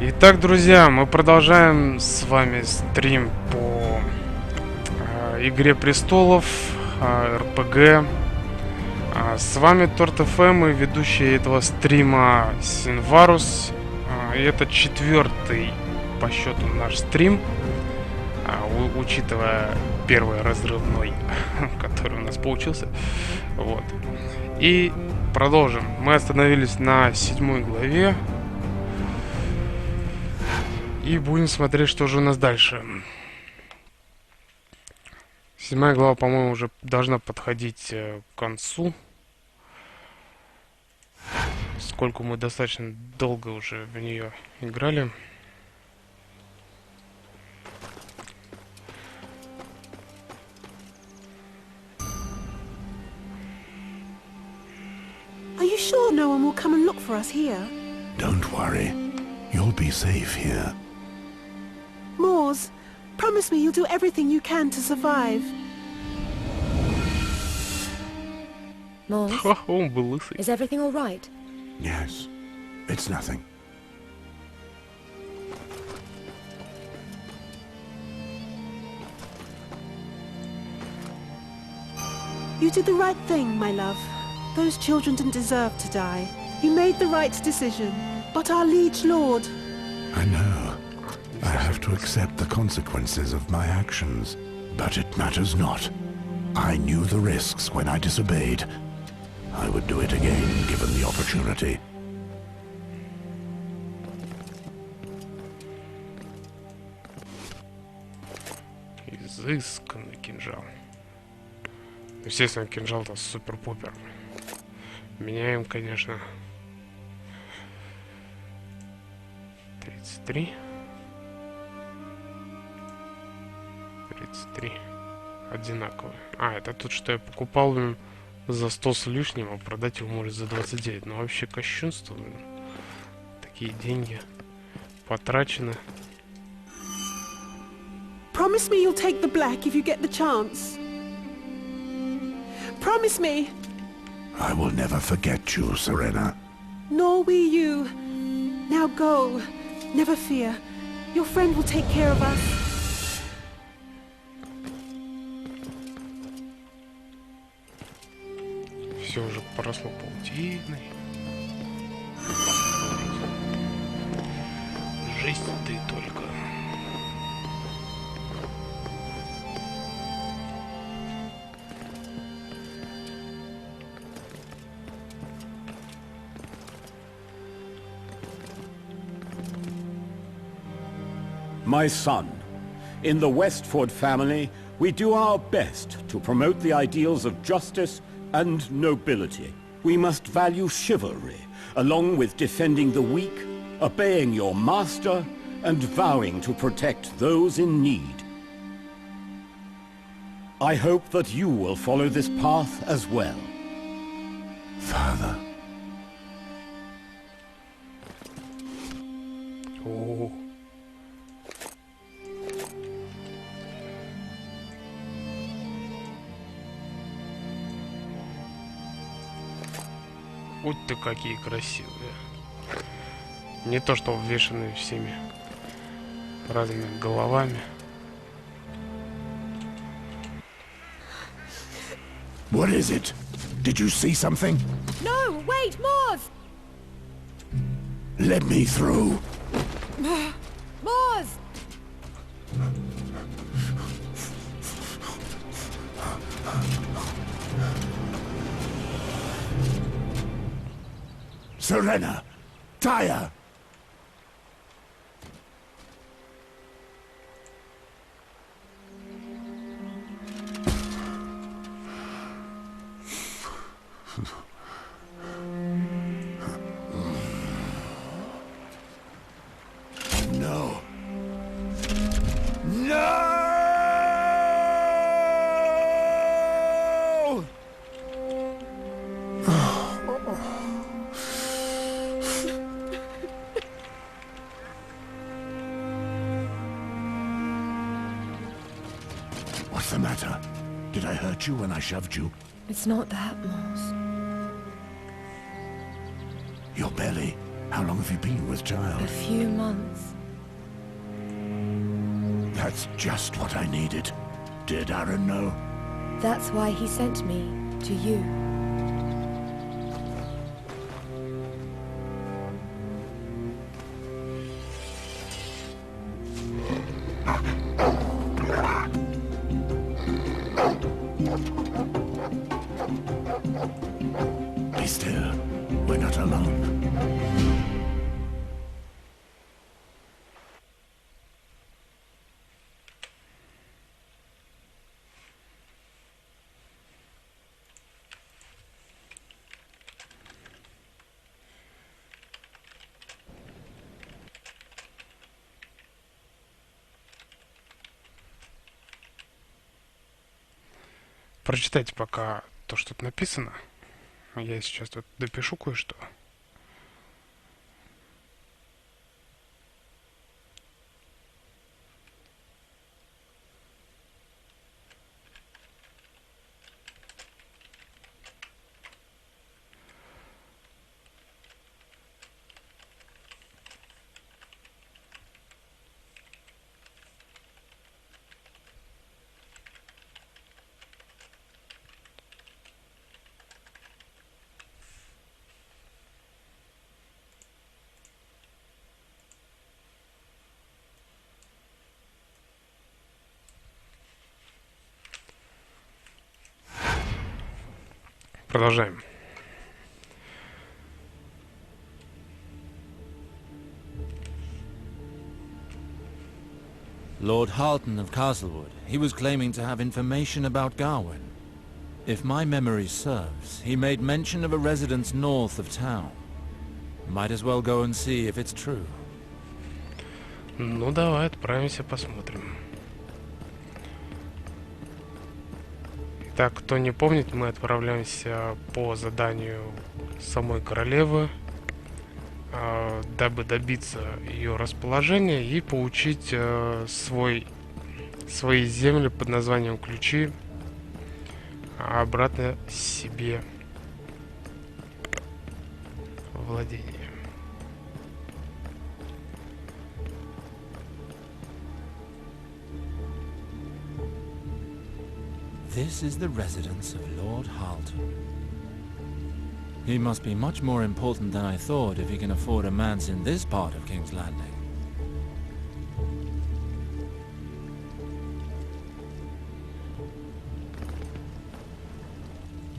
Итак, друзья, мы продолжаем с вами стрим по Игре Престолов, РПГ. С вами Торт ФМ и ведущий этого стрима Синварус. И это четвертый по счету наш стрим, учитывая первый разрывной, который у нас получился. Вот. И продолжим. Мы остановились на 7 главе. И будем смотреть, что же у нас дальше. 7 глава, по-моему, уже должна подходить к концу. Сколько мы достаточно долго уже в нее играли. Are you sure no one will come and look for us here? Don't worry. You'll be safe here. Moors, promise me you'll do everything you can to survive. Moors, Он был лысый. is everything all right? Yes. It's nothing. You did the right thing, my love. Those children didn't deserve to die. You made the right decision. But our liege lord... I know. I have to accept the consequences of my actions. But it matters not. I knew the risks when I disobeyed. I would do it again, given the opportunity. Изысканный кинжал. Естественно, кинжал-то супер-пупер. Меняем, конечно. 33. 33. Одинаковые. Это тут, что я покупал, блин, за 100 с лишним, а продать его может за 29. Ну, вообще кощунство, блин. Такие деньги потрачены. Promise me you'll take the black if you get the chance. Promise me. I will never forget you, Serena. Nor we you. Now go. Never fear. Your friend will take care of us. Все уже поросло паутиной. Жесть ты только. My son, in the Westford family, we do our best to promote the ideals of justice and nobility. We must value chivalry, along with defending the weak, obeying your master, and vowing to protect those in need. I hope that you will follow this path as well. Father. О. Уть ты какие красивые. Не то что обвешанные всеми разными головами. What is it? Did you see something? No, wait, Moors! Let me through. Moors! Serena! Tyre! No. No! What's the matter? Did I hurt you when I shoved you? It's not that, Moors. Your belly. How long have you been with A child? few months. That's just what I needed. Did Aaron know? That's why he sent me to you. Be still. We're not alone. Прочитайте пока то, что тут написано. Я сейчас тут допишу кое-что. Продолжаем. Lord Halton of Castlewood. He was claiming to have information about Gawain. If my memory serves, he made mention of a residence north of town. Might as well go and see if it's true. Ну, давай отправимся, посмотрим. Итак, кто не помнит, мы отправляемся по заданию самой королевы, дабы добиться ее расположения и получить свои земли под названием Ключи обратно себе во владение. This is the residence of Lord Halton. He must be much more important than I thought if he can afford a manse in this part of King's Landing.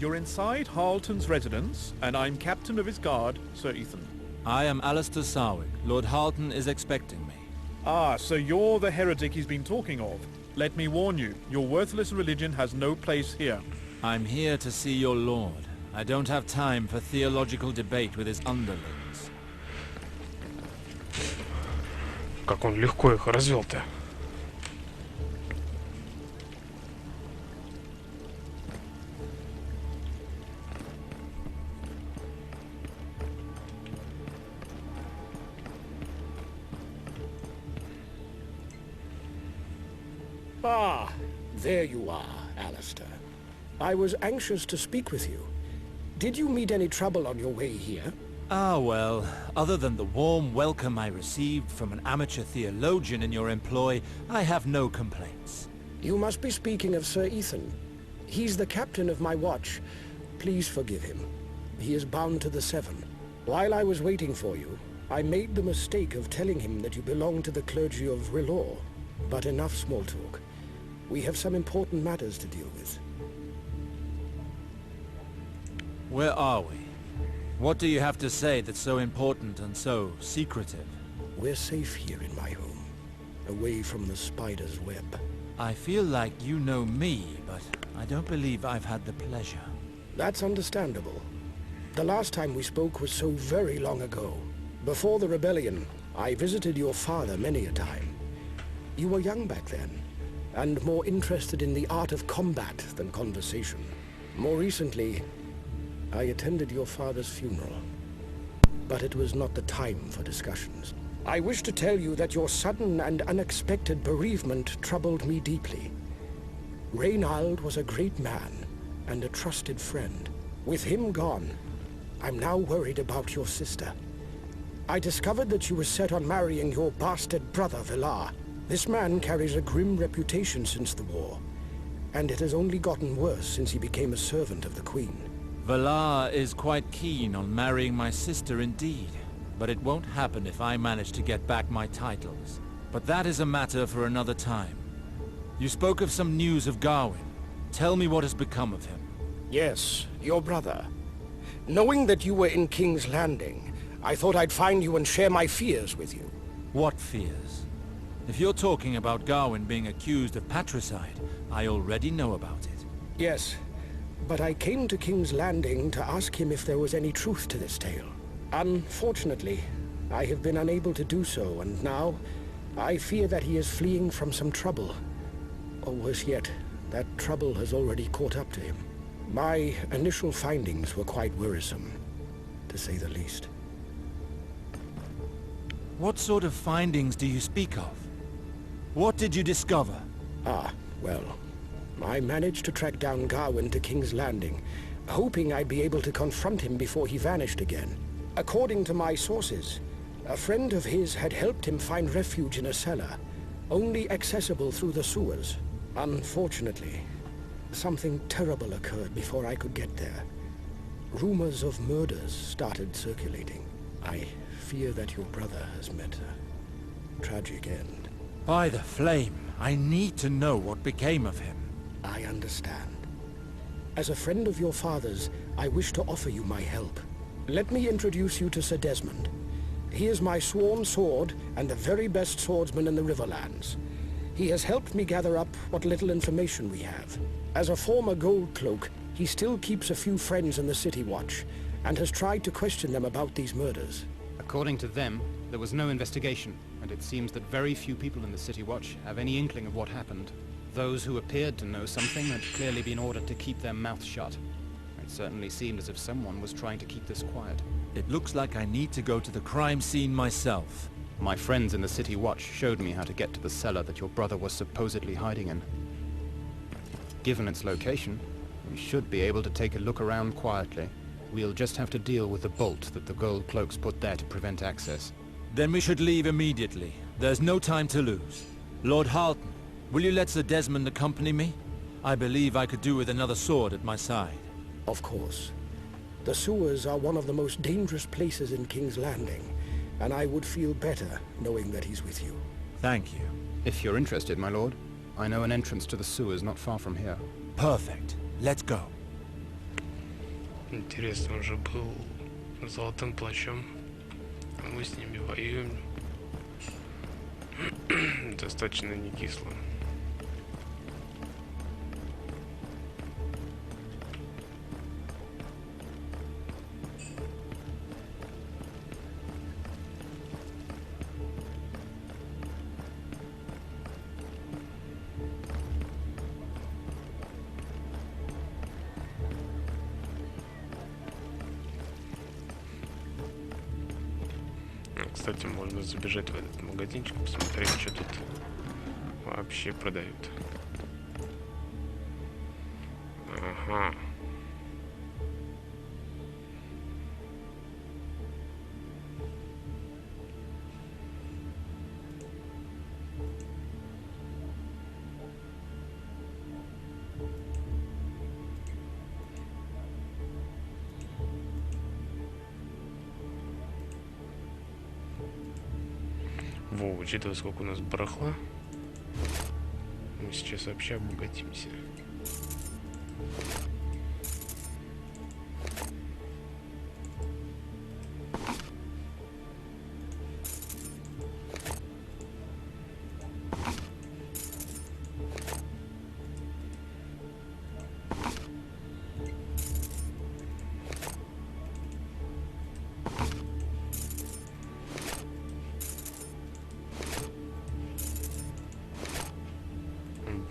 You're inside Halton's residence, and I'm captain of his guard, Sir Ethan. I am Alistair Sarwick. Lord Halton is expecting me. Ah, so you're the heretic he's been talking of. Let me warn you, your worthless religion has no place here. I'm here to see your lord. I don't have time for theological debate with his underlings. Как он легко их развел-то. Ah, there you are, Alistair. I was anxious to speak with you. Did you meet any trouble on your way here? Ah, well, other than the warm welcome I received from an amateur theologian in your employ, I have no complaints. You must be speaking of Sir Ethan. He's the captain of my watch. Please forgive him. He is bound to the Seven. While I was waiting for you, I made the mistake of telling him that you belong to the clergy of R'hllor. But enough small talk. We have some important matters to deal with. Where are we? What do you have to say that's so important and so secretive? We're safe here in my home, away from the spider's web. I feel like you know me, but I don't believe I've had the pleasure. That's understandable. The last time we spoke was so very long ago. Before the rebellion, I visited your father many a time. You were young back then, and more interested in the art of combat than conversation. More recently, I attended your father's funeral. But it was not the time for discussions. I wish to tell you that your sudden and unexpected bereavement troubled me deeply. Reynald was a great man and a trusted friend. With him gone, I'm now worried about your sister. I discovered that you were set on marrying your bastard brother, Villar. This man carries a grim reputation since the war, and it has only gotten worse since he became a servant of the Queen. Valar is quite keen on marrying my sister indeed, but it won't happen if I manage to get back my titles. But that is a matter for another time. You spoke of some news of Gawain. Tell me what has become of him. Yes, your brother. Knowing that you were in King's Landing, I thought I'd find you and share my fears with you. What fears? If you're talking about Gawain being accused of patricide, I already know about it. Yes, but I came to King's Landing to ask him if there was any truth to this tale. Unfortunately, I have been unable to do so, and now I fear that he is fleeing from some trouble. Or worse yet, that trouble has already caught up to him. My initial findings were quite worrisome, to say the least. What sort of findings do you speak of? What did you discover? Ah, well, I managed to track down Gawain to King's Landing, hoping I'd be able to confront him before he vanished again. According to my sources, a friend of his had helped him find refuge in a cellar, only accessible through the sewers. Unfortunately, something terrible occurred before I could get there. Rumors of murders started circulating. I fear that your brother has met a tragic end. By the flame, I need to know what became of him. I understand. As a friend of your father's, I wish to offer you my help. Let me introduce you to Sir Desmond. He is my sworn sword and the very best swordsman in the Riverlands. He has helped me gather up what little information we have. As a former gold cloak, he still keeps a few friends in the City Watch, and has tried to question them about these murders. According to them, there was no investigation, and it seems that very few people in the City Watch have any inkling of what happened. Those who appeared to know something had clearly been ordered to keep their mouths shut. It certainly seemed as if someone was trying to keep this quiet. It looks like I need to go to the crime scene myself. My friends in the City Watch showed me how to get to the cellar that your brother was supposedly hiding in. Given its location, we should be able to take a look around quietly. We'll just have to deal with the bolt that the gold cloaks put there to prevent access. Then we should leave immediately. There's no time to lose. Lord Halton, will you let Sir Desmond accompany me? I believe I could do with another sword at my side. Of course. The sewers are one of the most dangerous places in King's Landing, and I would feel better knowing that he's with you. Thank you. If you're interested, my lord, I know an entrance to the sewers not far from here. Perfect. Let's go. Интересно, он же был золотым плащом. А мы с ними воюем. Достаточно не кисло. Кстати, можно забежать в этот магазинчик, посмотреть, что тут вообще продают. Ага. Во, учитывая, сколько у нас барахла, мы сейчас вообще обогатимся.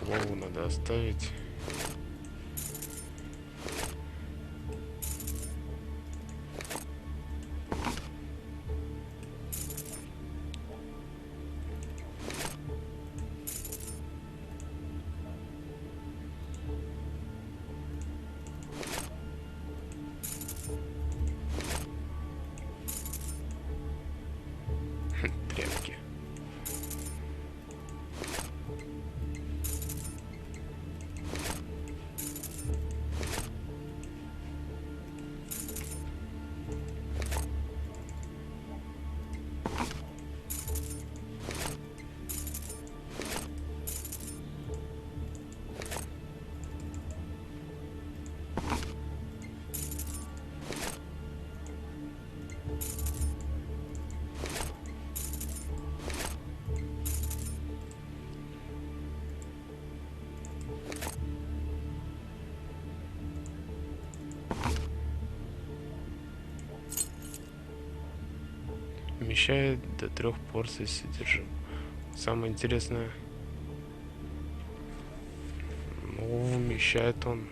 Плаву надо оставить. Вмещает до 3 порций содержимого. Самое интересное, ну, вмещает он.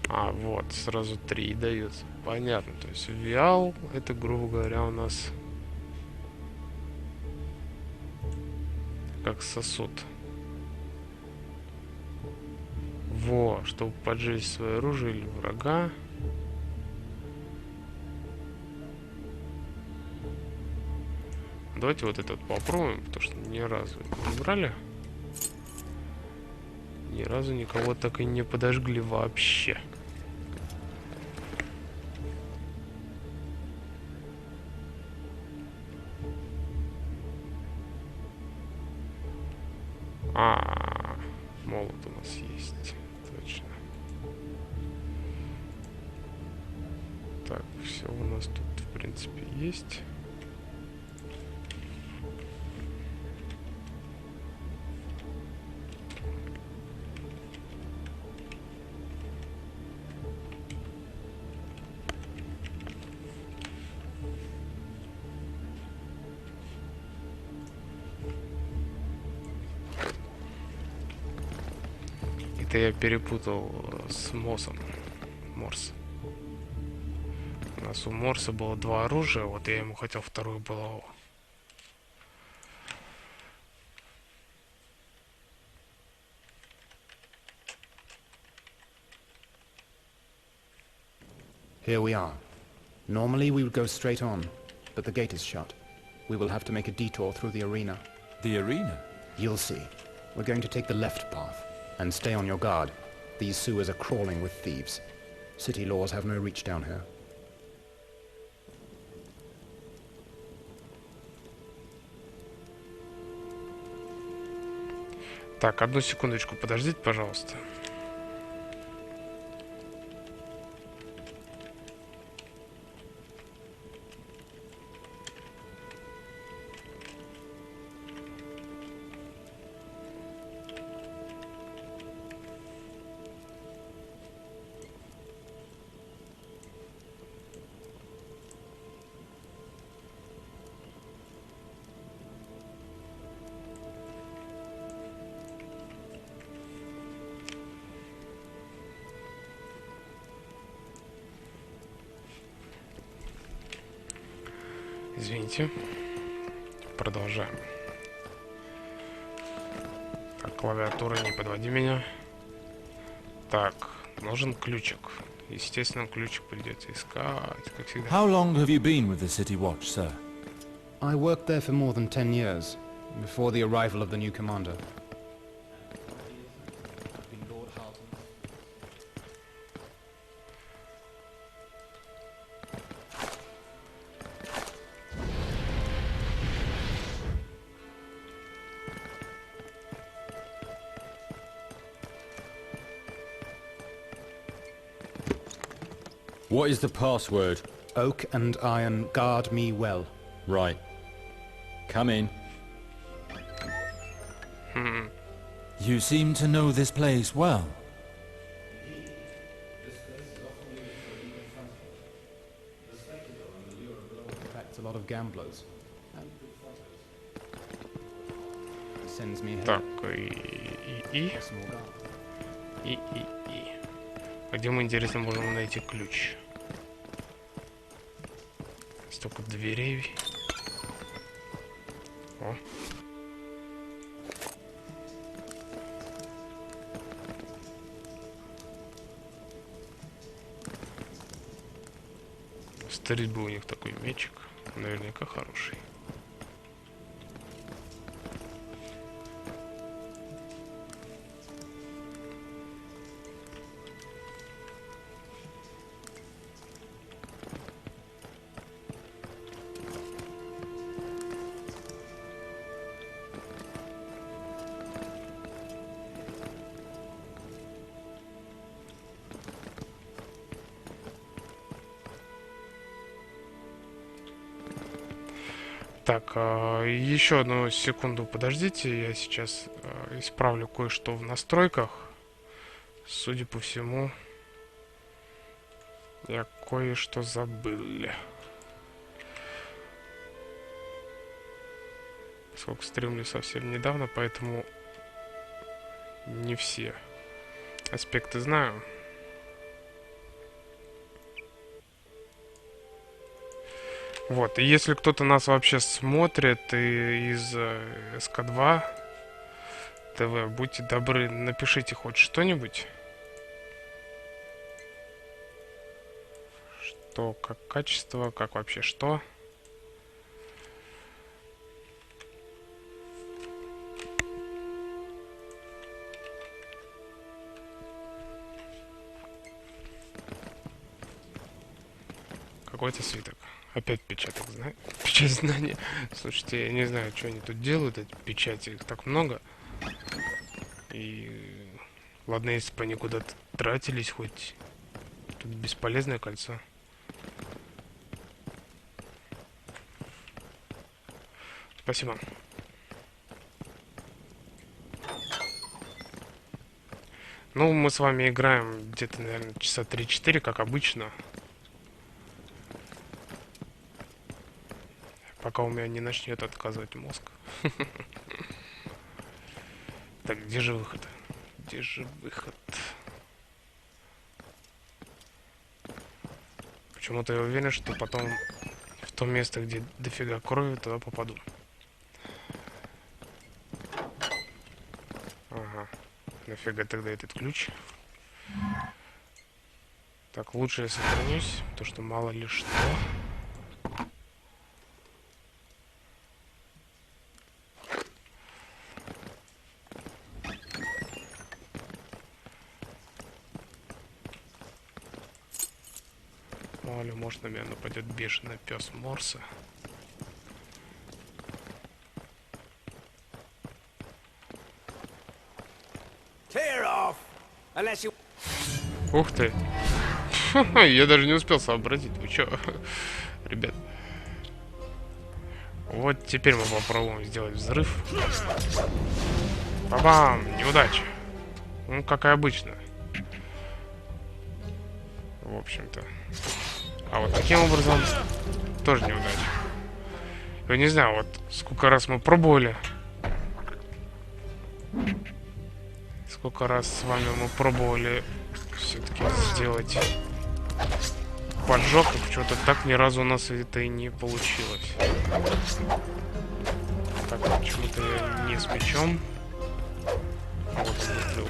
А, вот, сразу 3 дается. Понятно, то есть виал, это, грубо говоря, у нас как сосуд. Во, чтобы поджечь свое оружие или врага. Давайте вот этот попробуем, потому что ни разу не брали. Ни разу никого так и не подожгли вообще. Молот у нас есть. Точно. Так, все у нас тут, в принципе, есть. Это я перепутал с Мосом. Морс. У нас у Морса было 2 оружия, вот я ему хотел 2-ю булаву. Here we are. Normally we would go straight on, but the gate is shut. We will have to make a detour through the arena. The arena? You'll see. We're going to take the left path, and stay on your guard. These sewers are crawling with thieves. City laws have no reach down here. Так, одну секундочку, подождите, пожалуйста. Извините. Продолжаем. Так, клавиатура, не подводи меня. Так, нужен ключик. Естественно, ключик придется искать, как всегда. How long have you been with the City Watch, sir? I worked there for more than 10 years, before the arrival of the new commander. What is the password? Oak and iron guard me well. Right. Come in. You seem to know this place well. Attracts a lot of gamblers. Sends me Так, a small guard. и. А где мы, интересно, можем найти ключ? Столько дверей. О. Стрельбы у них такой мечик. Наверняка хороший. Так, еще одну секунду подождите, я сейчас исправлю кое-что в настройках. Судя по всему, я кое-что забыл. поскольку стримлю совсем недавно, поэтому не все аспекты знаю. Вот, и если кто-то нас вообще смотрит из СК2 ТВ, будьте добры, напишите хоть что-нибудь. Что, как качество, как вообще что. Какой-то свиток. Опять печаток, печать знания. Слушайте, я не знаю, что они тут делают, эти печати, их так много. И ладно, если бы они куда-то тратились, хоть тут бесполезное кольцо. Спасибо. Ну, мы с вами играем где-то, наверное, часа 3-4, как обычно. Пока у меня не начнет отказывать мозг. Так, где же выход? Где же выход? Почему-то я уверен, что потом в то место, где дофига крови, туда попаду. Ага. Нафига тогда этот ключ? Так, лучше я сохранюсь, то что мало ли что. Мало ли, может, на меня нападет бешеный пес Морса. Ух ты! Я даже не успел сообразить. Вы чё, ребят? Вот теперь мы попробуем сделать взрыв. Бабам! Неудача. Ну, как и обычно. В общем-то. А вот таким образом тоже неудача. Я не знаю, вот сколько раз мы пробовали. Сколько раз с вами мы пробовали все-таки сделать поджог, и почему-то так ни разу у нас это и не получилось. Так, почему-то я не с мечом. А вот он выстрел.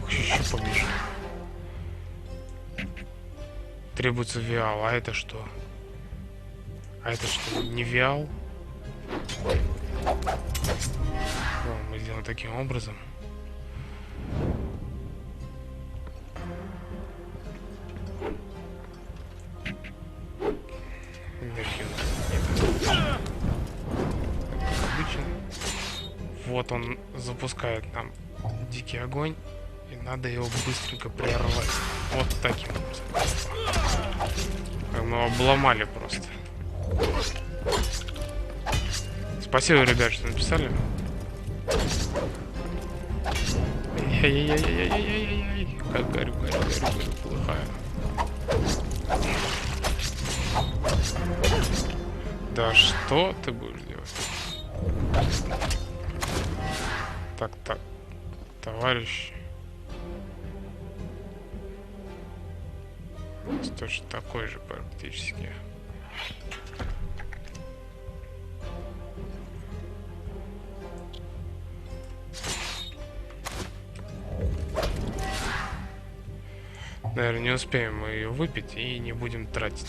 Ух, еще побежит. Требуется виал, а это что? А это что, не виал? Мы сделаем таким образом. Энергии у нас нет. Как обычно. Вот он запускает нам дикий огонь. И надо его быстренько прервать. Вот таким образом. Мы его обломали просто. Спасибо, ребят, что написали. Ай-яй-яй-яй-яй-яй-яй. Как горю, плохая. Да что ты будешь делать? Так, товарищ. Точно такой же практически. Наверное, не успеем мы ее выпить и не будем тратить.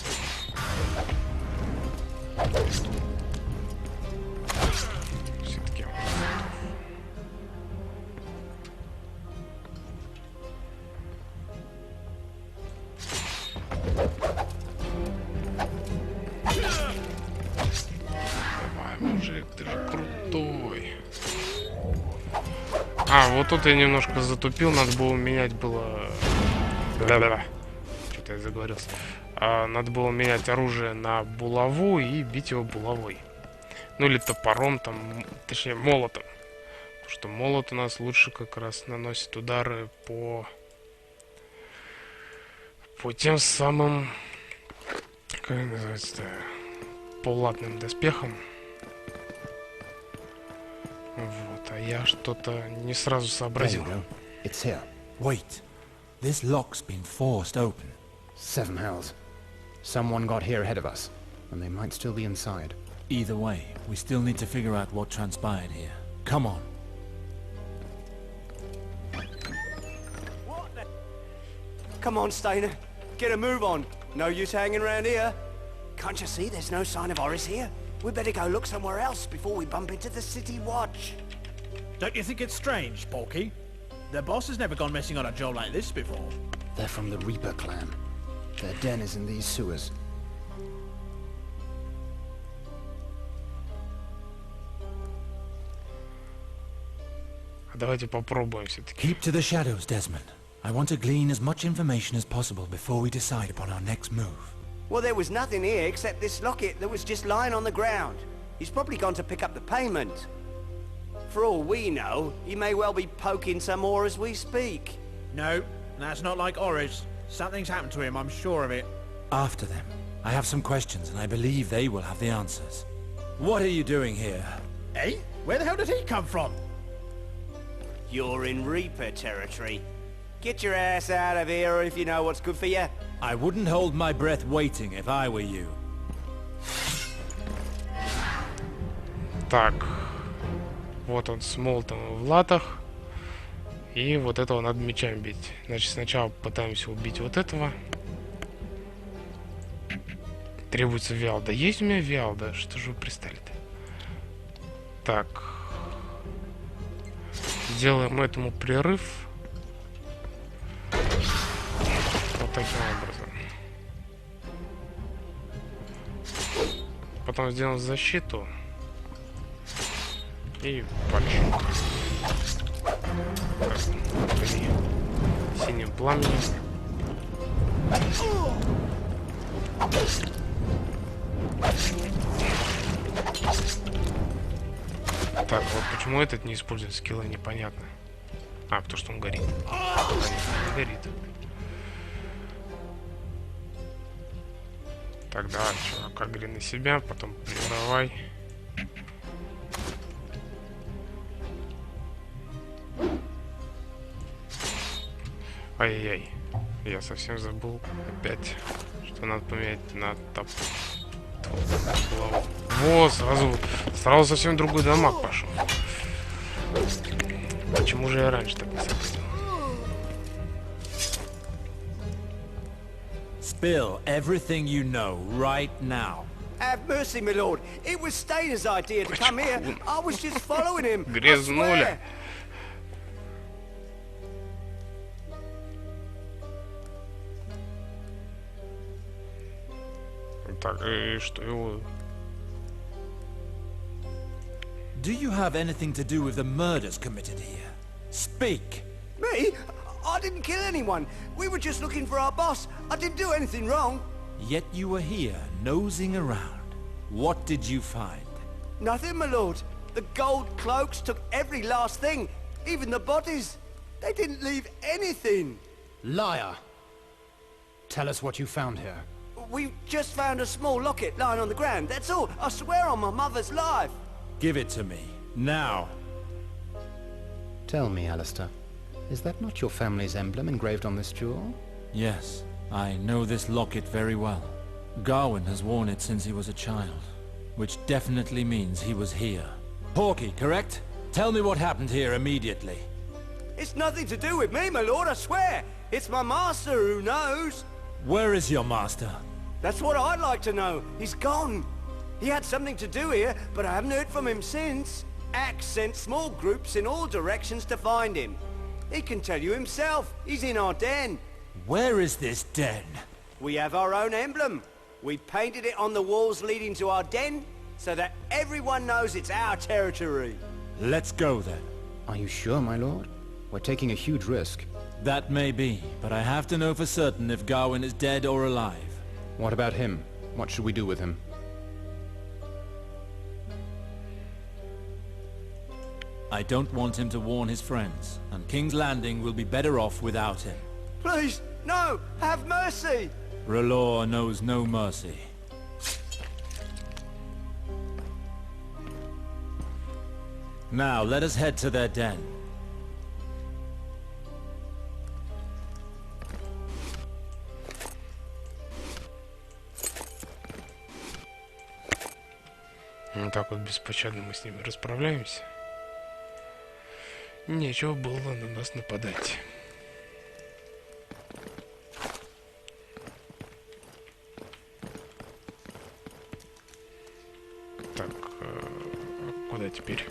Все-таки. Давай, мужик, ты же крутой. А, вот тут я немножко затупил, надо было менять было... Что-то я заговорился. Надо было менять оружие на булаву и бить его булавой. Ну или топором там, точнее молотом. Потому что молот у нас лучше как раз наносит удары по тем самым, как называется, полатным доспехам. Вот, а я что-то не сразу сообразил. It's here. Wait. This lock's been forced open. 7 hells. Someone got here ahead of us, and they might still be inside. Either way, we still need to figure out what transpired here. Come on. Come on, Stainer. Get a move on. No use hanging around here. Can't you see there's no sign of Horus here? We better go look somewhere else before we bump into the city watch. Don't you think it's strange, Porky? Their boss has never gone missing on a job like this before. They're from the Reaper clan. Their den is in these sewers. Давайте попробуем все-таки. Keep to the shadows, Desmond. I want to glean as much information as possible before we decide upon our next move. Well, there was nothing here except this locket that was just lying on the ground. He's probably gone to pick up the payment. For all we know, he may well be poking some more as we speak. No, that's not like Horus. Something's happened to him, I'm sure of it. After them. I have some questions, and I believe they will have the answers. What are you doing here? Eh? Where the hell did he come from? You're in Reaper territory. Get your ass out of here if you know what's good for you. I wouldn't hold my breath waiting if I were you. Так. Вот он с молотом в латах. И вот этого надо мечами бить. Значит, сначала пытаемся убить вот этого. Требуется виал. Да есть у меня виал, да? Что же вы пристали-то? Так. Сделаем этому прерыв. Вот таким образом. Потом сделаем защиту. И поджог. Синим пламенем. Так, вот почему этот не использует скиллы, непонятно. А, потому что он горит. Не горит. Так, давай, чувак, агри на себя, потом прерывай. Ай-яй-яй. Я совсем забыл опять, что надо поменять на топ. Вот, сразу совсем другой дамаг пошел. Почему же я раньше так не сообразил? Spill everything you know right now. Have mercy, my lord. It was Stainer's idea to come here. I was just following him. I Грязнуля. swear. Так, и что его... Do you have anything to do with the murders committed here? Speak! Me? I didn't kill anyone. We were just looking for our boss. I didn't do anything wrong. Yet you were here, nosing around. What did you find? Nothing, my lord. The gold cloaks took every last thing. Even the bodies. They didn't leave anything. Liar! Tell us what you found here. We just found a small locket lying on the ground. That's all. I swear on my mother's life. Give it to me. Now. Tell me, Alistair, is that not your family's emblem engraved on this jewel? Yes, I know this locket very well. Gawain has worn it since he was a child, which definitely means he was here. Porky, correct? Tell me what happened here immediately. It's nothing to do with me, my lord, I swear. It's my master who knows. Where is your master? That's what I'd like to know. He's gone. He had something to do here, but I haven't heard from him since. Axe sent small groups in all directions to find him. He can tell you himself. He's in our den. Where is this den? We have our own emblem. We painted it on the walls leading to our den, so that everyone knows it's our territory. Let's go then. Are you sure, my lord? We're taking a huge risk. That may be, but I have to know for certain if Gawain is dead or alive. What about him? What should we do with him? I don't want him to warn his friends, and King's Landing will be better off without him. Please, no! Have mercy! R'hllor knows no mercy. Now, let us head to their den. Вот так вот беспощадно мы с ними расправляемся. Нечего было на нас нападать. Так, куда теперь?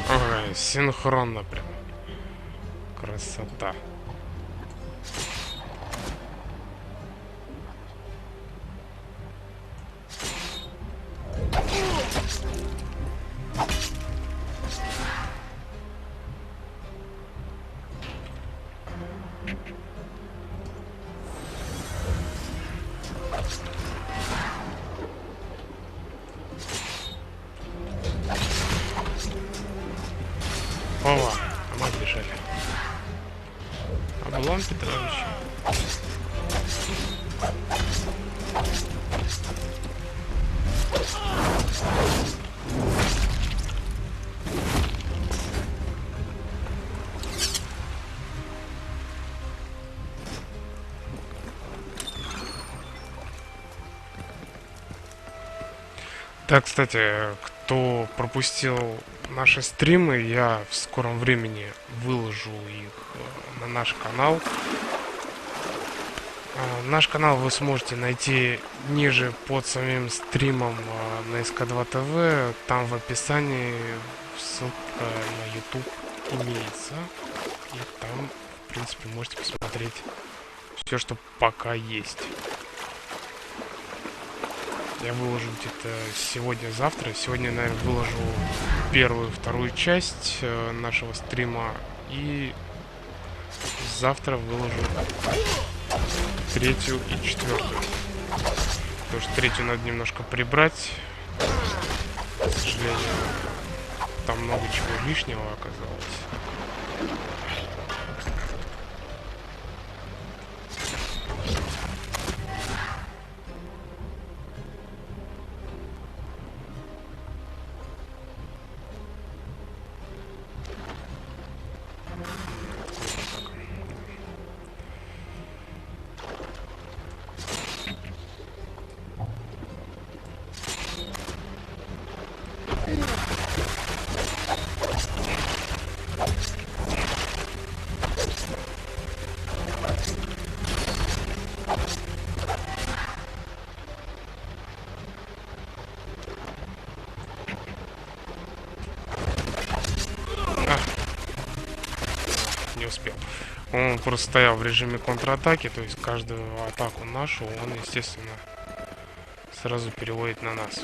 Ага, синхронно прям. Красота. Ова, а мы бежали. Облом Петрович. Так, кстати, кто пропустил наши стримы, я в скором времени выложу их на наш канал. Наш канал вы сможете найти ниже под самим стримом на СК2 ТВ. Там в описании ссылка на YouTube имеется. И там, в принципе, можете посмотреть все, что пока есть. Я выложу где-то сегодня-завтра. Сегодня, наверное, выложу первую, вторую часть нашего стрима. И завтра выложу третью и четвертую. Потому что третью надо немножко прибрать. К сожалению, там много чего лишнего оказалось. Не успел. Он просто стоял в режиме контратаки, то есть каждую атаку нашу он, естественно, сразу переводит на нас.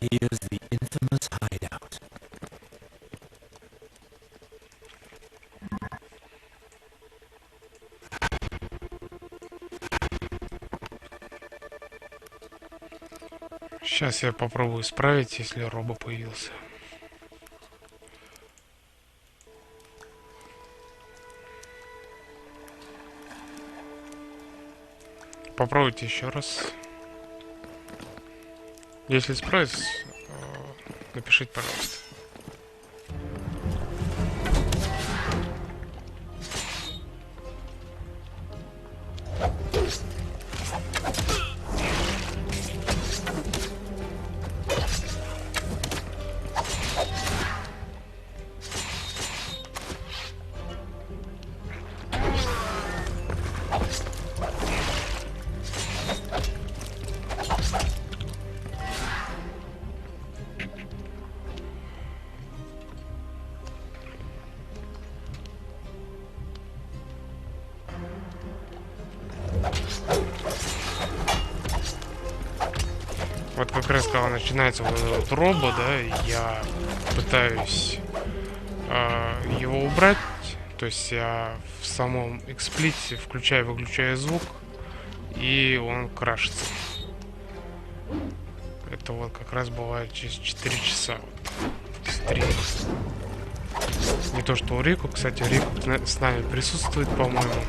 Here's the infamous hideout. Сейчас я попробую исправить, если робо появился. Попробуйте еще раз. Если справитесь, напишите, пожалуйста. Вот как раз когда начинается вот этот робо, да, я пытаюсь его убрать, то есть я в самом эксплите включаю-выключаю звук, и он крашится. Это вот как раз бывает через 4 часа в стриме. Не то что у Рику, кстати, Рику с нами присутствует, по-моему.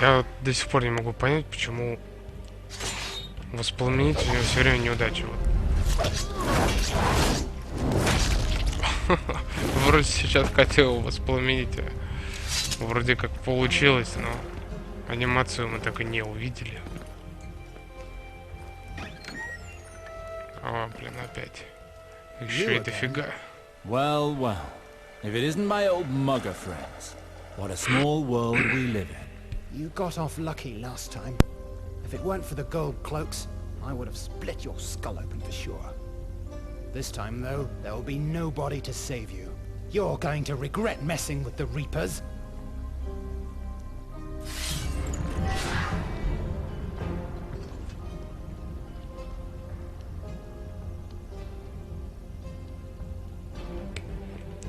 Я вот до сих пор не могу понять, почему воспламенитель у него все время неудача. Вот. Вроде сейчас хотел воспламенителя. Вроде как получилось, но анимацию мы так и не увидели. О, блин, опять. Еще и дофига. Well, well. If it isn't my old mugger friends, what a small world we live in. You got off lucky last time. If it weren't for the gold cloaks, I would have split your skull open for sure. This time, though, there will be nobody to save you. You're going to regret messing with the Reapers.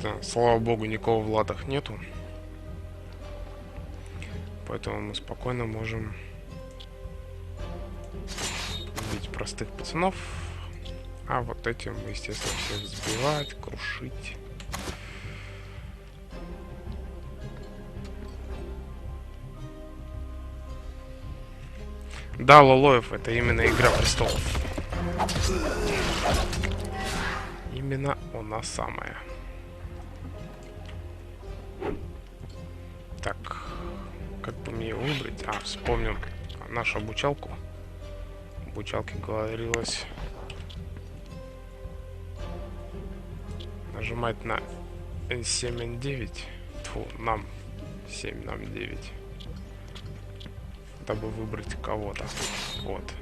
Да, слава богу, никого в латах нету. Поэтому мы спокойно можем убить простых пацанов. А вот этим, естественно, всех сбивать, крушить. Да, Лолоев, это именно Игра престолов. Именно она самая. Так, как бы мне ее выбрать? А, вспомним нашу обучалку. В обучалке говорилось нажимать на N7, N9. Тьфу, нам 7, нам 9. Дабы выбрать кого-то. Вот.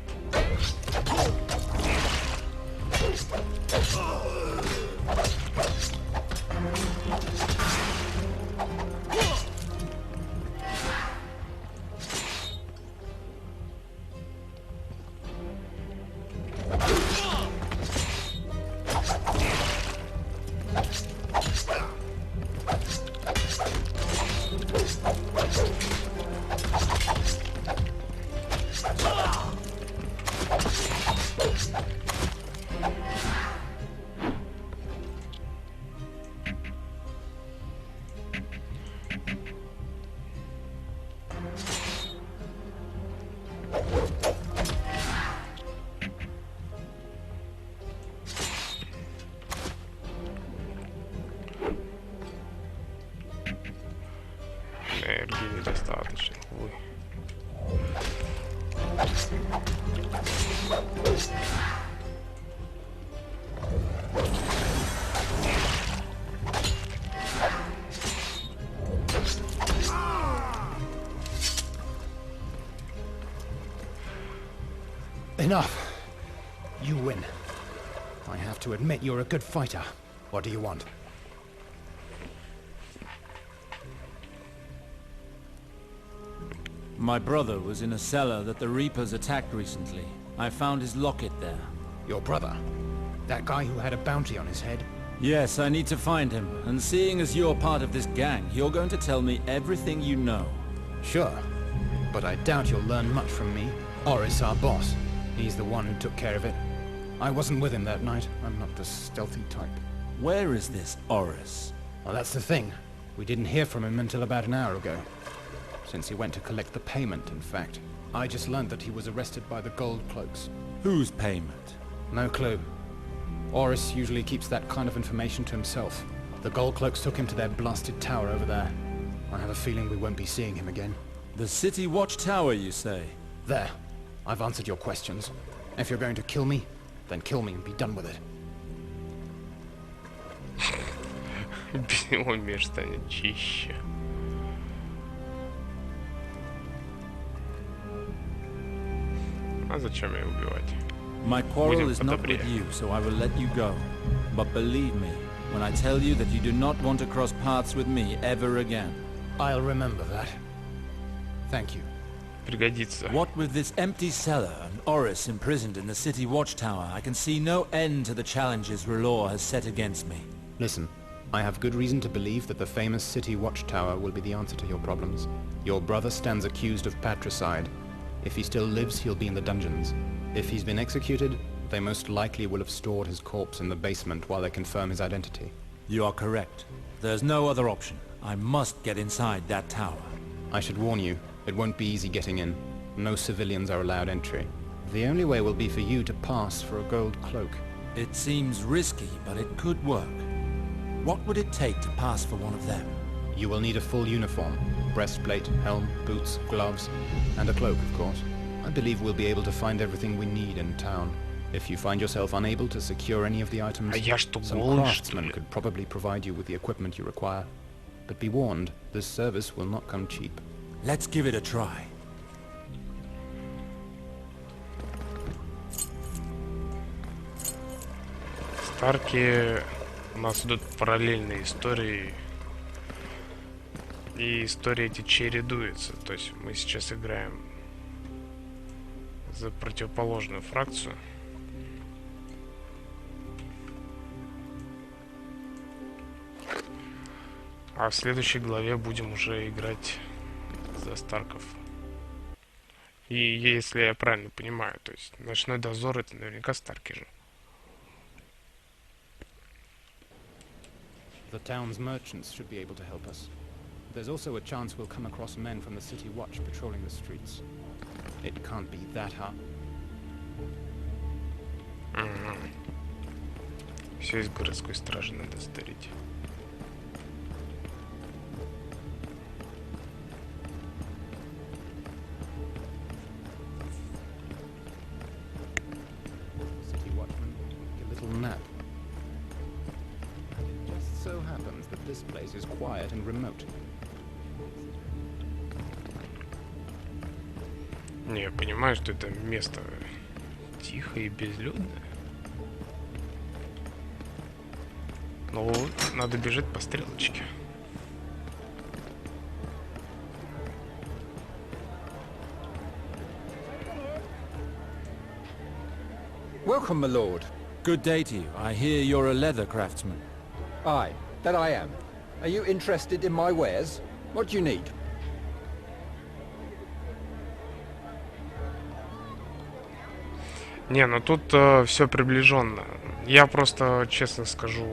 недостаточно. Увы. Enough. You win. I have to admit you're a good fighter. What do you want? My brother was in a cellar that the Reapers attacked recently. I found his locket there. Your brother? That guy who had a bounty on his head? Yes, I need to find him. And seeing as you're part of this gang, you're going to tell me everything you know. Sure. But I doubt you'll learn much from me. Oris, our boss. He's the one who took care of it. I wasn't with him that night. I'm not the stealthy type. Where is this Oris? Well, that's the thing. We didn't hear from him until about an hour ago. Since he went to collect the payment, in fact. I just learned that he was arrested by the Gold Cloaks. Whose payment? No clue. Oris usually keeps that kind of information to himself. The Gold Cloaks took him to their blasted tower over there. I have a feeling we won't be seeing him again. The City Watch Tower, you say? There. I've answered your questions. If you're going to kill me, then kill me and be done with it. Без него мир станет чище. А зачем ее убивать? My quarrel is not with you, so I will let you go. But believe me, when I tell you that you do not want to cross paths with me ever again. I'll remember that. Thank you. Пригодится. What with this empty cellar and Oris imprisoned in the city watchtower, I can see no end to the challenges R'hllor has set against me. Listen, I have good reason to believe that the famous city watchtower will be the answer to your problems. Your brother stands accused of patricide. If he still lives, he'll be in the dungeons. If he's been executed, they most likely will have stored his corpse in the basement while they confirm his identity. You are correct. There's no other option. I must get inside that tower. I should warn you, it won't be easy getting in. No civilians are allowed entry. The only way will be for you to pass for a gold cloak. It seems risky, but it could work. What would it take to pass for one of them? You will need a full uniform. Breastplate, helm, boots, gloves, and a cloak, of course. I believe we'll be able to find everything we need in town. If you find yourself unable to secure any of the items, some craftsmen could probably provide you with the equipment you require. But be warned, this service will not come cheap. Let's give it a try. Старки у нас идут параллельные истории. И истории эти чередуются. То есть мы сейчас играем за противоположную фракцию. А в следующей главе будем уже играть за Старков. И если я правильно понимаю, то есть ночной дозор — это наверняка Старки же. The town's merchants should be able to help us. There's also a chance we'll come across men from the city watch patrolling the streets. It can't be that hard. Все из городской стражи надо сдарить. City watchman, take a little nap. It just so happens that this place is quiet and remote. Не, я понимаю, что это место тихое и безлюдное. Но надо бежать по стрелочке. Welcome, my lord. Good day to you. I hear you're a leather craftsman. Aye, that I am. Are you interested in my wares? What do you need? Не, ну тут все приближенно. Я просто, честно скажу,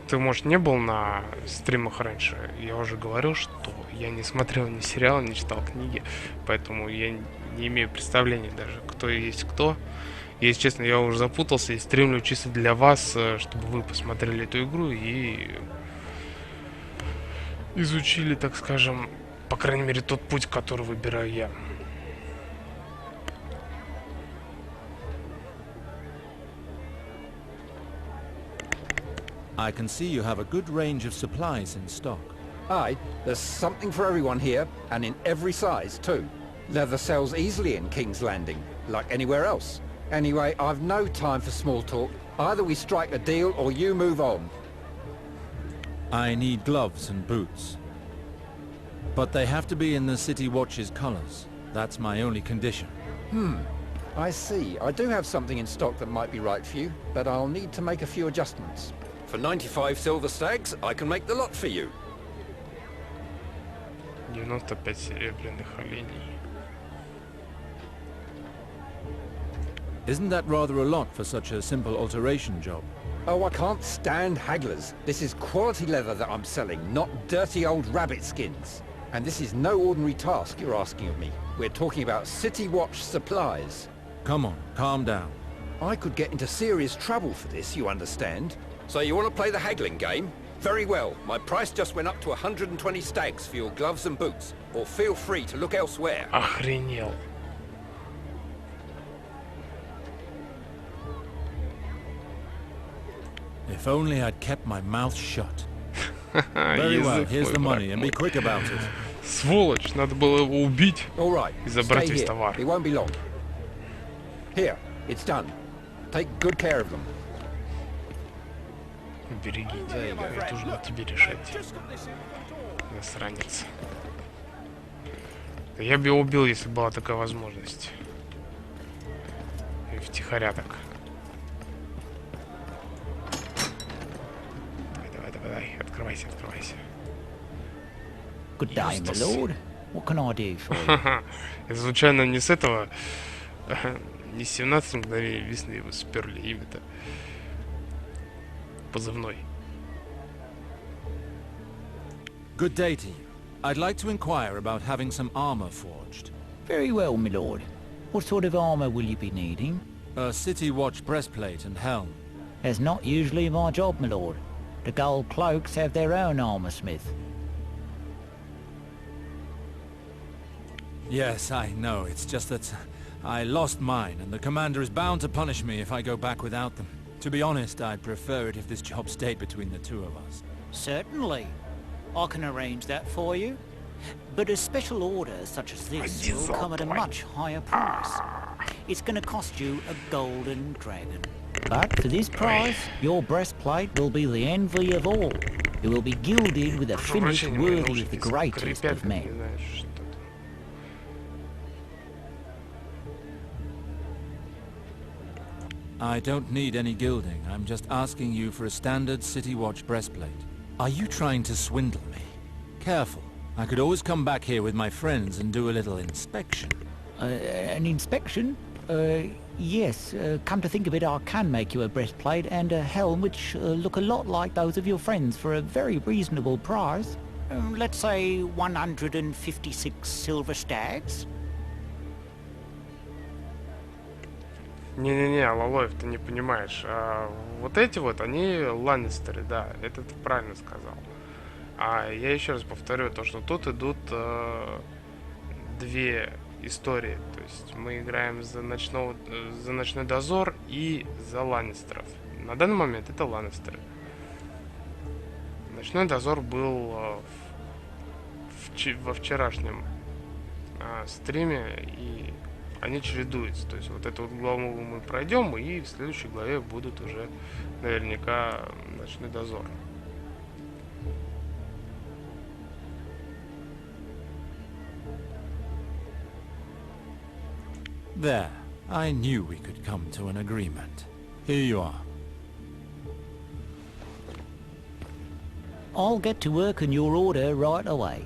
ты, может, не был на стримах раньше. Я уже говорил, что я не смотрел ни сериал, не читал книги, поэтому я не имею представления даже, кто есть кто. Если честно, я уже запутался и стримлю чисто для вас, чтобы вы посмотрели эту игру и изучили, так скажем, По крайней мере, тот путь, который выбираю я. I can see you have a good range of supplies in stock. Aye, there's something for everyone here, and in every size, too. Leather sells easily in King's Landing, like anywhere else. Anyway, I've no time for small talk. Either we strike a deal, or you move on. I need gloves and boots. But they have to be in the City Watch's colors. That's my only condition. I see. I do have something in stock that might be right for you, but I'll need to make a few adjustments. For 95 silver stags, I can make the lot for you. 95 серебряных оленей. Isn't that rather a lot for such a simple alteration job? Oh, I can't stand hagglers. This is quality leather that I'm selling, not dirty old rabbit skins. And this is no ordinary task you're asking of me. We're talking about City Watch supplies. Come on, calm down. I could get into serious trouble for this, you understand? So you want to play the haggling game? Very well. My price just went up to 120 stags for your gloves and boots. Or feel free to look elsewhere. Охренел. If only I'd kept my mouth shut. Very well, here's the money, and be quick about it. Сволочь, надо было его убить и забрать весь товар. It won't be long. Here, it's done. Take good care of them. Береги деньги, это уже на тебе решать. Засранец. Я бы его убил, если была такая возможность. И втихаря так. Давай, открывайся. Good day, my lord. What can I do for you? Это случайно не с этого, не с 17 мгновений весны его сперли имя-то. Позывной. Good day to you. I'd like to inquire about having some armor forged. Very well, my lord. What sort of armor will you be needing? A City Watch breastplate and helm. That's not usually my job, my lord. The gold cloaks have their own armor smith. Yes, I know. It's just that I lost mine, and the commander is bound to punish me if I go back without them. To be honest, I'd prefer it if this job stayed between the two of us. Certainly. I can arrange that for you. But a special order such as this will come at a much higher price. It's going to cost you a golden dragon. But for this price, your breastplate will be the envy of all. It will be gilded with a finish worthy of the greatest of men. I don't need any gilding. I'm just asking you for a standard City Watch breastplate. Are you trying to swindle me? Careful. I could always come back here with my friends and do a little inspection. An inspection? Yes. Come to think of it, I can make you a breastplate and a helm which look a lot like those of your friends for a very reasonable price. Let's say 156 silver stags. Не-не-не, Лолоев, ты не понимаешь. Вот эти вот, они ланнистеры, да, это ты правильно сказал. А я еще раз повторю, то, что тут идут две истории. То есть мы играем за ночной дозор и за ланнистеров. На данный момент это ланнистеры. Ночной дозор был во вчерашнем стриме, и они чередуются. То есть вот эту вот главу мы пройдем, и в следующей главе будут уже наверняка ночной дозор. There. I knew we could come to an agreement. Here you are. I'll get to work on your order right away.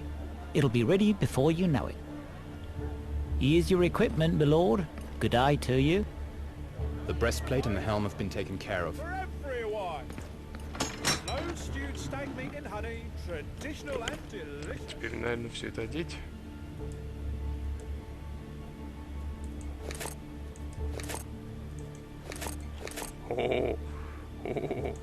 It'll be ready before you know it. Here's your equipment, my lord. Good day to you. The breastplate and the helm have been taken care of. For everyone! Slow stewed stag meat and honey, traditional and delicious. Теперь, наверное, все это одеть. О-о-о.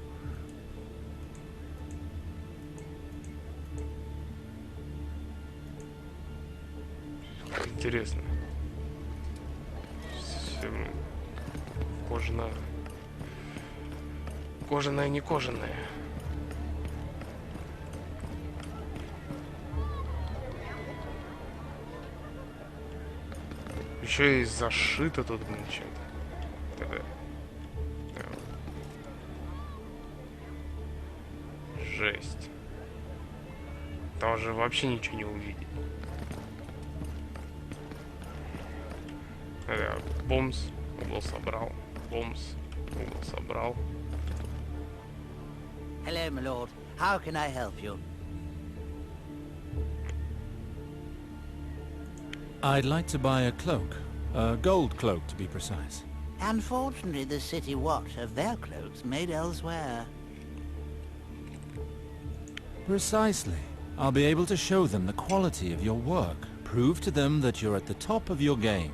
Интересно. Кожаная. Кожаная, не кожаная. Еще и зашито тут, блин, что-то. Да. Жесть. Там уже вообще ничего не увидеть. Да, бомс, угол собрал. Бомс, угол собрал. Hello, my lord. How can I help you? I'd like to buy a cloak. A gold cloak, to be precise. Unfortunately, the city watch have their cloaks made elsewhere. Precisely. I'll be able to show them the quality of your work. Prove to them that you're at the top of your game.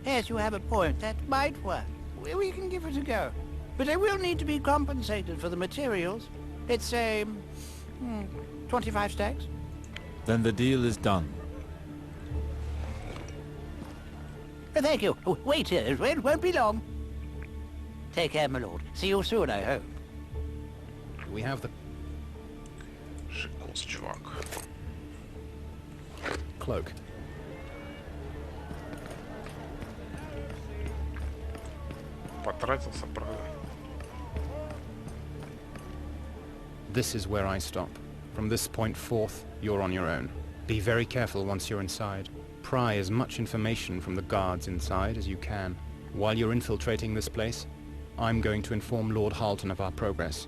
Yes, you have a point. That might work. We can give it a go. But I will need to be compensated for the materials. It's, 25 stacks. Then the deal is done. Thank you. Wait here. It won't be long. Take care, my lord. See you soon, I hope. We have the Шикос, чувак. cloak. Потратился, правда. This is where I stop. From this point forth, you're on your own. Be very careful once you're inside. Pry as much information from the guards inside as you can. While you're infiltrating this place, I'm going to inform Lord Halton of our progress.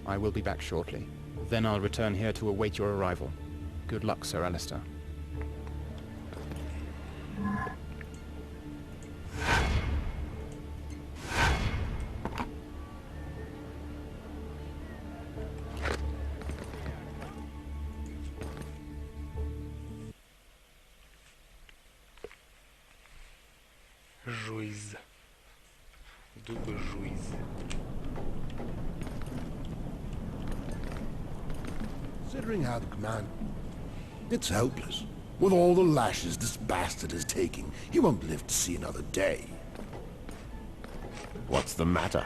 I will be back shortly. Then I'll return here to await your arrival. Good luck, Sir Alistair. Жуйз. Дубы жуйз. Considering how the command... It's helpless. With all the lashes this bastard is taking, he won't live to see another day. What's the matter?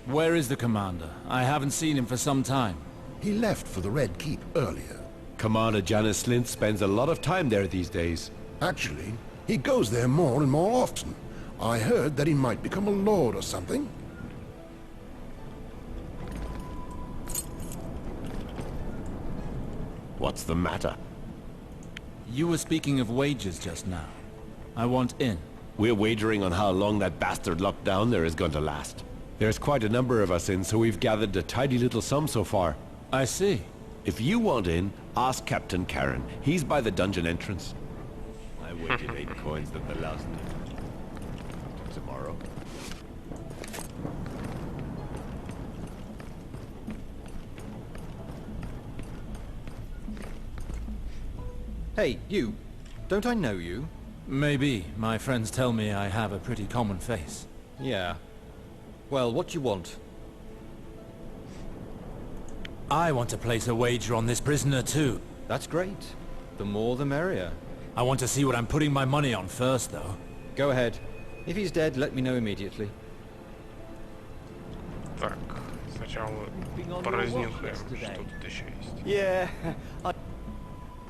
Where is the commander? I haven't seen him for some time. He left for the Red Keep earlier. Commander Janus Slint spends a lot of time there these days. Actually, he goes there more and more often. I heard that he might become a lord or something. What's the matter? You were speaking of wages just now. I want in. We're wagering on how long that bastard locked down there is going to last. There's quite a number of us in, so we've gathered a tidy little sum so far. I see. If you want in, ask Captain Karen. He's by the dungeon entrance. I wagered 8 coins that the last... Tomorrow. Hey, you. Don't I know you? Maybe. My friends tell me I have a pretty common face. Yeah. Well, what do you want? I want to place a wager on this prisoner too. That's great. The more the merrier. I want to see what I'm putting my money on first, though. Go ahead. If he's dead, let me know immediately. Так, сначала поразнюхаем, что тут еще есть. Yeah,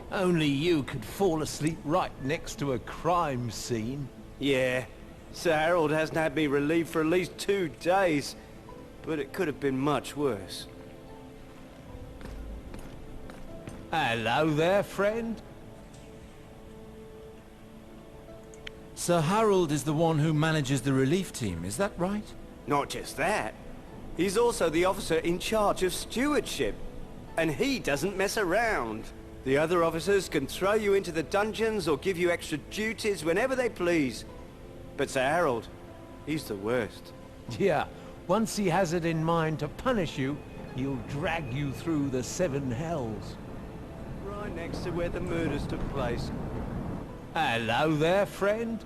Only you could fall asleep right next to a crime scene. Yeah, Sir Harold hasn't had me relieved for at least 2 days, but it could have been much worse. Hello there, friend. Sir Harold is the one who manages the relief team, is that right? Not just that. He's also the officer in charge of stewardship. And he doesn't mess around. The other officers can throw you into the dungeons or give you extra duties whenever they please. But Sir Harold, he's the worst. Yeah, once he has it in mind to punish you, he'll drag you through the 7 hells. Right next to where the murders took place. Hello there, friend.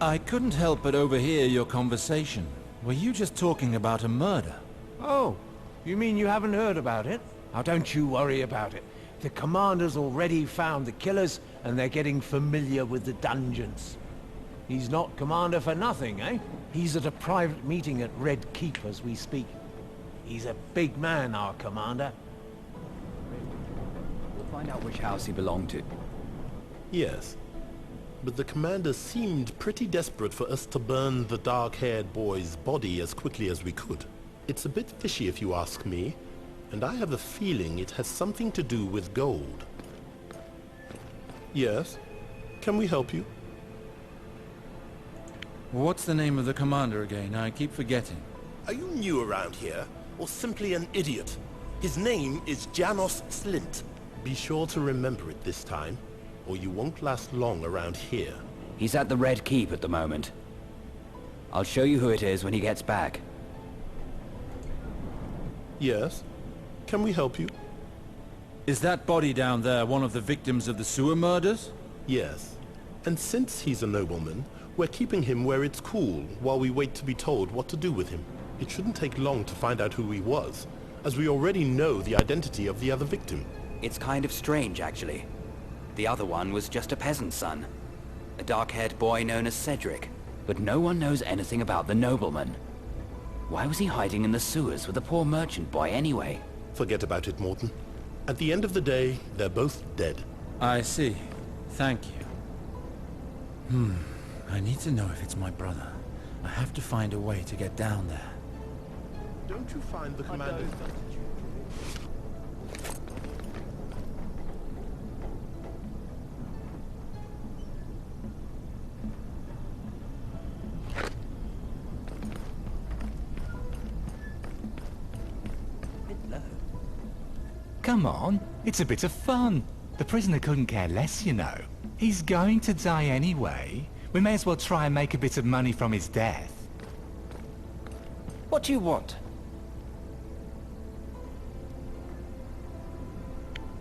I couldn't help but overhear your conversation. Were you just talking about a murder? Oh, you mean you haven't heard about it? Oh, don't you worry about it. The commander's already found the killers, and they're getting familiar with the dungeons. He's not commander for nothing, eh? He's at a private meeting at Red Keep as we speak. He's a big man, our commander. We'll find out which house he belonged to. Yes. But the commander seemed pretty desperate for us to burn the dark-haired boy's body as quickly as we could. It's a bit fishy if you ask me, and I have a feeling it has something to do with gold. Yes? Can we help you? What's the name of the commander again? I keep forgetting. Are you new around here, or simply an idiot? His name is Janos Slint. Be sure to remember it this time, or you won't last long around here. He's at the Red Keep at the moment. I'll show you who it is when he gets back. Yes? Can we help you? Is that body down there one of the victims of the sewer murders? Yes. And since he's a nobleman, we're keeping him where it's cool while we wait to be told what to do with him. It shouldn't take long to find out who he was, as we already know the identity of the other victim. It's kind of strange, actually. The other one was just a peasant's son. A dark-haired boy known as Cedric. But no one knows anything about the nobleman. Why was he hiding in the sewers with the poor merchant boy anyway? Forget about it, Morton. At the end of the day, they're both dead. I see. Thank you. I need to know if it's my brother. I have to find a way to get down there. Don't you find the commander... Come on, it's a bit of fun. The prisoner couldn't care less, you know. He's going to die anyway. We may as well try and make a bit of money from his death. What do you want?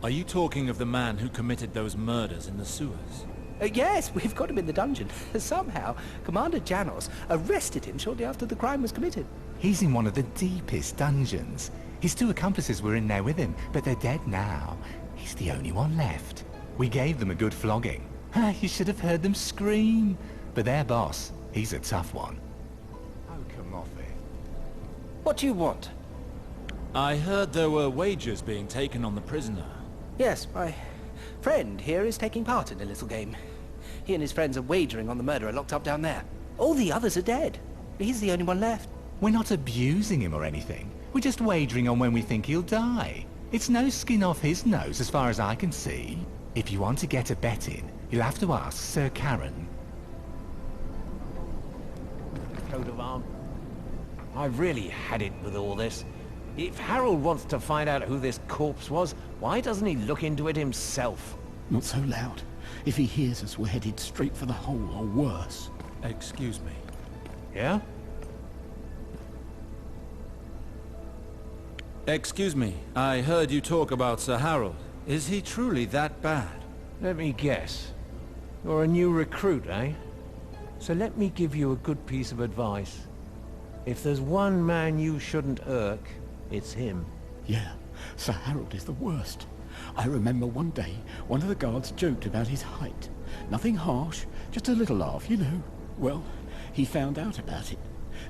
Are you talking of the man who committed those murders in the sewers? Yes, we've got him in the dungeon. Somehow, Commander Janos arrested him shortly after the crime was committed. He's in one of the deepest dungeons. His two accomplices were in there with him, but they're dead now. He's the only one left. We gave them a good flogging. You should have heard them scream. But their boss, he's a tough one. Oh, come off it. What do you want? I heard there were wagers being taken on the prisoner. Yes, my friend here is taking part in a little game. He and his friends are wagering on the murderer locked up down there. All the others are dead. He's the only one left. We're not abusing him or anything. We're just wagering on when we think he'll die. It's no skin off his nose as far as I can see. If you want to get a bet in, you'll have to ask Sir Karen. Coat of arms. I've really had it with all this. If Harold wants to find out who this corpse was, why doesn't he look into it himself? Not so loud. If he hears us, we're headed straight for the hole, or worse. Excuse me. Yeah? Excuse me, I heard you talk about Sir Harold. Is he truly that bad? Let me guess. You're a new recruit, eh? So let me give you a good piece of advice. If there's one man you shouldn't irk, it's him. Yeah, Sir Harold is the worst. I remember one day, one of the guards joked about his height. Nothing harsh, just a little laugh, you know. Well, he found out about it.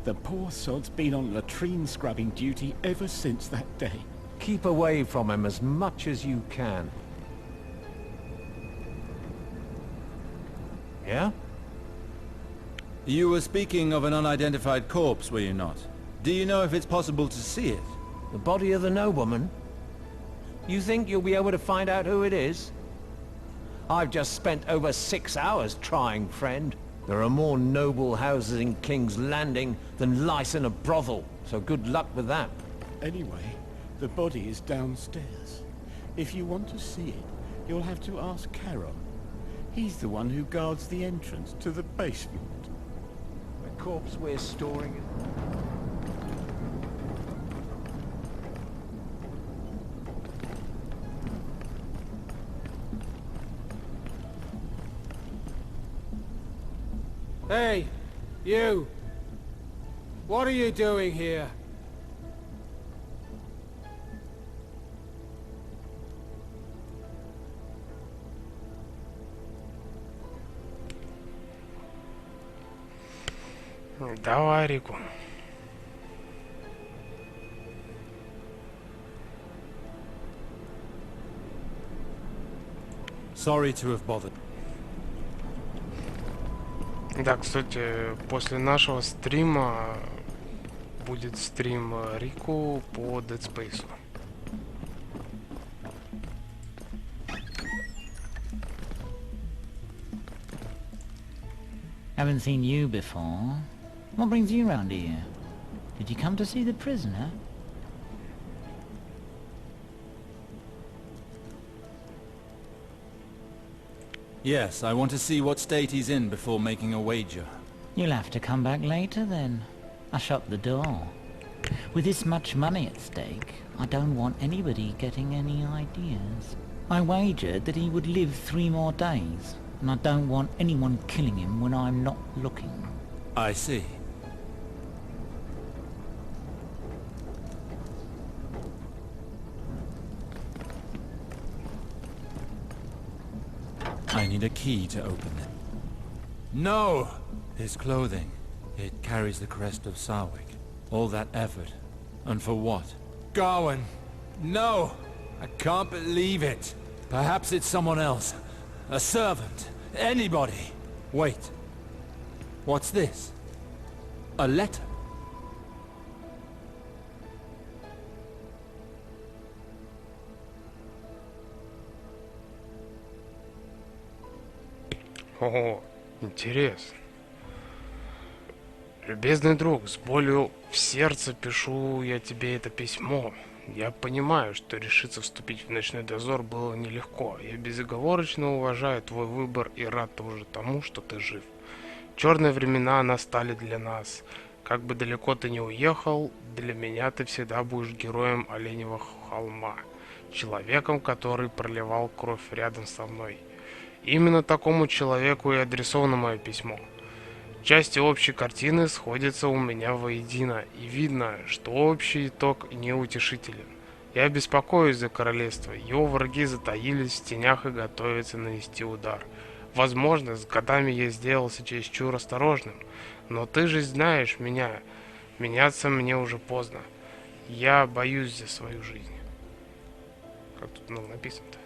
The poor sod's been on latrine scrubbing duty ever since that day. Keep away from him as much as you can. Yeah? You were speaking of an unidentified corpse, were you not? Do you know if it's possible to see it? The body of the nobleman? You think you'll be able to find out who it is? I've just spent over 6 hours trying, friend. There are more noble houses in King's Landing than lice in a brothel, so good luck with that. Anyway, the body is downstairs. If you want to see it, you'll have to ask Charon. He's the one who guards the entrance to the basement. The corpse we're storing it. Hey, you! What are you doing here? Давай, Рику. Sorry to have bothered. Да, кстати, после нашего стрима будет стрим Рику по Dead Space. Haven't seen you before. What brings you round here? Did you come to see the prisoner? Yes, I want to see what state he's in before making a wager. You'll have to come back later then. I shut the door. With this much money at stake, I don't want anybody getting any ideas. I wagered that he would live 3 more days, and I don't want anyone killing him when I'm not looking. I see. I need a key to open it. No! His clothing. It carries the crest of Sarwick. All that effort. And for what? Gawain! No! I can't believe it! Perhaps it's someone else. A servant. Anybody. Wait. What's this? A letter? Ого, интересно. Любезный друг, с болью в сердце пишу я тебе это письмо. Я понимаю, что решиться вступить в ночной дозор было нелегко. Я безоговорочно уважаю твой выбор и рад тоже тому, что ты жив. Черные времена настали для нас. Как бы далеко ты не уехал, для меня ты всегда будешь героем Оленевого холма. Человеком, который проливал кровь рядом со мной. Именно такому человеку и адресовано мое письмо. Части общей картины сходятся у меня воедино, и видно, что общий итог неутешителен. Я беспокоюсь за королевство, его враги затаились в тенях и готовятся нанести удар. Возможно, с годами я сделался чересчур осторожным, но ты же знаешь меня, меняться мне уже поздно. Я боюсь за свою жизнь. Как тут написано-то?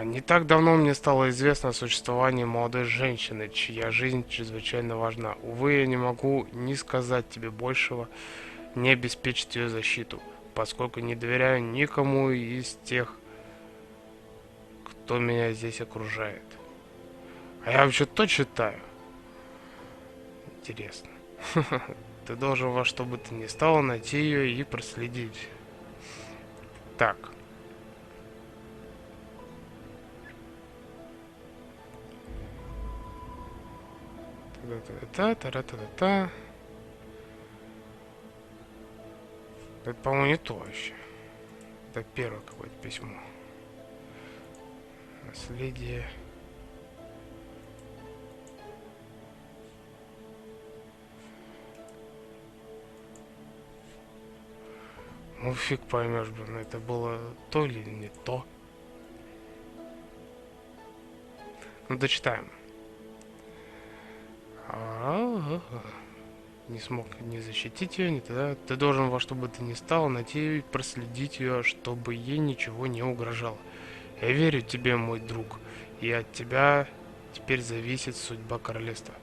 Не так давно мне стало известно о существовании молодой женщины, чья жизнь чрезвычайно важна. Увы, я не могу ни сказать тебе большего, ни обеспечить ее защиту, поскольку не доверяю никому из тех, кто меня здесь окружает. А я вообще то читаю. Интересно. Ты должен во что бы то ни стало найти ее и проследить. Так. Та-та-та-та-та-та-та. Это, по-моему, не то вообще. Это первое какое-то письмо. Наследие. Ну фиг поймешь, блин, это было то или не то. Ну дочитаем. Не смог не защитить ее, не тогда. Ты должен во что бы то ни стало найти ее и проследить ее, чтобы ей ничего не угрожало. Я верю тебе, мой друг, и от тебя теперь зависит судьба королевства.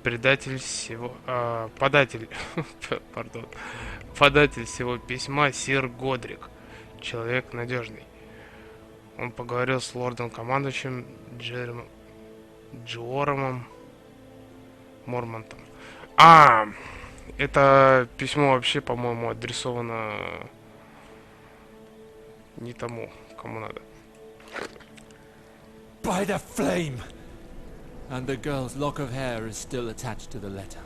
Податель всего письма сир Годрик, человек надежный. Он поговорил с лордом-командующим Джорамом Мормонтом. Это письмо вообще, по-моему, адресовано не тому, кому надо. By the flame! And the girl's lock of hair is still attached to the letter.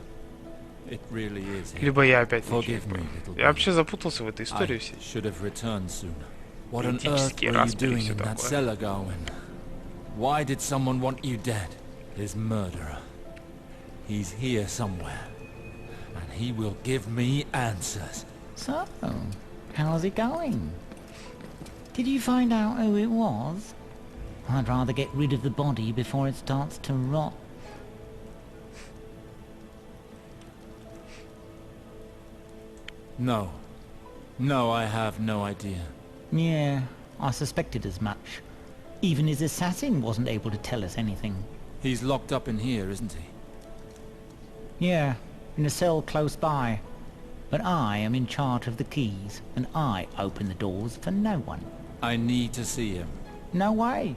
It really is. Либо я опять не Forgive me, little Я вообще запутался в этой истории всей. Should have returned sooner. What on earth were you doing in that cellar, Gawain? Why did someone want you dead? His murderer. He's here somewhere. And he will give me answers. So, how's it going? Did you find out who it was? I'd rather get rid of the body before it starts to rot. No. No, I have no idea. Yeah, I suspected as much. Even his assassin wasn't able to tell us anything. He's locked up in here, isn't he? Yeah, in a cell close by. But I am in charge of the keys, and I open the doors for no one. I need to see him. No way.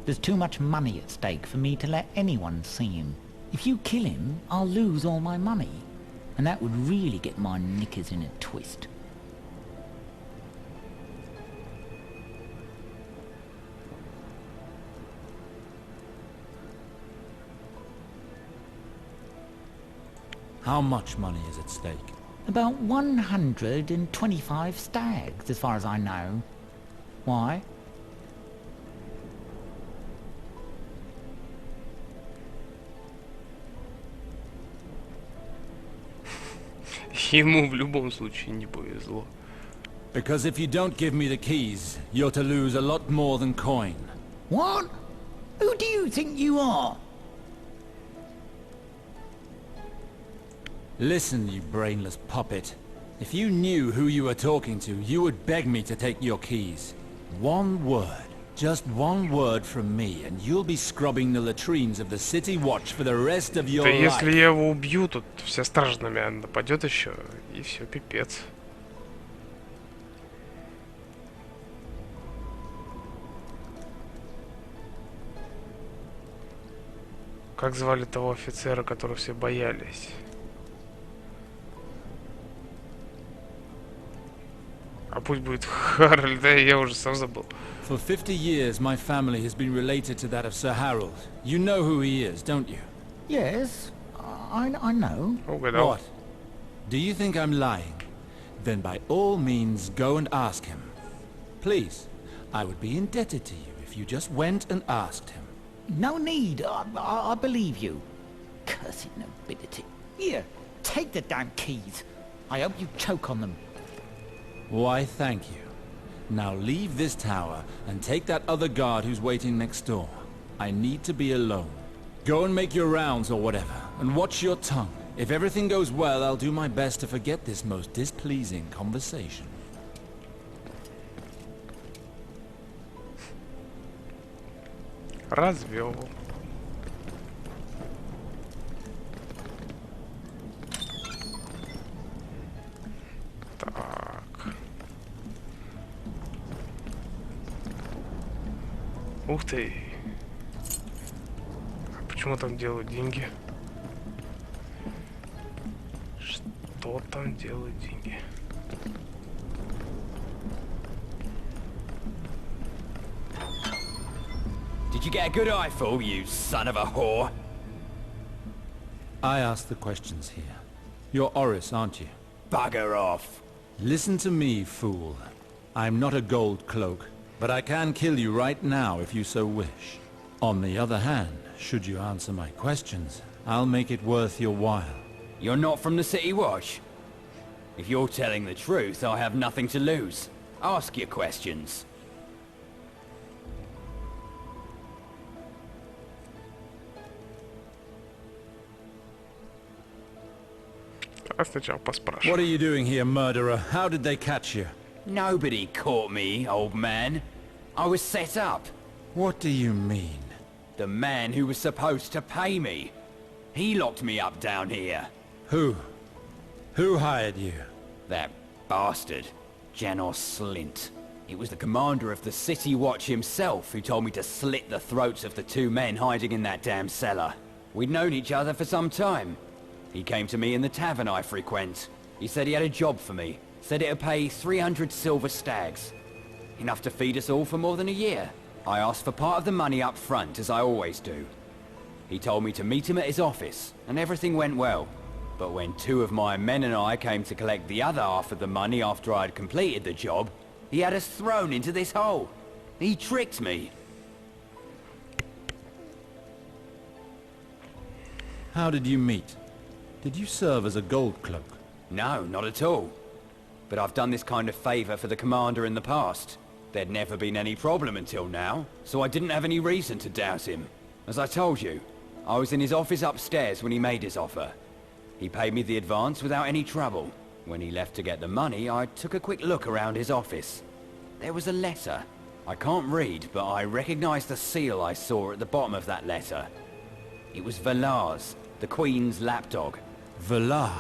There's too much money at stake for me to let anyone see him. If you kill him, I'll lose all my money. And that would really get my knickers in a twist. How much money is at stake? About 125 stags, as far as I know. Why? Ему в любом случае не повезло. Because if you don't give me the keys, you're to lose a lot more than coin. What? Who do you think you are? Listen, you brainless puppet. If you knew who you were talking to, you would beg me to take your keys. One word, just one word from me, and you'll be scrubbing the latrines of the City Watch for the rest of your Да life. если я его убью, тут вся стража на меня нападет еще, и все, пипец. Как звали того офицера, которого все боялись? А пусть будет Харальд, да, я уже сам забыл. For 50 years, my family has been related to that of Sir Harold. You know who he is, don't you? Yes, I know. What? Do you think I'm lying? Then by all means, go and ask him. Please, I would be indebted to you if you just went and asked him. No need, I believe you. Cursed nobility. Here, take the damn keys. I hope you choke on them. Why, thank you. Now leave this tower and take that other guard who's waiting next door. I need to be alone. Go and make your rounds or whatever, and watch your tongue. If everything goes well, I'll do my best to forget this most displeasing conversation. Развел. Так. Ух ты. А почему там делают деньги? Что там делают деньги? Did you get a good eyeful, you son of a whore? I ask the questions here. You're Oris, aren't you? Bugger off. Listen to me, fool. I'm not a gold cloak, but I can kill you right now if you so wish. On the other hand, should you answer my questions, I'll make it worth your while. You're not from the City Watch? If you're telling the truth, I have nothing to lose. Ask your questions. What are you doing here, murderer? How did they catch you? Nobody caught me, old man. I was set up. What do you mean? The man who was supposed to pay me. He locked me up down here. Who? Who hired you? That bastard, Janos Slint. It was the commander of the City Watch himself who told me to slit the throats of the two men hiding in that damn cellar. We'd known each other for some time. He came to me in the tavern I frequent. He said he had a job for me. Said it'd pay 300 silver stags. Enough to feed us all for more than a year. I asked for part of the money up front, as I always do. He told me to meet him at his office, and everything went well. But when two of my men and I came to collect the other half of the money after I had completed the job, he had us thrown into this hole. He tricked me. How did you meet? Did you serve as a gold cloak? No, not at all. But I've done this kind of favor for the commander in the past. There'd never been any problem until now, so I didn't have any reason to doubt him. As I told you, I was in his office upstairs when he made his offer. He paid me the advance without any trouble. When he left to get the money, I took a quick look around his office. There was a letter. I can't read, but I recognized the seal I saw at the bottom of that letter. It was Valar's, the Queen's lapdog. Valar?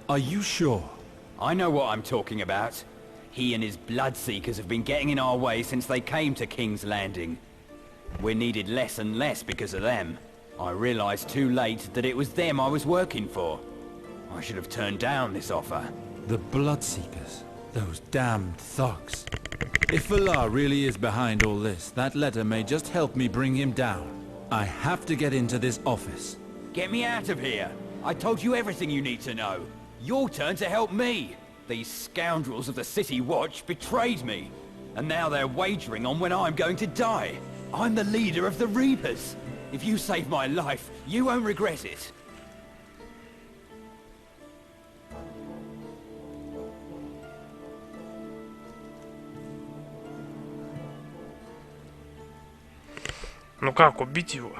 Are you sure? I know what I'm talking about. He and his Bloodseekers have been getting in our way since they came to King's Landing. We're needed less and less because of them. I realized too late that it was them I was working for. I should have turned down this offer. The Bloodseekers. Those damned thugs. If Valar really is behind all this, that letter may just help me bring him down. I have to get into this office. Get me out of here! I told you everything you need to know. Your turn to help me. These scoundrels of the City Watch betrayed me. And now they're wagering on when I'm going to die. I'm the leader of the Reapers. If you save my life, you won't regret it. Ну как, убить его?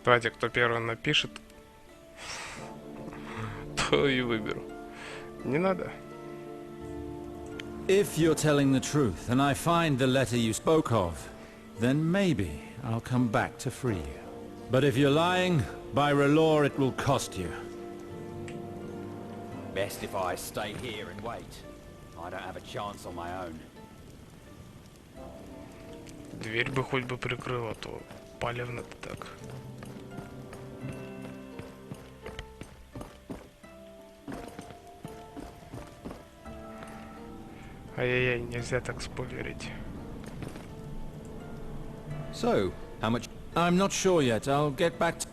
Давайте, кто первый напишет, то и выберу. Не надо. If you're telling the truth, and I find the letter you spoke of, then maybe I'll come back to free you. But if you're lying, by R'hllor it will cost you. Best if I stay here and wait. I don't have a chance on my own. Дверь бы хоть бы прикрыла, то палевно-то так. Ай-яй-яй, нельзя так спойлерить. So, how much? I'm not sure yet. I'll get back to...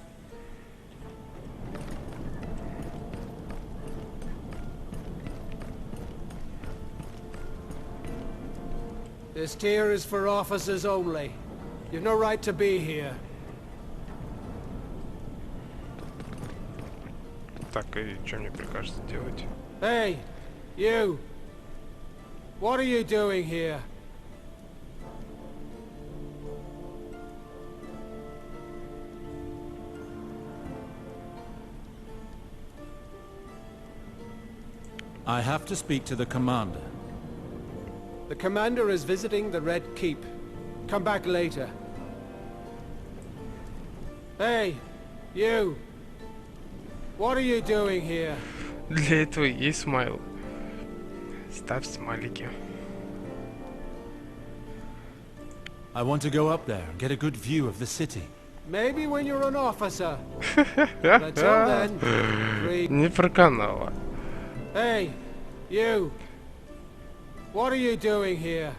This tier is for officers only. You've no right to be here. Так, и что мне прикажется делать? Hey, you! What are you doing here? I have to speak to the commander. The commander is visiting the Red Keep. Come back later. Hey, you! What are you doing here? Для этого есть смайл. Ставь смайлики. I want to go up there and get a good view of the city. Maybe when you're an officer. But until then, free. Не проканала. Hey, you! What are you doing here?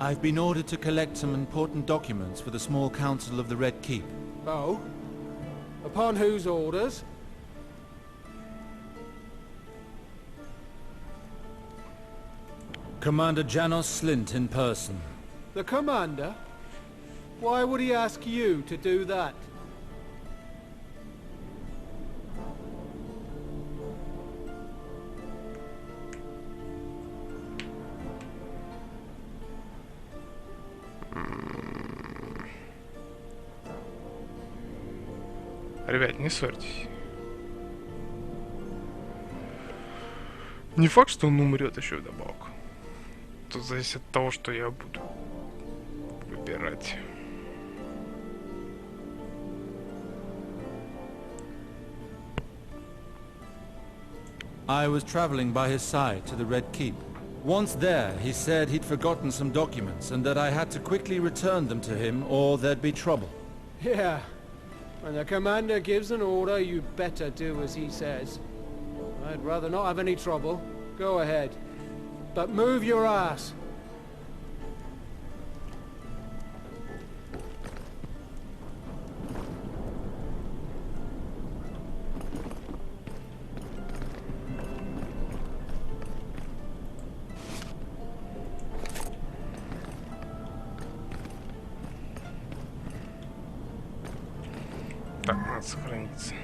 I've been ordered to collect some important documents for the small council of the Red Keep. Oh? Upon whose orders? Commander Janos Slint in person. The commander? Why would he ask you to do that? Ребят, не ссорьтесь. Не факт, что он умрет еще вдобавок. Тут зависит от того, что я буду выбирать. I was traveling by his side to the Red Keep. Once there, he said he'd forgotten some documents and that I had to quickly return them to him or there'd be trouble. Yeah. When the commander gives an order, you better do as he says. I'd rather not have any trouble. Go ahead. But move your ass. Так, надо сохраниться.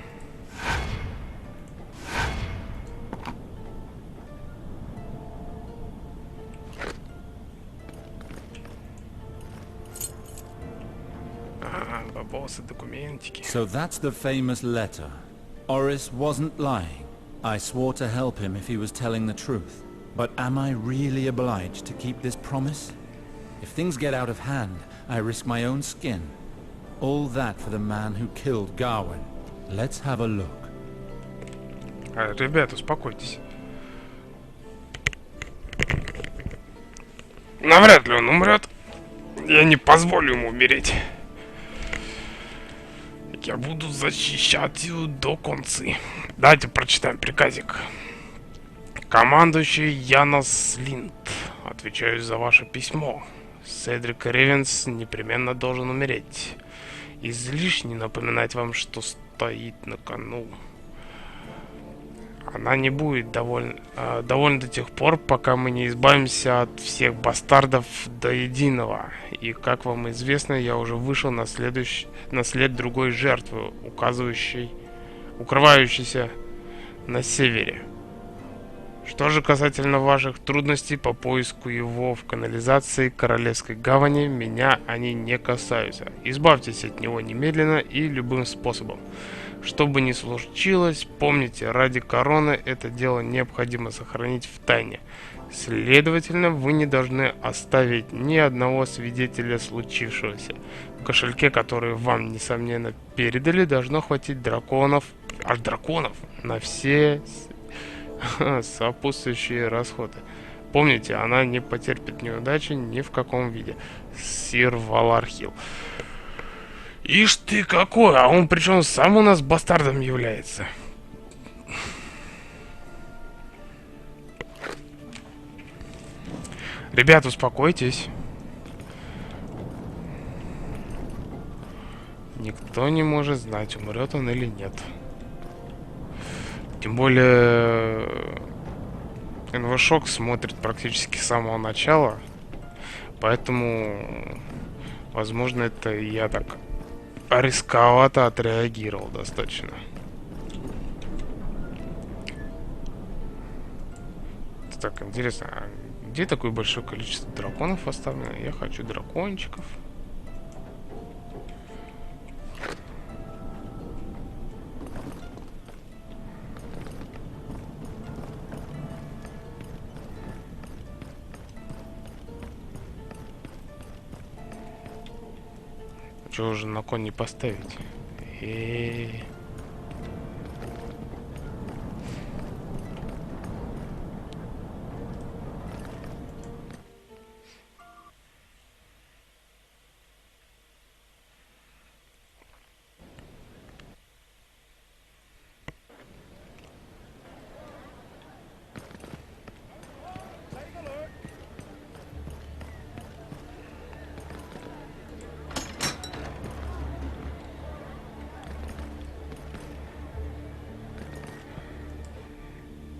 боссы, документики. So that's the famous letter. Oris wasn't lying. I swore to help him if he was telling the truth. But am I really obliged to keep this promise? If things get out of hand, I risk my own skin. All that for the man who killed Gawain. Let's have a look. Ребята, успокойтесь. Навряд ли он умрет. Я не позволю ему умереть. Я буду защищать его до конца. Давайте прочитаем приказик. Командующий Янос Линд. Отвечаю за ваше письмо. Седрик Ревенс непременно должен умереть. Излишне напоминать вам, что стоит на кону. Она не будет довольна до тех пор, пока мы не избавимся от всех бастардов до единого. И, как вам известно, я уже вышел на след другой жертвы, укрывающейся на севере. Что же касательно ваших трудностей по поиску его в канализации Королевской гавани, меня они не касаются. Избавьтесь от него немедленно и любым способом. Что бы ни случилось, помните, ради короны это дело необходимо сохранить в тайне. Следовательно, вы не должны оставить ни одного свидетеля случившегося. В кошельке, который вам, несомненно, передали, должно хватить драконов, аж драконов, на все сопутствующие расходы. Помните, она не потерпит неудачи ни в каком виде. Сир Валархил. Ишь ты какой, а он причем сам у нас бастардом является. Ребят, успокойтесь. Никто не может знать, умрет он или нет. Тем более НВ-шок смотрит практически с самого начала. Поэтому, возможно, это я так рисковато отреагировал достаточно. Так, интересно, а где такое большое количество драконов оставлено? Я хочу дракончиков. Чего уже на кон не поставить?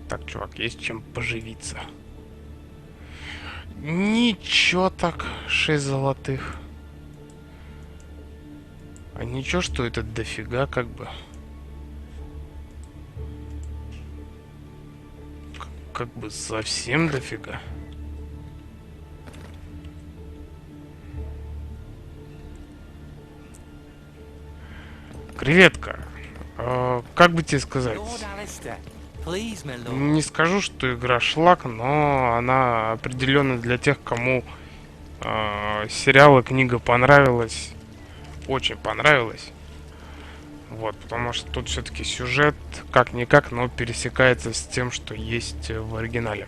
Так, чувак, есть чем поживиться. Ничего так, 6 золотых. А ничего, что это дофига, как бы. Как бы совсем дофига. Креветка. Как бы тебе сказать? Не скажу, что игра шлак, но она определенно для тех, кому сериал и книга понравилась. Очень понравилась. Вот, потому что тут все-таки сюжет, как-никак, но пересекается с тем, что есть в оригинале.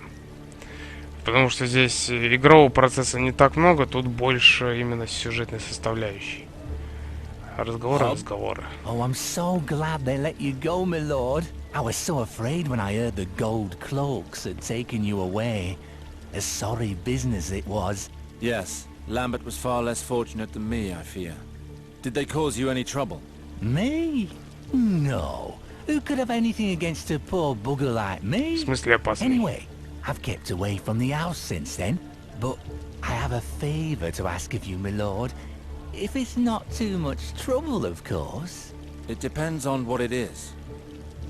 Потому что здесь игрового процесса не так много, тут больше именно сюжетной составляющей. Разговоры. Oh, I'm so glad they let you go, my lord. I was so afraid when I heard the gold cloaks had taken you away. A sorry business it was. Yes, Lambert was far less fortunate than me, I fear. Did they cause you any trouble? Me? No. Who could have anything against a poor bugger like me? В смысле опасный? Anyway, I've kept away from the house since then, but I have a favor to ask of you, my lord. If it's not too much trouble, of course. It depends on what it is.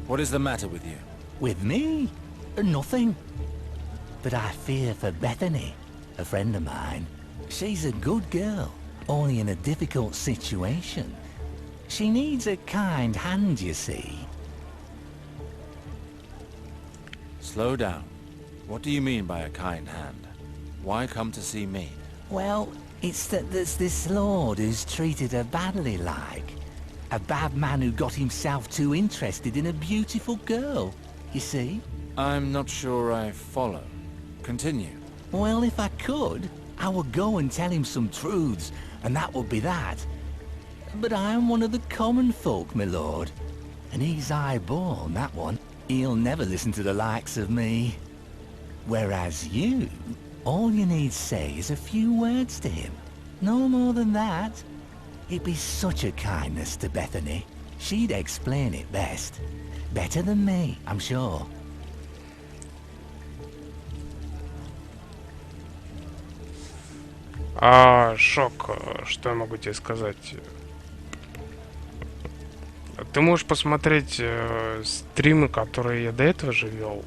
What is the matter with you? With me? Nothing. But I fear for Bethany, a friend of mine. She's a good girl, only in a difficult situation. She needs a kind hand, you see. Slow down. What do you mean by a kind hand? Why come to see me? Well, it's that there's this lord who's treated her badly like. A bad man who got himself too interested in a beautiful girl, you see? I'm not sure I follow. Continue. Well, if I could, I would go and tell him some truths, and that would be that. But I am one of the common folk, my lord. And he's highborn, that one. He'll never listen to the likes of me. Whereas you, all you need say is a few words to him. No more than that. It'd be such a kindness to Bethany. She'd explain it best. Better than me, I'm sure. Шок, что я могу тебе сказать? Ты можешь посмотреть стримы, которые я до этого же вел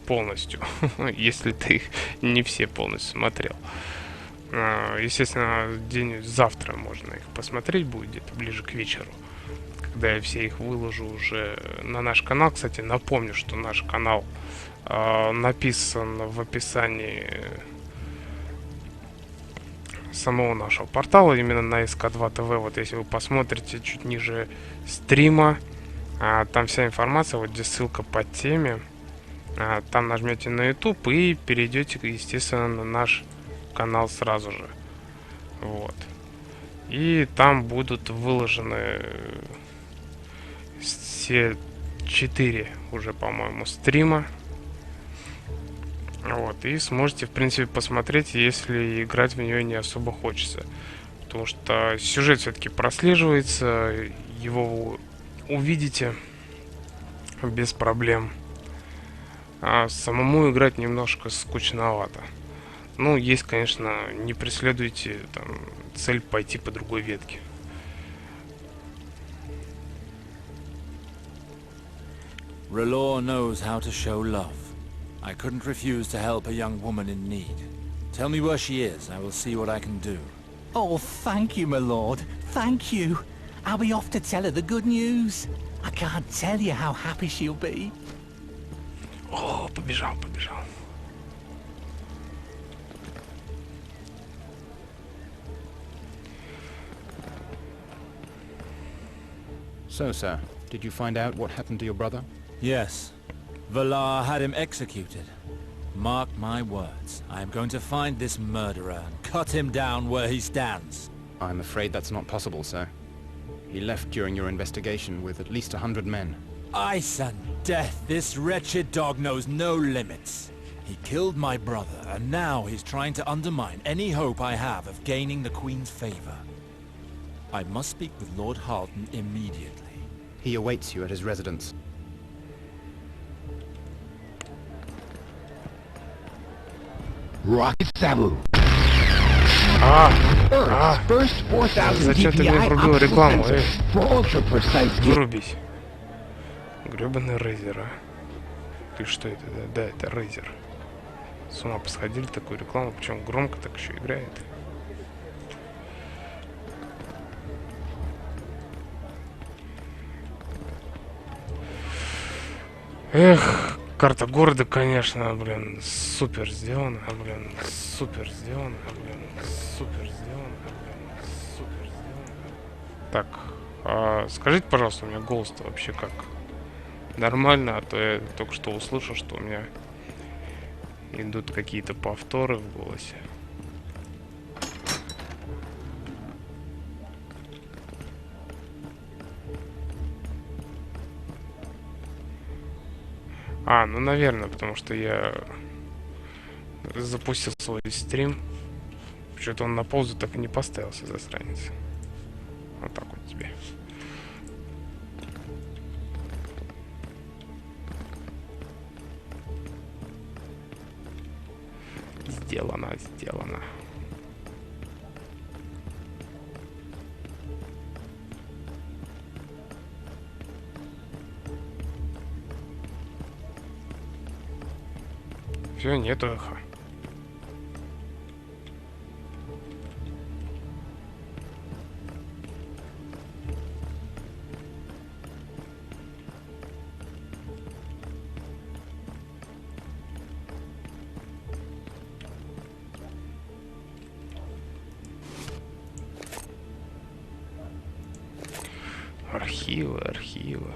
полностью, если ты их не все полностью смотрел. Естественно, завтра можно их посмотреть будет, где-то ближе к вечеру, когда я все их выложу уже на наш канал. Кстати, напомню, что наш канал написан в описании самого нашего портала, именно на СК2 ТВ. Вот если вы посмотрите чуть ниже стрима, там вся информация, вот здесь ссылка по теме, там нажмете на YouTube и перейдете, естественно, на наш канал сразу же. Вот. И там будут выложены все 4 уже, по-моему, стрима. Вот, и сможете, в принципе, посмотреть, если играть в нее не особо хочется. Потому что сюжет все-таки прослеживается, его увидите без проблем. А самому играть немножко скучновато. Ну, есть, конечно, не преследуйте там цель пойти по другой ветке. R'hllor knows how to show love. I couldn't refuse to help a young woman in need. Tell me where she is. I will see what I can do. Oh, thank you, my lord. Thank you. I'll be off to tell her the good news. I can't tell you how happy she'll be. О, побежал. So, sir, did you find out what happened to your brother? Yes. Valar had him executed. Mark my words. I am going to find this murderer and cut him down where he stands. I'm afraid that's not possible, sir. He left during your investigation with at least 100 men. Ice and death. This wretched dog knows no limits. He killed my brother, and now he's trying to undermine any hope I have of gaining the Queen's favor. I must speak with Lord Halton immediately. He awaits you at his residence. Rocket Sabu. First 4,000 Зачем ты мне врубил рекламу, эй? Вырубись. Гребаный Рейзер, а. Ты что это? Да, это Рейзер. С ума посходили такую рекламу, причем громко так еще играет. Эх, карта города, конечно, блин, супер сделана, блин, супер сделана, блин, супер сделана, блин, супер сделана. Так, скажите, пожалуйста, у меня голос-то вообще как? Нормально, а то я только что услышал, что у меня идут какие-то повторы в голосе. Ну, наверное, потому что я запустил свой стрим. Что-то он на паузу так и не поставился, засранец. Вот так вот тебе. Сделано. Все, нету эха. Архивы, архивы.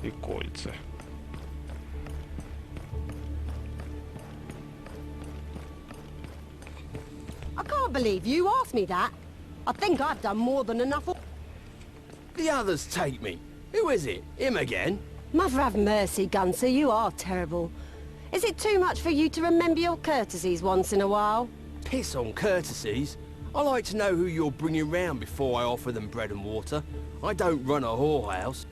И кольца. I can't believe you asked me that. I think I've done more than enough. The others take me. Who is it? Him again? Mother have mercy, Gunser, you are terrible. Is it too much for you to remember your courtesies once in a while? Piss on courtesies. I like to know who you're bringing round before I offer them bread and water. I don't run a whorehouse.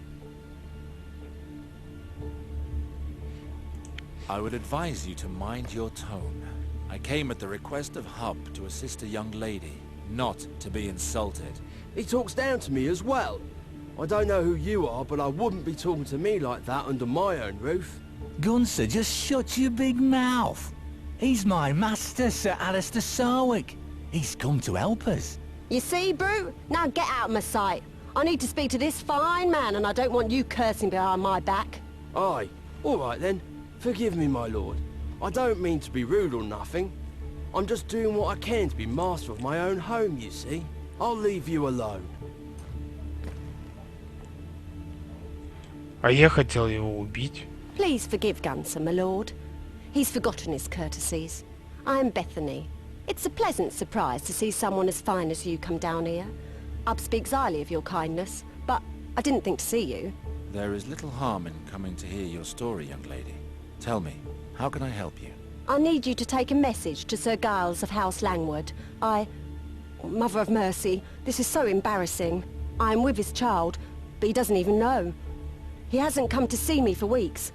I would advise you to mind your tone. I came at the request of Hub to assist a young lady, not to be insulted. He talks down to me as well. I don't know who you are, but I wouldn't be talking to me like that under my own roof. Gunser, just shut your big mouth. He's my master, Sir Alistair Sarwick. He's come to help us. You see, Brute? Now get out of my sight. I need to speak to this fine man, and I don't want you cursing behind my back. Aye. All right then. Forgive me, my lord. I don't mean to be rude or nothing. I'm just doing what I can to be master of my own home, you see. I'll leave you alone. А я хотел его убить. Please forgive Gunser, my lord. He's forgotten his courtesies. I am Bethany. It's a pleasant surprise to see someone as fine as you come down here. Ub speaks highly of your kindness, but I didn't think to see you. There is little harm in coming to hear your story, young lady. Tell me, how can I help you? I need you to take a message to Sir Giles of House Langwood. Mother of mercy, this is so embarrassing. I am with his child, but he doesn't even know. He hasn't come to see me for weeks.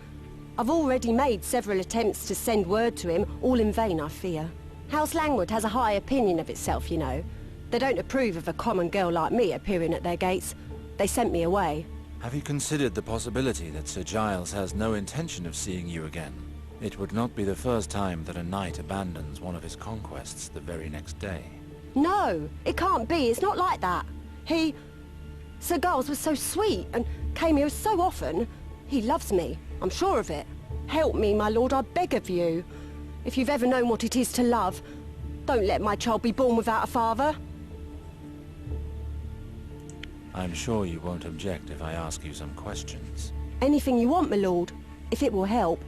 I've already made several attempts to send word to him, all in vain, I fear. House Langwood has a high opinion of itself, you know. They don't approve of a common girl like me appearing at their gates. They sent me away. Have you considered the possibility that Sir Giles has no intention of seeing you again? It would not be the first time that a knight abandons one of his conquests the very next day. No, it can't be. It's not like that. Sir Giles was so sweet and came here so often. He loves me. I'm sure of it. Help me, my lord, I beg of you. If you've ever known what it is to love, don't let my child be born without a father. I'm sure you won't object if I ask you some questions. Anything you want, my lord, if it will help.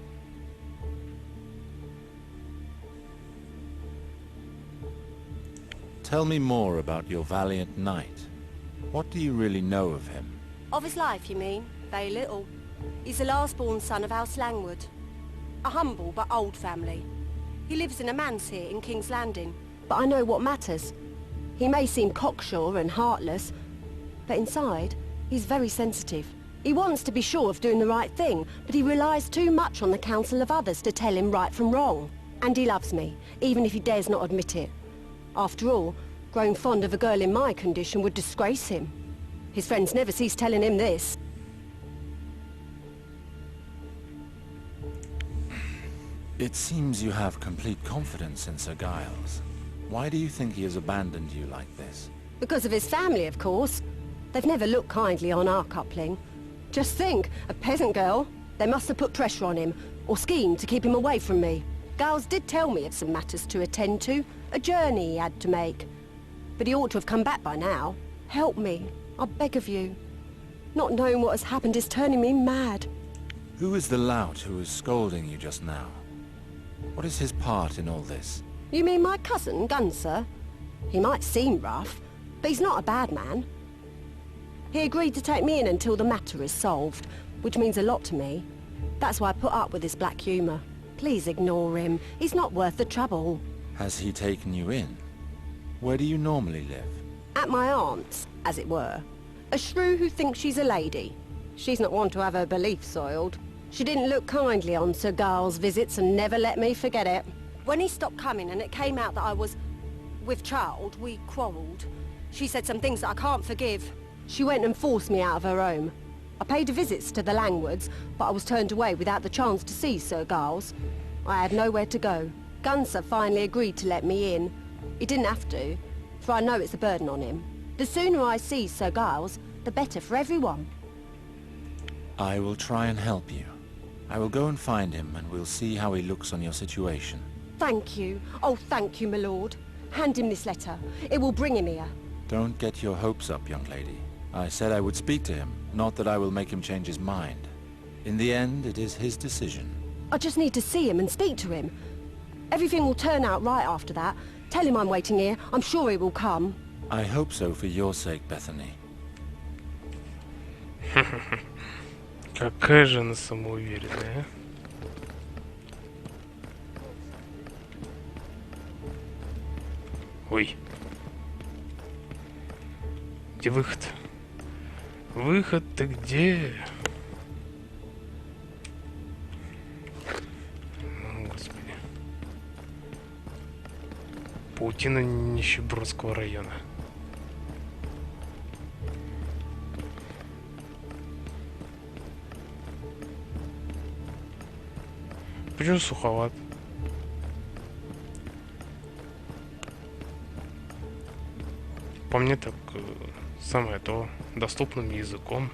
Tell me more about your valiant knight. What do you really know of him? Of his life, you mean? Very little. He's the last-born son of House Langwood. A humble but old family. He lives in a manse here in King's Landing. But I know what matters. He may seem cocksure and heartless, but inside, he's very sensitive. He wants to be sure of doing the right thing, but he relies too much on the counsel of others to tell him right from wrong. And he loves me, even if he dares not admit it. After all, growing fond of a girl in my condition would disgrace him. His friends never cease telling him this. It seems you have complete confidence in Sir Giles. Why do you think he has abandoned you like this? Because of his family, of course. They've never looked kindly on our coupling. Just think, a peasant girl. They must have put pressure on him, or schemed to keep him away from me. Giles did tell me of some matters to attend to, a journey he had to make. But he ought to have come back by now. Help me, I beg of you. Not knowing what has happened is turning me mad. Who is the lout who was scolding you just now? What is his part in all this? You mean my cousin, Gunser? He might seem rough, but he's not a bad man. He agreed to take me in until the matter is solved, which means a lot to me. That's why I put up with his black humour. Please ignore him. He's not worth the trouble. Has he taken you in? Where do you normally live? At my aunt's, as it were. A shrew who thinks she's a lady. She's not one to have her beliefs soiled. She didn't look kindly on Sir Giles' visits and never let me forget it. When he stopped coming and it came out that I was with child, we quarrelled. She said some things that I can't forgive. She went and forced me out of her home. I paid visits to the Langwoods, but I was turned away without the chance to see Sir Giles. I had nowhere to go. Gunser finally agreed to let me in. He didn't have to, for I know it's a burden on him. The sooner I see Sir Giles, the better for everyone. I will try and help you. I will go and find him, and we'll see how he looks on your situation. Thank you. Oh, thank you, my lord. Hand him this letter. It will bring him here. Don't get your hopes up, young lady. I said I would speak to him, not that I will make him change his mind. In the end, it is his decision. I just need to see him and speak to him. Everything will turn out right after that. Tell him I'm waiting here. I'm sure he will come. I hope so for your sake, Bethany. Какая же она самоуверенная, а? Ой. Где выход? Выход-то где? О, Господи. Паутина нищебродского района. Почему суховат? По мне так самое то, доступным языком.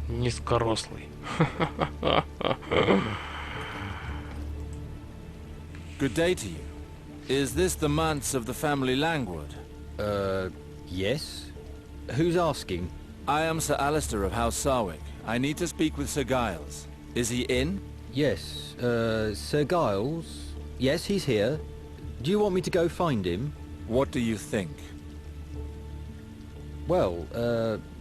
Низкорослый. Good day to you. Is this the manse of the family Langwood? Yes? Who's asking? I am Sir Alistair of House Sarwick. I need to speak with Sir Giles. Is he in? Yes, Sir Giles? Yes, he's here. Do you want me to go find him? What do you think? Well,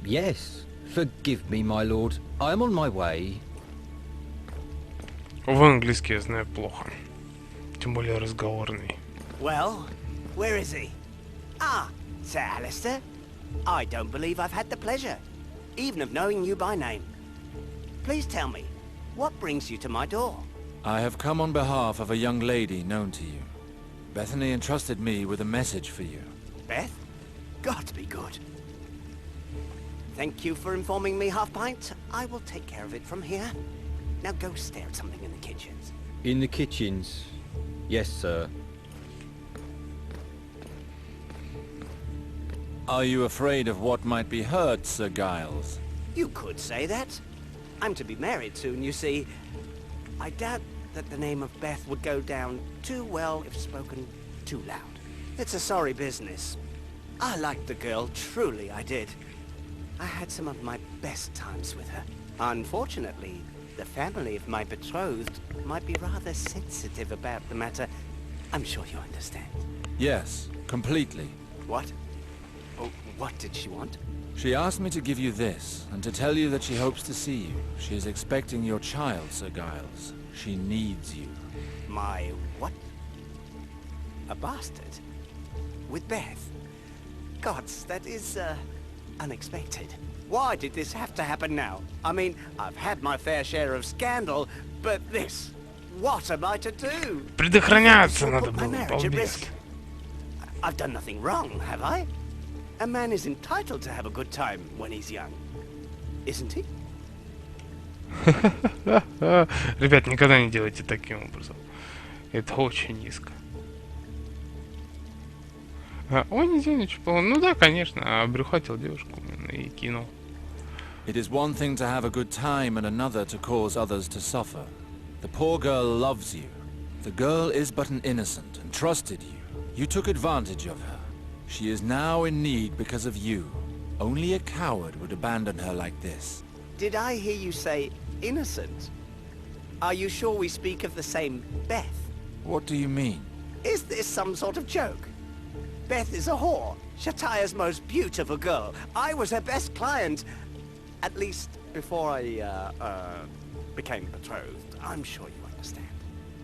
yes. Forgive me, my lord. I am on my way. В английский я знаю плохо. Тем более разговорный. Well, where is he? Ah, Sir Alistair. I don't believe I've had the pleasure, even of knowing you by name. Please tell me, what brings you to my door? I have come on behalf of a young lady known to you. Bethany entrusted me with a message for you. Beth? God be good. Thank you for informing me, Half-Pint. I will take care of it from here. Now go stare at something in the kitchens. In the kitchens? Yes, sir. Are you afraid of what might be heard, Sir Giles? You could say that. I'm to be married soon, you see. I doubt that the name of Beth would go down too well if spoken too loud. It's a sorry business. I liked the girl, truly I did. I had some of my best times with her. Unfortunately, the family of my betrothed might be rather sensitive about the matter. I'm sure you understand. Yes, completely. What? Oh, what did she want? She asked me to give you this, and to tell you that she hopes to see you. She is expecting your child, Sir Giles. She needs you. My what? A bastard? With Beth? Gods, that is, unexpected. Why did this have to happen now? I mean, I've had my fair share of scandal, but this... What am I to do? Предохраняться надо Put my было, marriage at балбес. risk. I've done nothing wrong, have I? A man is entitled to have a good time when he's young, isn't he? Ребят, никогда не делайте таким образом. Это очень низко. Ой, нельзя ничего. Ну да, конечно. Обрюхатил девушку и кинул. It is one thing to have a good time and another to cause others to suffer. The poor girl loves you. The girl is but an innocent and trusted you. You took advantage of her. She is now in need because of you. Only a coward would abandon her like this. Did I hear you say innocent? Are you sure we speak of the same Beth? What do you mean? Is this some sort of joke? Beth is a whore, Shataya's most beautiful girl. I was her best client, at least before I, became betrothed. I'm sure you understand.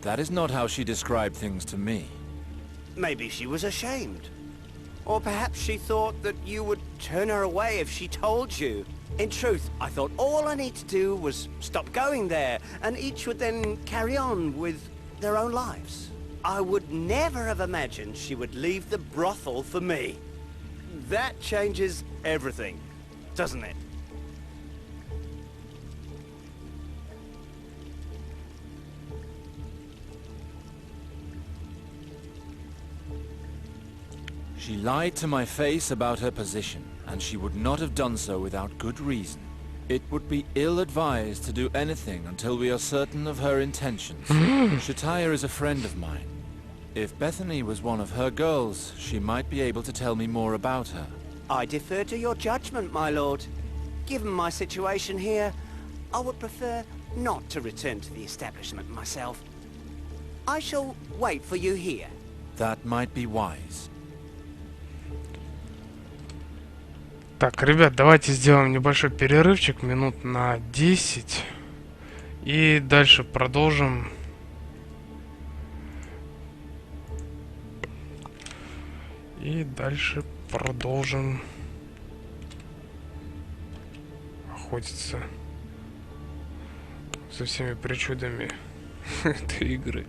That is not how she described things to me. Maybe she was ashamed. Or perhaps she thought that you would turn her away if she told you. In truth, I thought all I need to do was stop going there, and each would then carry on with their own lives. I would never have imagined she would leave the brothel for me. That changes everything, doesn't it? She lied to my face about her position, and she would not have done so without good reason. It would be ill-advised to do anything until we are certain of her intentions. Shataya is a friend of mine. If Bethany was one of her girls, she might be able to tell me more about her. I defer to your judgment, my lord. Given my situation here, I would prefer not to return to the establishment myself. I shall wait for you here. That might be wise. Так, ребят, давайте сделаем небольшой перерывчик, минут на 10. И дальше продолжим. И дальше продолжим охотиться со всеми причудами этой игры.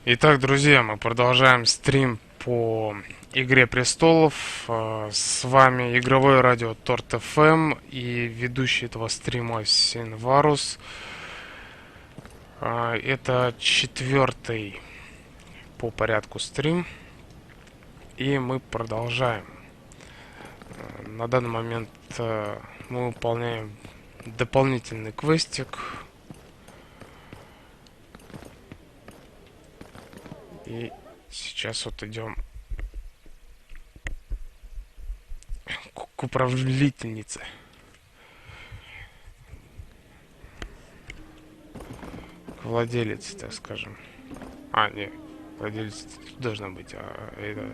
Итак, друзья, мы продолжаем стрим по Игре Престолов. С вами игровое радио Торт ФМ и ведущий этого стрима Синварус. Это 4-й по порядку стрим. И мы продолжаем. На данный момент мы выполняем дополнительный квестик. И сейчас вот идем к управлительнице. К владелице, так скажем. Не, владелица тут должна быть, а это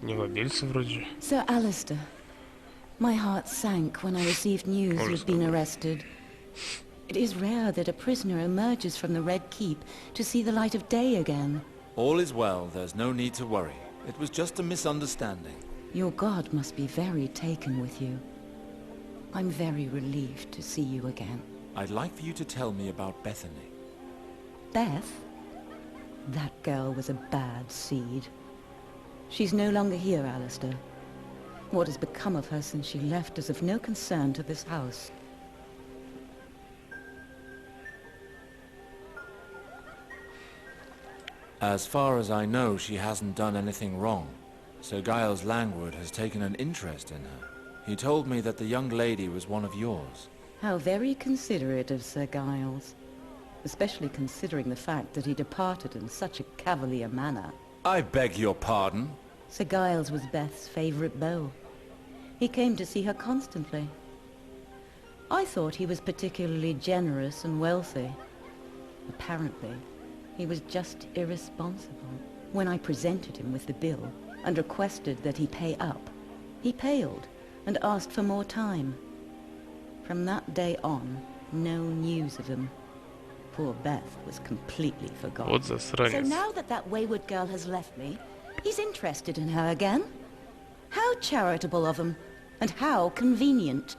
не владельца вроде же. Sir Alistair, my heart sank when I received news you'd been arrested. It is rare that a prisoner emerges from the Red Keep to see the light of day again. All is well, there's no need to worry. It was just a misunderstanding. Your god must be very taken with you. I'm very relieved to see you again. I'd like for you to tell me about Bethany. Beth? That girl was a bad seed. She's no longer here, Alistair. What has become of her since she left is of no concern to this house. As far as I know, she hasn't done anything wrong. Sir Giles Langwood has taken an interest in her. He told me that the young lady was one of yours. How very considerate of Sir Giles. Especially considering the fact that he departed in such a cavalier manner. I beg your pardon? Sir Giles was Beth's favorite beau. He came to see her constantly. I thought he was particularly generous and wealthy. Apparently, he was just irresponsible. When I presented him with the bill and requested that he pay up, he paled and asked for more time. From that day on, no news of him. Poor Beth was completely forgotten. So now that that wayward girl has left me, he's interested in her again? How charitable of him, and how convenient.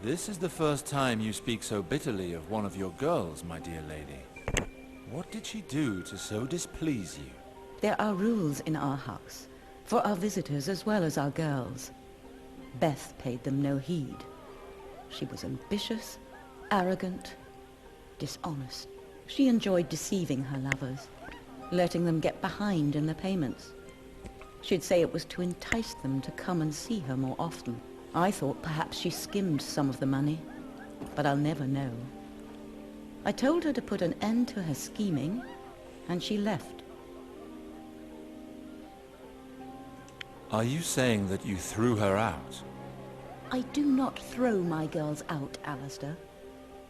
This is the first time you speak so bitterly of one of your girls, my dear lady. What did she do to so displease you? There are rules in our house, for our visitors as well as our girls. Beth paid them no heed. She was ambitious, arrogant, dishonest. She enjoyed deceiving her lovers, letting them get behind in their payments. She'd say it was to entice them to come and see her more often. I thought perhaps she skimmed some of the money, but I'll never know. I told her to put an end to her scheming, and she left. Are you saying that you threw her out? I do not throw my girls out, Alistair.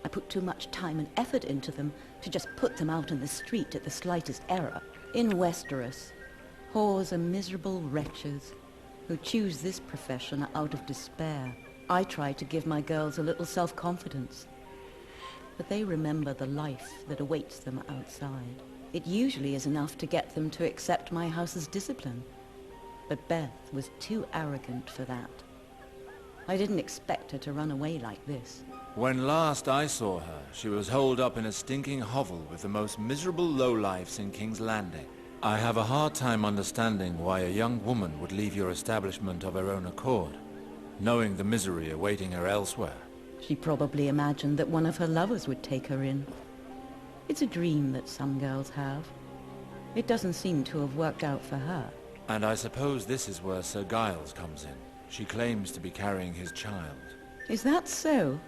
I put too much time and effort into them to just put them out in the street at the slightest error. In Westeros, whores are miserable wretches who choose this profession out of despair. I try to give my girls a little self-confidence, but they remember the life that awaits them outside. It usually is enough to get them to accept my house's discipline, but Beth was too arrogant for that. I didn't expect her to run away like this. When last I saw her, she was holed up in a stinking hovel with the most miserable lowlifes in King's Landing. I have a hard time understanding why a young woman would leave your establishment of her own accord, knowing the misery awaiting her elsewhere. She probably imagined that one of her lovers would take her in. It's a dream that some girls have. It doesn't seem to have worked out for her. And I suppose this is where Sir Giles comes in. She claims to be carrying his child. Is that so?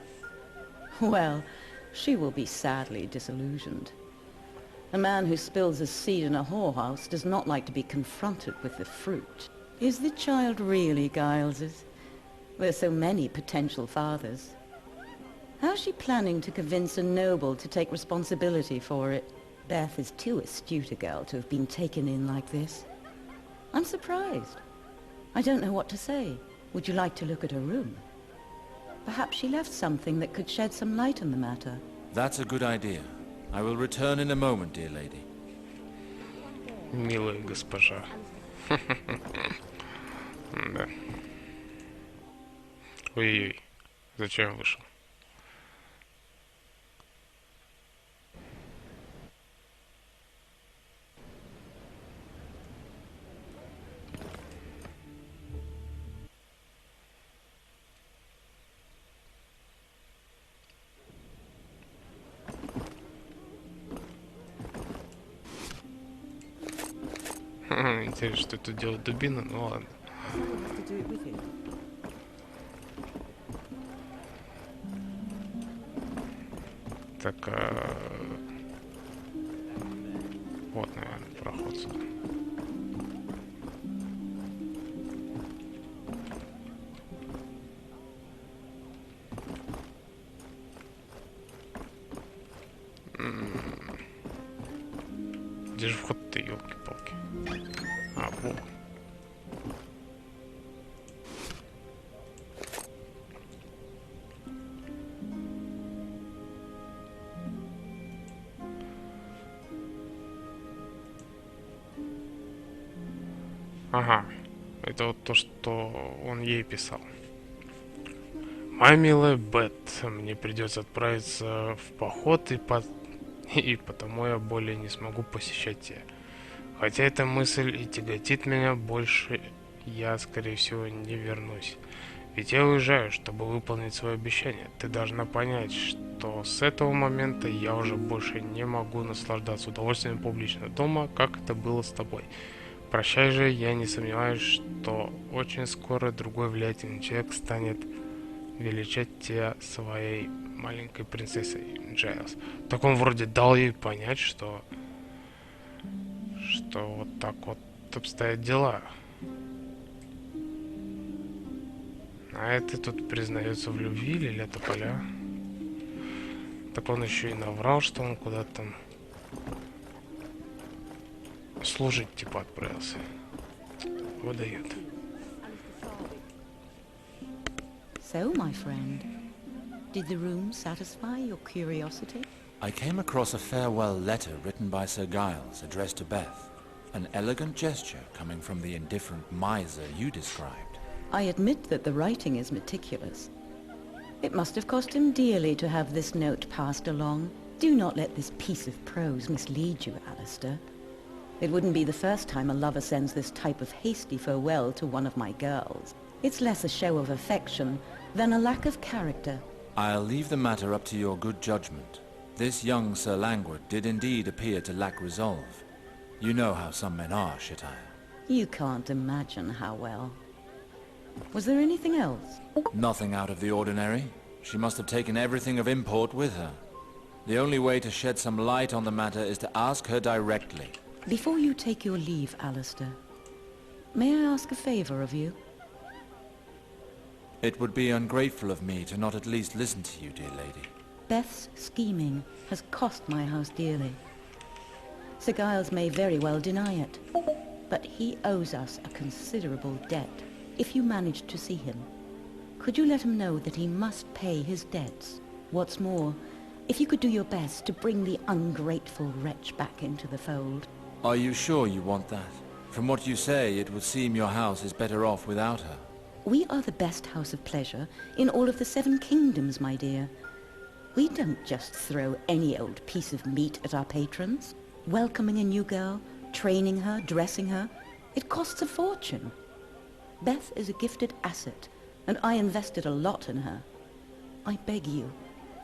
Well, she will be sadly disillusioned. A man who spills his seed in a whorehouse does not like to be confronted with the fruit. Is the child really Giles's? There's so many potential fathers. How's she planning to convince a noble to take responsibility for it? Beth is too astute a girl to have been taken in like this. I'm surprised. I don't know what to say. Would you like to look at her room? Perhaps she left something that could shed some light on the matter. That's a good idea. I will return in a moment, dear lady. Милая госпожа. Да. Ой-ой-ой. Зачем я вышел? Интересно, что тут делает дубина, ну ладно. Так, вот, наверное, проход сюда. Где же вход-то, елки-палки? А, вот. Ага, это вот то, что он ей писал. Моя милая Бет, мне придется отправиться в поход, и потому я более не смогу посещать тебя. Хотя эта мысль и тяготит меня, больше я, скорее всего, не вернусь. Ведь я уезжаю, чтобы выполнить свое обещание. Ты должна понять, что с этого момента я уже больше не могу наслаждаться удовольствием публично дома, как это было с тобой. Прощай же, я не сомневаюсь, что очень скоро другой влиятельный человек станет величать тебя своей маленькой принцессой, Джайлз. Так он вроде дал ей понять, что вот так вот обстоят дела. А это тут признается в любви, Лиля Тополя. Так он еще и наврал, что он куда-то там служить типа отправился. Выдает. So, my friend, did the room satisfy your curiosity? I came across a farewell letter written by Sir Giles, addressed to Beth. An elegant gesture coming from the indifferent miser you described. I admit that the writing is meticulous. It must have cost him dearly to have this note passed along. Do not let this piece of prose mislead you, Alistair. It wouldn't be the first time a lover sends this type of hasty farewell to one of my girls. It's less a show of affection than a lack of character. I'll leave the matter up to your good judgment. This young Sir Langwood did indeed appear to lack resolve. You know how some men are, Shataya. You can't imagine how well. Was there anything else? Nothing out of the ordinary. She must have taken everything of import with her. The only way to shed some light on the matter is to ask her directly. Before you take your leave, Alistair, may I ask a favor of you? It would be ungrateful of me to not at least listen to you, dear lady. Beth's scheming has cost my house dearly. Sir Giles may very well deny it, but he owes us a considerable debt. If you manage to see him, could you let him know that he must pay his debts? What's more, if you could do your best to bring the ungrateful wretch back into the fold. Are you sure you want that? From what you say, it would seem your house is better off without her. We are the best house of pleasure in all of the 7 kingdoms, my dear. We don't just throw any old piece of meat at our patrons. Welcoming a new girl, training her, dressing her, it costs a fortune. Beth is a gifted asset, and I invested a lot in her. I beg you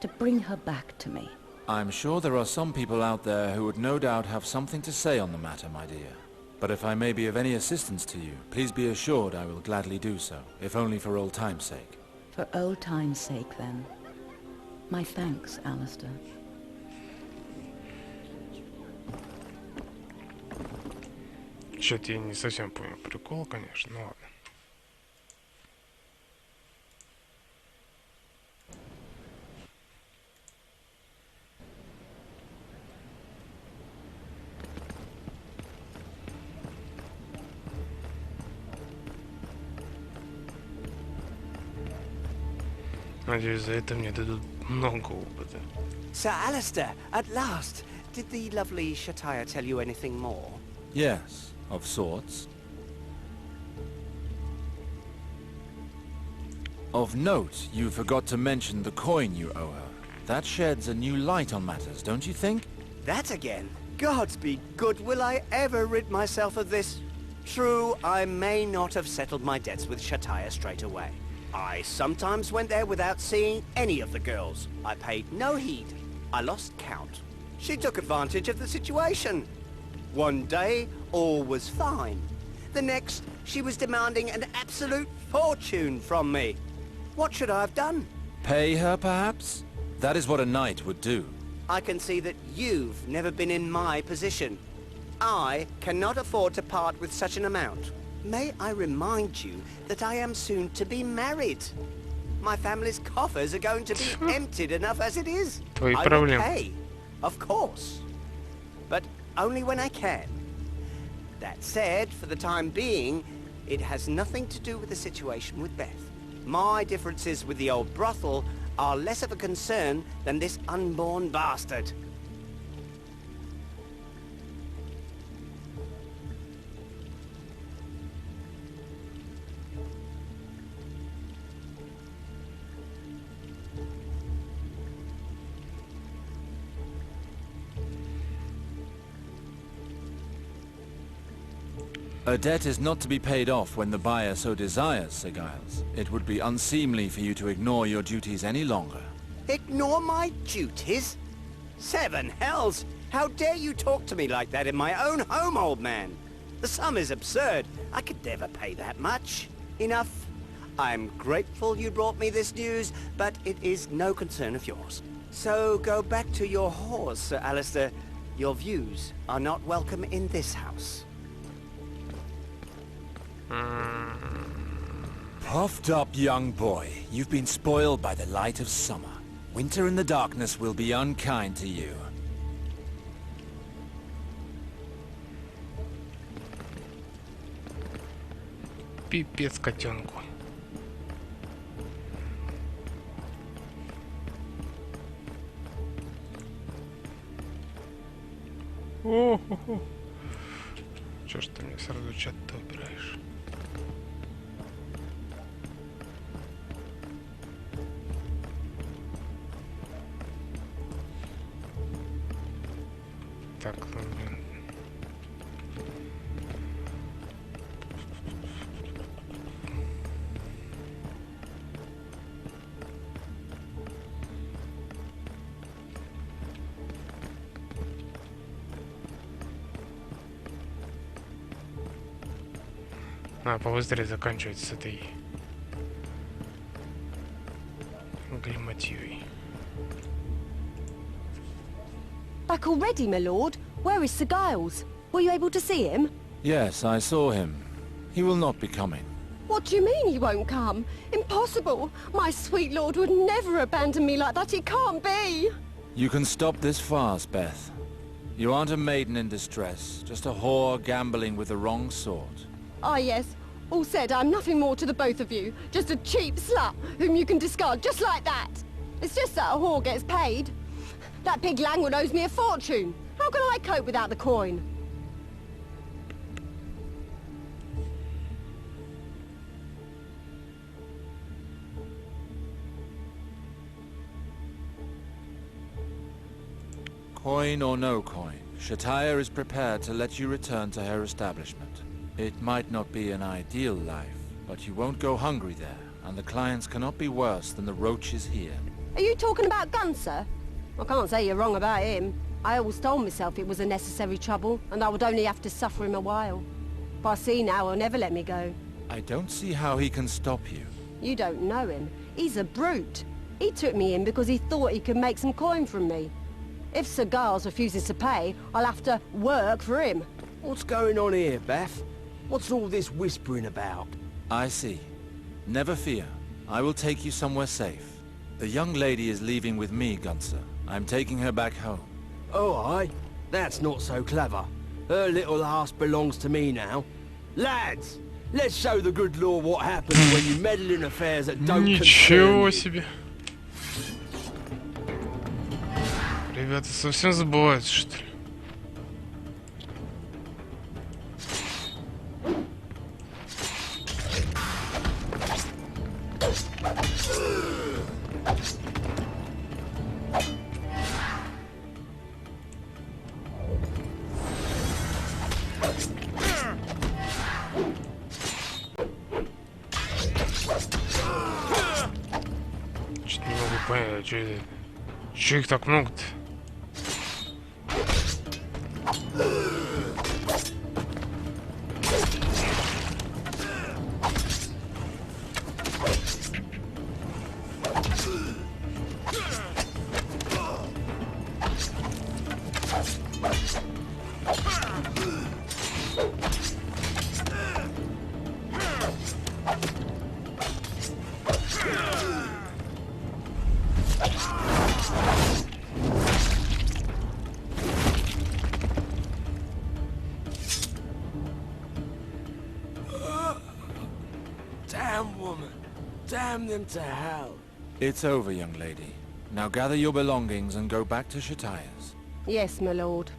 to bring her back to me. I'm sure there are some people out there who would no doubt have something to say on the matter, my dear. But if I may be of any assistance to you, please be assured I will gladly do so, if only for old time's sake. For old time's sake, then. My thanks, Alistair. Чё-то я не совсем понял прикол, конечно, ну ладно. Надеюсь, за это мне дадут много опыта. Sir Alistair, at last! Did the lovely Shataya tell you anything more? Yes, of sorts. Of note, you forgot to mention the coin you owe her. That sheds a new light on matters, don't you think? That again? Gods be good, will I ever rid myself of this? True, I may not have settled my debts with Shataya straight away. I sometimes went there without seeing any of the girls. I paid no heed. I lost count. She took advantage of the situation. One day, all was fine. The next, she was demanding an absolute fortune from me. What should I have done? Pay her, perhaps? That is what a knight would do. I can see that you've never been in my position. I cannot afford to part with such an amount. May I remind you that I am soon to be married. My family's coffers are going to be emptied enough as it is. Твои I will проблемы. pay, of course. But only when I can. That said, for the time being, it has nothing to do with the situation with Beth. My differences with the old brothel are less of a concern than this unborn bastard. A debt is not to be paid off when the buyer so desires, Sir Giles. It would be unseemly for you to ignore your duties any longer. Ignore my duties? 7 hells! How dare you talk to me like that in my own home, old man? The sum is absurd. I could never pay that much. Enough. I'm grateful you brought me this news, but it is no concern of yours. So go back to your whores, Sir Alistair. Your views are not welcome in this house. Puffed up young boy, you've been spoiled by the light of summer. Winter in the darkness will be unkind to you. Пипец котенку. О-хо-хо. Чё ж ты мне сразу чат-то убираешь? Так, блин. Побыстрее заканчивать с этой галиматьей. Back already, my lord? Where is Sir Giles? Were you able to see him? Yes, I saw him. He will not be coming. What do you mean he won't come? Impossible! My sweet lord would never abandon me like that. It can't be! You can stop this farce, Beth. You aren't a maiden in distress, just a whore gambling with the wrong sort. Ah, yes. All said, I'm nothing more to the both of you. Just a cheap slut whom you can discard just like that. It's just that a whore gets paid. That pig Langwood owes me a fortune. How can I cope without the coin? Coin or no coin, Shataya is prepared to let you return to her establishment. It might not be an ideal life, but you won't go hungry there, and the clients cannot be worse than the roaches here. Are you talking about Gunser? I can't say you're wrong about him. I always told myself it was a necessary trouble, and I would only have to suffer him a while. But I see now he'll never let me go. I don't see how he can stop you. You don't know him. He's a brute. He took me in because he thought he could make some coin from me. If Sir Giles refuses to pay, I'll have to work for him. What's going on here, Beth? What's all this whispering about? I see. Never fear. I will take you somewhere safe. The young lady is leaving with me, Gunser. I'm taking her back home. Oh, aye? That's not so clever. Her little ass belongs to me now. Lads, let's show the good Lord what happens when you meddle in affairs that don't Ничего concern себе. Ребята совсем забываются, что ли? Что-то не могу понять, что это? Чё их так много-то? Damn woman. Damn them to hell. It's over, young lady. Now gather your belongings and go back to Shataya's. Yes, my lord.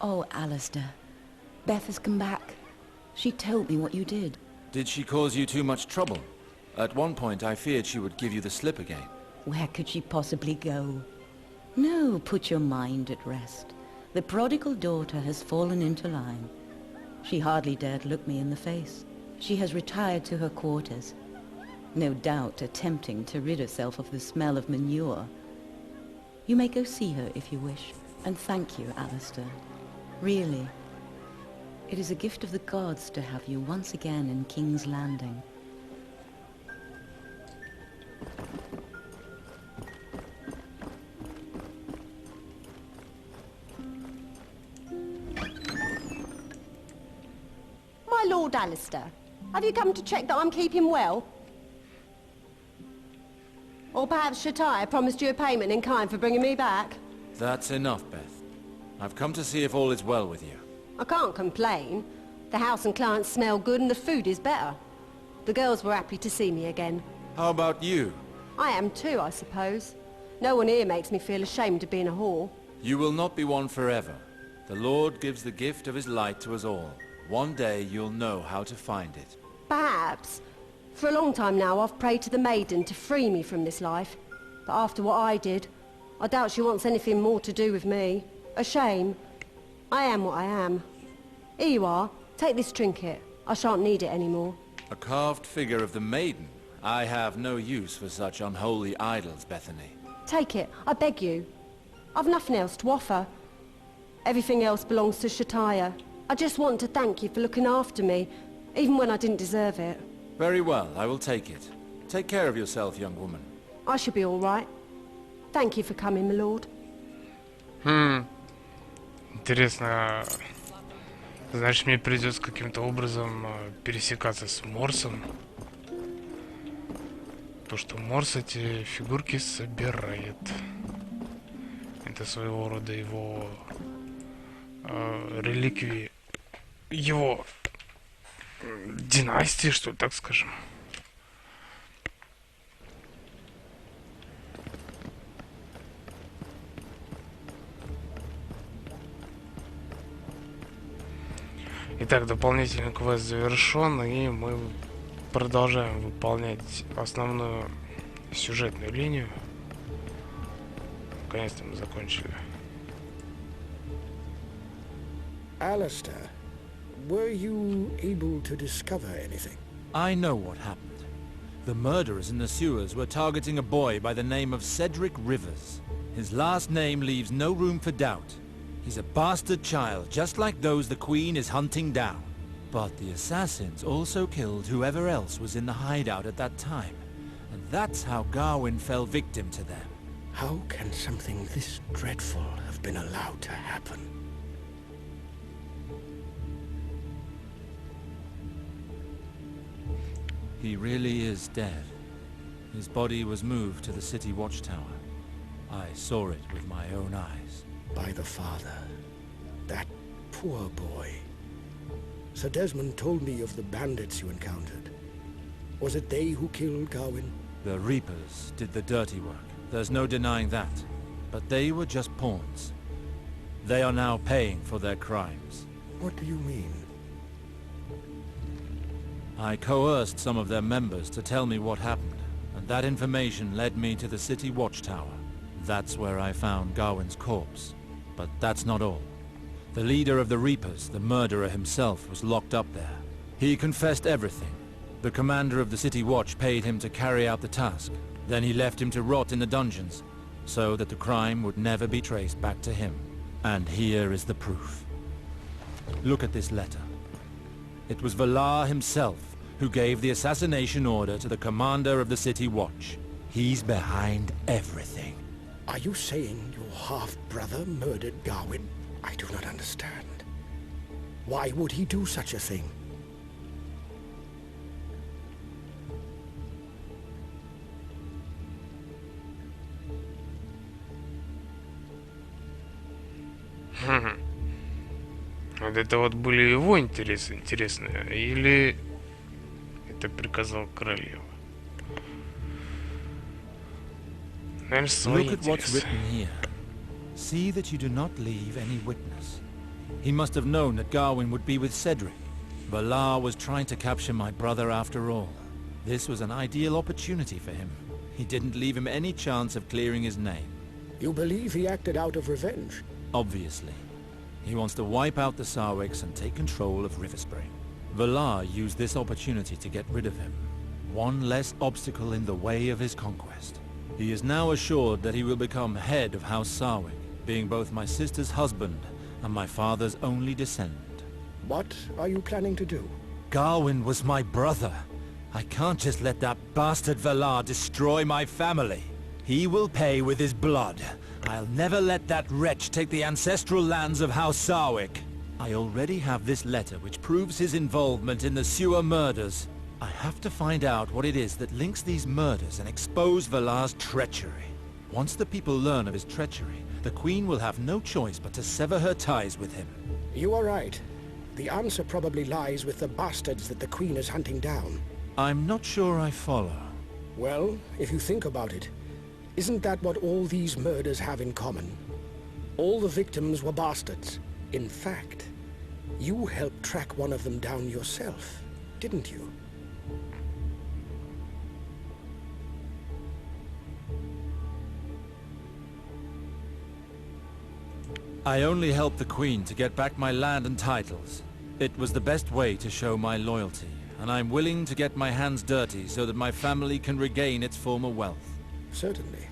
Oh, Alistair. Beth has come back. She told me what you did. Did she cause you too much trouble? At one point I feared she would give you the slip again. Where could she possibly go? No, put your mind at rest. The prodigal daughter has fallen into line. She hardly dared look me in the face. She has retired to her quarters. No doubt attempting to rid herself of the smell of manure. You may go see her if you wish. And thank you, Alistair. Really. It is a gift of the gods to have you once again in King's Landing. Lord Alistair? Have you come to check that I'm keeping well? Or perhaps Shatai promised you a payment in kind for bringing me back? That's enough, Beth. I've come to see if all is well with you. I can't complain. The house and clients smell good and the food is better. The girls were happy to see me again. How about you? I am too, I suppose. No one here makes me feel ashamed of being a whore. You will not be one forever. The Lord gives the gift of his light to us all. One day you'll know how to find it. Perhaps. For a long time now I've prayed to the maiden to free me from this life. But after what I did, I doubt she wants anything more to do with me. A shame. I am what I am. Here you are. Take this trinket. I shan't need it anymore. A carved figure of the maiden? I have no use for such unholy idols, Bethany. Take it, I beg you. I've nothing else to offer. Everything else belongs to Shataya. I just want to thank you for looking after me, even when I didn't deserve it. Very well, I will take it. Take care of yourself, young woman. I should be all right. Thank you for coming, my lord. Интересно, значит, мне придется каким-то образом пересекаться с Морсом. То, что Морс эти фигурки собирает. Это своего рода его реликвии его династии, что ли, так скажем. Итак, дополнительный квест завершен, и мы продолжаем выполнять основную сюжетную линию. Наконец-то мы закончили. Alistair, were you able to discover anything? I know what happened. The murderers in the sewers were targeting a boy by the name of Cedric Rivers. His last name leaves no room for doubt. He's a bastard child, just like those the Queen is hunting down. But the assassins also killed whoever else was in the hideout at that time. And that's how Gawain fell victim to them. How can something this dreadful have been allowed to happen? He really is dead. His body was moved to the city watchtower. I saw it with my own eyes. By the father. That poor boy. Sir Desmond told me of the bandits you encountered. Was it they who killed Gawain? The Reapers did the dirty work. There's no denying that. But they were just pawns. They are now paying for their crimes. What do you mean? I coerced some of their members to tell me what happened, and that information led me to the city watchtower. That's where I found Gawain's corpse. But that's not all. The leader of the Reapers, the murderer himself, was locked up there. He confessed everything. The commander of the city watch paid him to carry out the task. Then he left him to rot in the dungeons, so that the crime would never be traced back to him. And here is the proof. Look at this letter. It was Valar himself who gave the assassination order to the commander of the city watch. He's behind everything. Are you saying your half-brother murdered Gawain? I do not understand. Why would he do such a thing? Вот это вот были его интересы интересные, или это приказал королева? Наверное, свои Look at what's интересы. written here. See that you do not leave any witness. He must have known that Gawain would be with Cedric. Valar was trying to capture my brother after all. This was an ideal opportunity for him. He didn't leave him any chance of clearing his name. You believe he acted out of revenge? Obviously. He wants to wipe out the Sarwics and take control of Riverspring. Valar used this opportunity to get rid of him. One less obstacle in the way of his conquest. He is now assured that he will become head of House Sarwick, being both my sister's husband and my father's only descendant. What are you planning to do? Gawain was my brother. I can't just let that bastard Valar destroy my family. He will pay with his blood. I'll never let that wretch take the ancestral lands of House Sarwick. I already have this letter which proves his involvement in the sewer murders. I have to find out what it is that links these murders and expose Valar's treachery. Once the people learn of his treachery, the Queen will have no choice but to sever her ties with him. You are right. The answer probably lies with the bastards that the Queen is hunting down. I'm not sure I follow. Well, if you think about it, isn't that what all these murders have in common? All the victims were bastards. In fact, you helped track one of them down yourself, didn't you? I only helped the Queen to get back my land and titles. It was the best way to show my loyalty, and I'm willing to get my hands dirty so that my family can regain its former wealth. Certainly.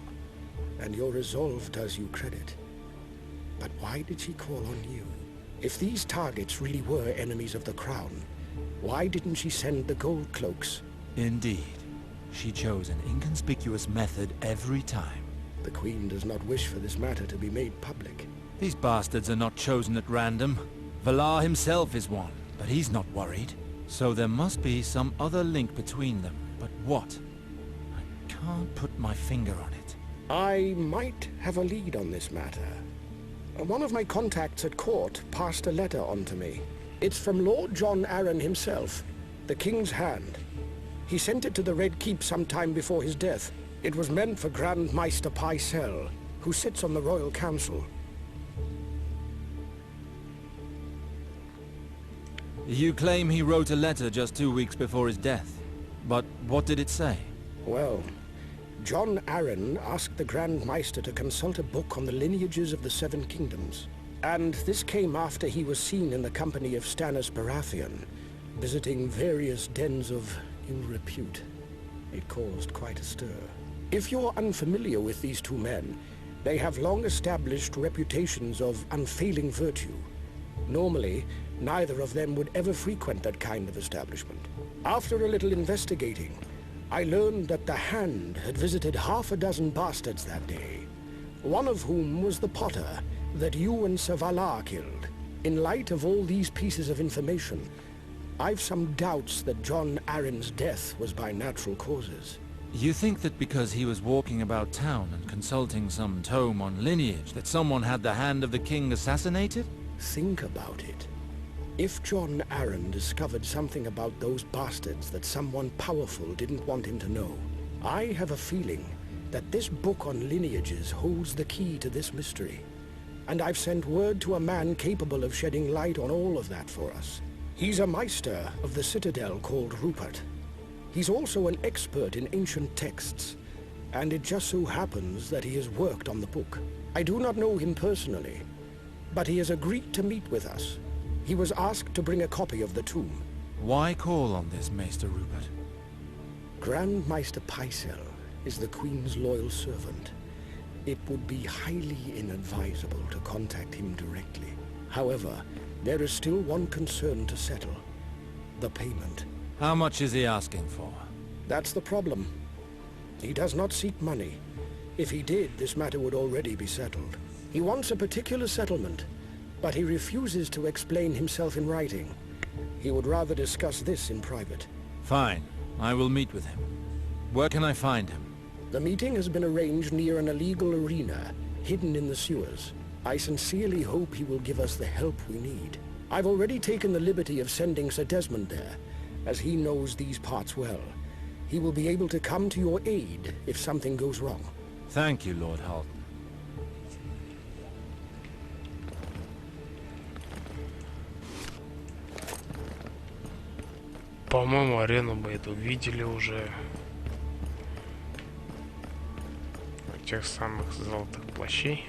And your resolve does you credit. But why did she call on you? If these targets really were enemies of the Crown, why didn't she send the gold cloaks? Indeed. She chose an inconspicuous method every time. The Queen does not wish for this matter to be made public. These bastards are not chosen at random. Valar himself is one, but he's not worried. So there must be some other link between them. But what? I can't put my finger on it. I might have a lead on this matter. One of my contacts at court passed a letter on to me. It's from Lord John Arryn himself, the King's Hand. He sent it to the Red Keep sometime before his death. It was meant for Grand Maester Pycelle, who sits on the Royal Council. You claim he wrote a letter just 2 weeks before his death. But what did it say? Well, John Arryn asked the Grand Maester to consult a book on the lineages of the Seven Kingdoms. And this came after he was seen in the company of Stannis Baratheon, visiting various dens of ill repute. It caused quite a stir. If you're unfamiliar with these two men, they have long established reputations of unfailing virtue. Normally, neither of them would ever frequent that kind of establishment. After a little investigating, I learned that the Hand had visited half a dozen bastards that day, one of whom was the Potter that you and Sir Valar killed. In light of all these pieces of information, I've some doubts that John Arryn's death was by natural causes. You think that because he was walking about town and consulting some tome on lineage that someone had the Hand of the King assassinated? Think about it. If John Arryn discovered something about those bastards that someone powerful didn't want him to know, I have a feeling that this book on lineages holds the key to this mystery. And I've sent word to a man capable of shedding light on all of that for us. He's a Maester of the Citadel called Rupert. He's also an expert in ancient texts, and it just so happens that he has worked on the book. I do not know him personally, but he has agreed to meet with us. He was asked to bring a copy of the tomb. Why call on this Maester Rupert? Grand Maester Pycelle is the Queen's loyal servant. It would be highly inadvisable to contact him directly. However, there is still one concern to settle. The payment. How much is he asking for? That's the problem. He does not seek money. If he did, this matter would already be settled. He wants a particular settlement, but he refuses to explain himself in writing. He would rather discuss this in private. Fine. I will meet with him. Where can I find him? The meeting has been arranged near an illegal arena, hidden in the sewers. I sincerely hope he will give us the help we need. I've already taken the liberty of sending Sir Desmond there, as he knows these parts well. He will be able to come to your aid if something goes wrong. Thank you, Lord Halton. По-моему, арену мы эту видели уже. Тех самых золотых плащей.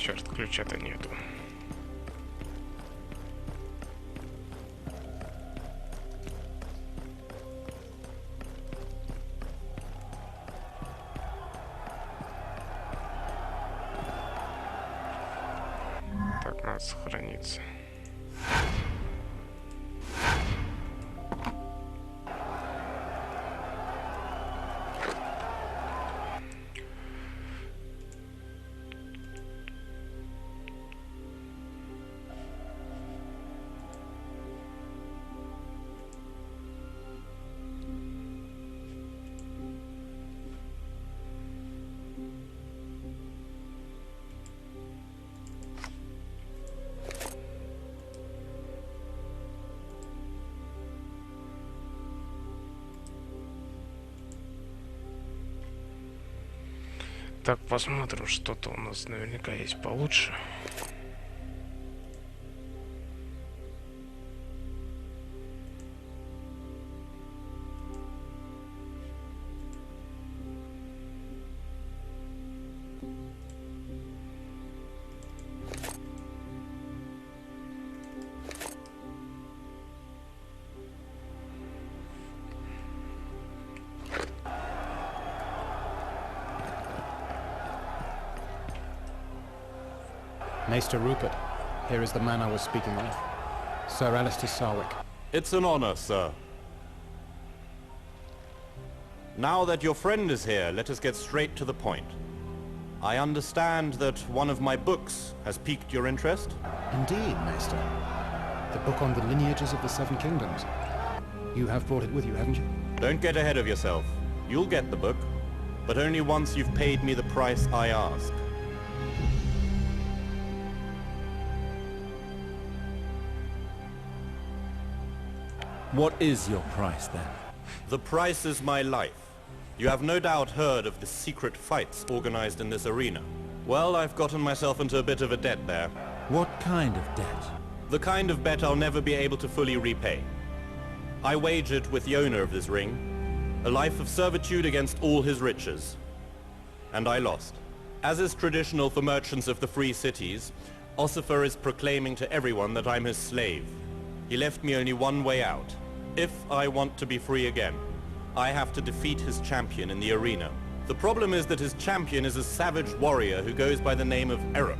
Черт, ключа-то нету. Так, надо сохраниться. Так, посмотрим, что-то у нас наверняка есть получше. Maester Rupert, here is the man I was speaking of. Sir Alistair Sarwick. It's an honor, sir. Now that your friend is here, let us get straight to the point. I understand that one of my books has piqued your interest? Indeed, Maester. The book on the lineages of the Seven Kingdoms. You have brought it with you, haven't you? Don't get ahead of yourself. You'll get the book, but only once you've paid me the price I ask. What is your price, then? The price is my life. You have no doubt heard of the secret fights organized in this arena. Well, I've gotten myself into a bit of a debt there. What kind of debt? The kind of bet I'll never be able to fully repay. I wagered with the owner of this ring a life of servitude against all his riches. And I lost. As is traditional for merchants of the free cities, Ossifer is proclaiming to everyone that I'm his slave. He left me only one way out. If I want to be free again, I have to defeat his champion in the arena. The problem is that his champion is a savage warrior who goes by the name of Eruk.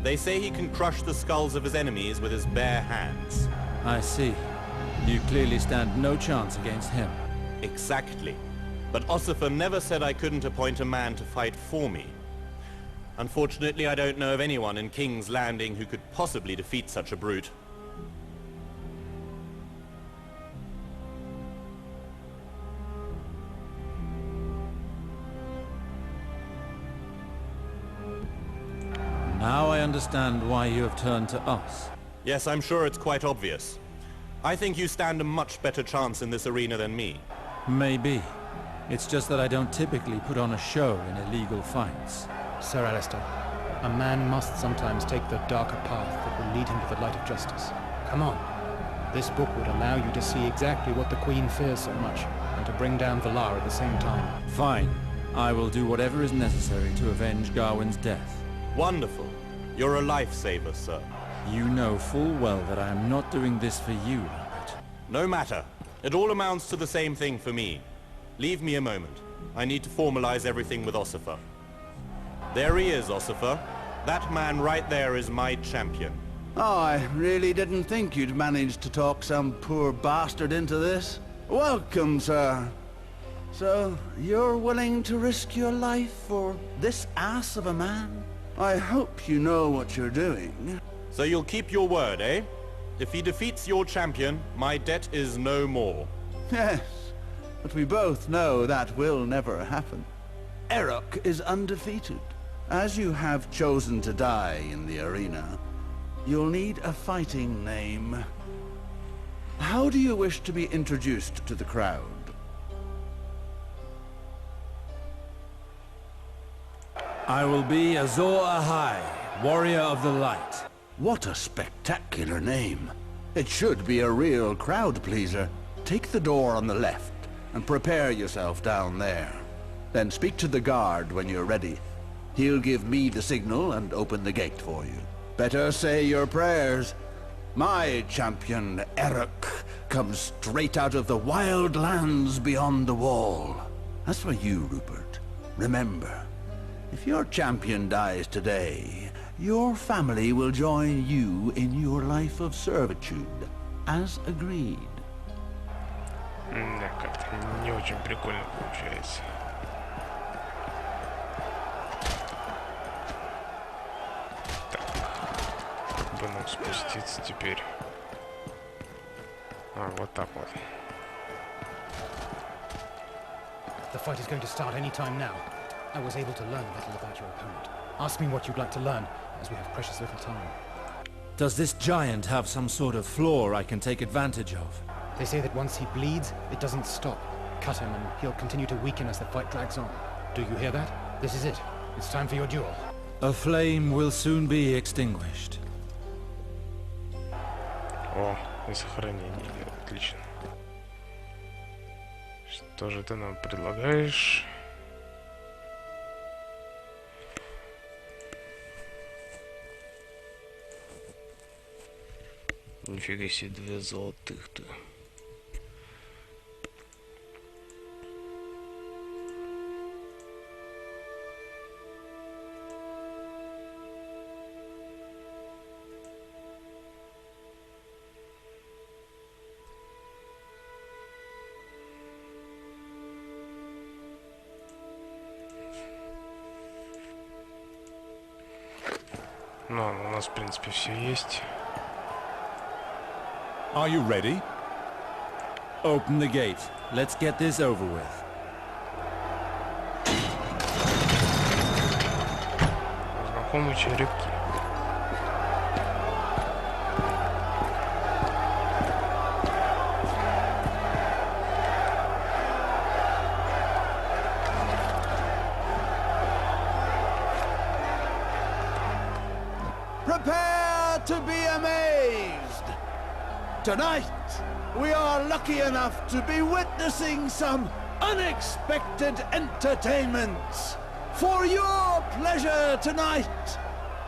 They say he can crush the skulls of his enemies with his bare hands. I see. You clearly stand no chance against him. Exactly. But Ossifer never said I couldn't appoint a man to fight for me. Unfortunately, I don't know of anyone in King's Landing who could possibly defeat such a brute. Now I understand why you have turned to us. Yes, I'm sure it's quite obvious. I think you stand a much better chance in this arena than me. Maybe. It's just that I don't typically put on a show in illegal fights. Sir Alistair, a man must sometimes take the darker path that will lead him to the light of justice. Come on. This book would allow you to see exactly what the Queen fears so much, and to bring down Valar at the same time. Fine. I will do whatever is necessary to avenge Gawain's death. Wonderful. You're a lifesaver, sir. You know full well that I am not doing this for you, Robert. No matter. It all amounts to the same thing for me. Leave me a moment. I need to formalize everything with Ossifer. There he is, Ossifer. That man right there is my champion. Oh, I really didn't think you'd manage to talk some poor bastard into this. Welcome, sir. So, you're willing to risk your life for this ass of a man? I hope you know what you're doing. So you'll keep your word, eh? If he defeats your champion, my debt is no more. Yes, but we both know that will never happen. Eruk is undefeated. As you have chosen to die in the arena, you'll need a fighting name. How do you wish to be introduced to the crowd? I will be Azor Ahai, Warrior of the Light. What a spectacular name. It should be a real crowd pleaser. Take the door on the left and prepare yourself down there. Then speak to the guard when you're ready. He'll give me the signal and open the gate for you. Better say your prayers. My champion, Eric, comes straight out of the wild lands beyond the wall. As for you, Rupert, remember, if your champion dies today, your family will join you in your life of servitude, as agreed. Да, как-то не очень прикольно получается. Как бы нам спуститься теперь? А, вот так вот. The fight is going to start any time now. I was able to learn a little about your opponent. Ask me what you'd like to learn, as we have precious little time. Does this giant have some sort of flaw I can take advantage of? They say that once he bleeds, it doesn't stop. Cut him and he'll continue to weaken as the fight drags on. Do you hear that? This is it. It's time for your duel. A flame will soon be extinguished. О, и сохранение. Отлично. Что же ты нам предлагаешь? Нифига себе, 2 золотых-то. Ну, у нас, в принципе, все есть. Are you ready? Open the gate. Let's get this over with. Знакомые черепки. Prepare to be amazed! Tonight, we are lucky enough to be witnessing some unexpected entertainments. For your pleasure tonight,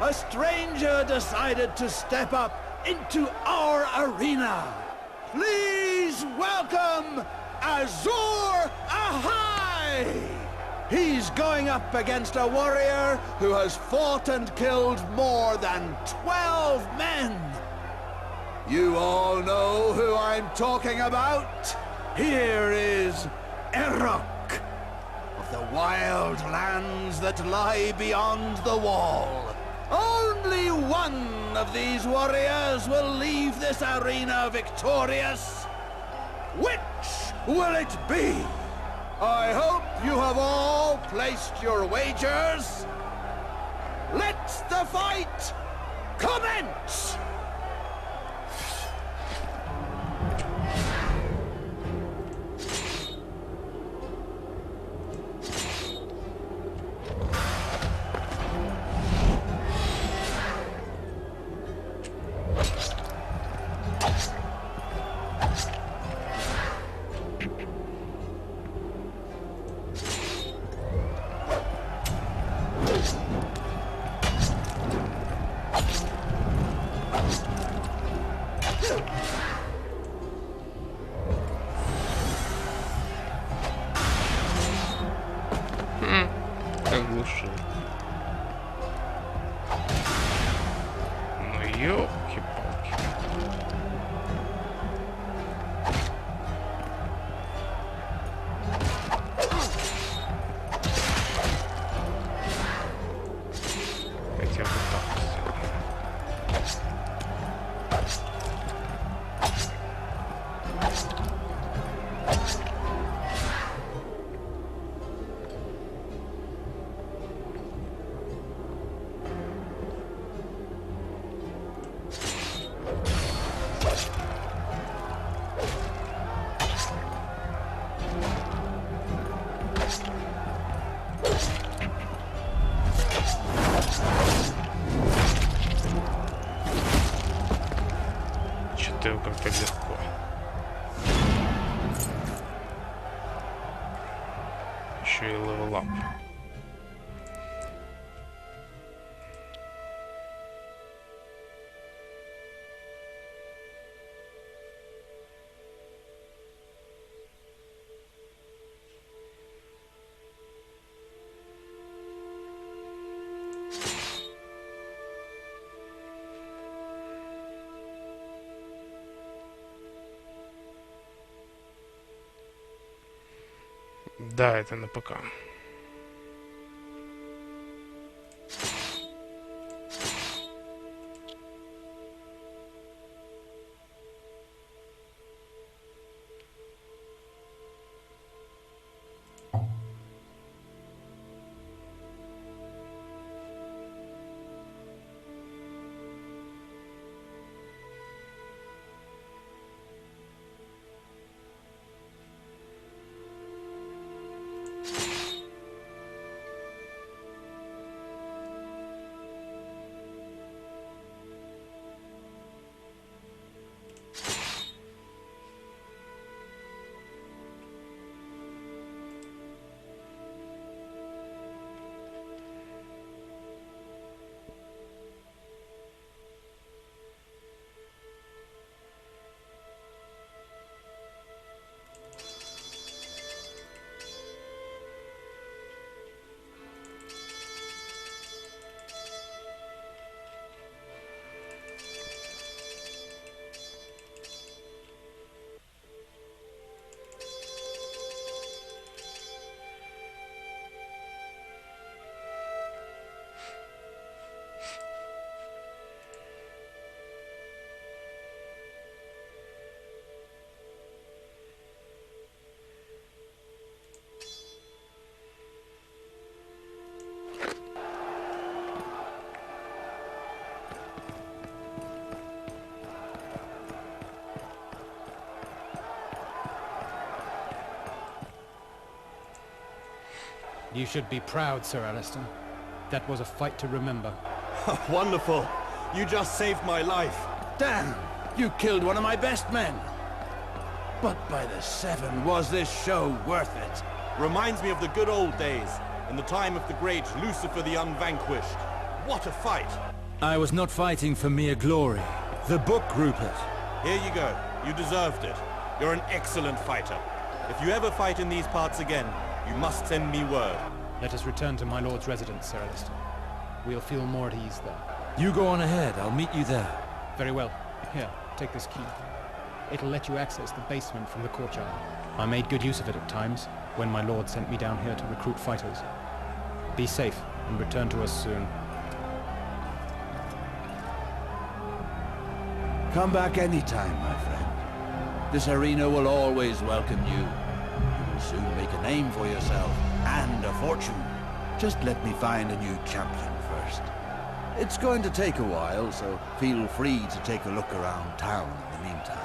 a stranger decided to step up into our arena. Please welcome Azor Ahai! He's going up against a warrior who has fought and killed more than 12 men. You all know who I'm talking about. Here is Erok of the wild lands that lie beyond the wall. Only one of these warriors will leave this arena victorious. Which will it be? I hope you have all placed your wagers. Let the fight commence! Оглушил. Ну ёлки-палки. Хотя бы так сделаем. Что-то как-то легко. Еще и левелап. Да, это на ПК. You should be proud, Sir Alistair. That was a fight to remember. Wonderful! You just saved my life. Damn! You killed one of my best men. But by the seven, was this show worth it? Reminds me of the good old days, in the time of the great Lucifer the Unvanquished. What a fight! I was not fighting for mere glory. The book, Rupert. Here you go. You deserved it. You're an excellent fighter. If you ever fight in these parts again, you must send me word. Let us return to my lord's residence, Sir Alistair. We'll feel more at ease there. You go on ahead. I'll meet you there. Very well. Here, take this key. It'll let you access the basement from the courtyard. I made good use of it at times, when my lord sent me down here to recruit fighters. Be safe, and return to us soon. Come back anytime, my friend. This arena will always welcome you. You will soon make a name for yourself, and a fortune. Just let me find a new champion first. It's going to take a while, so feel free to take a look around town in the meantime.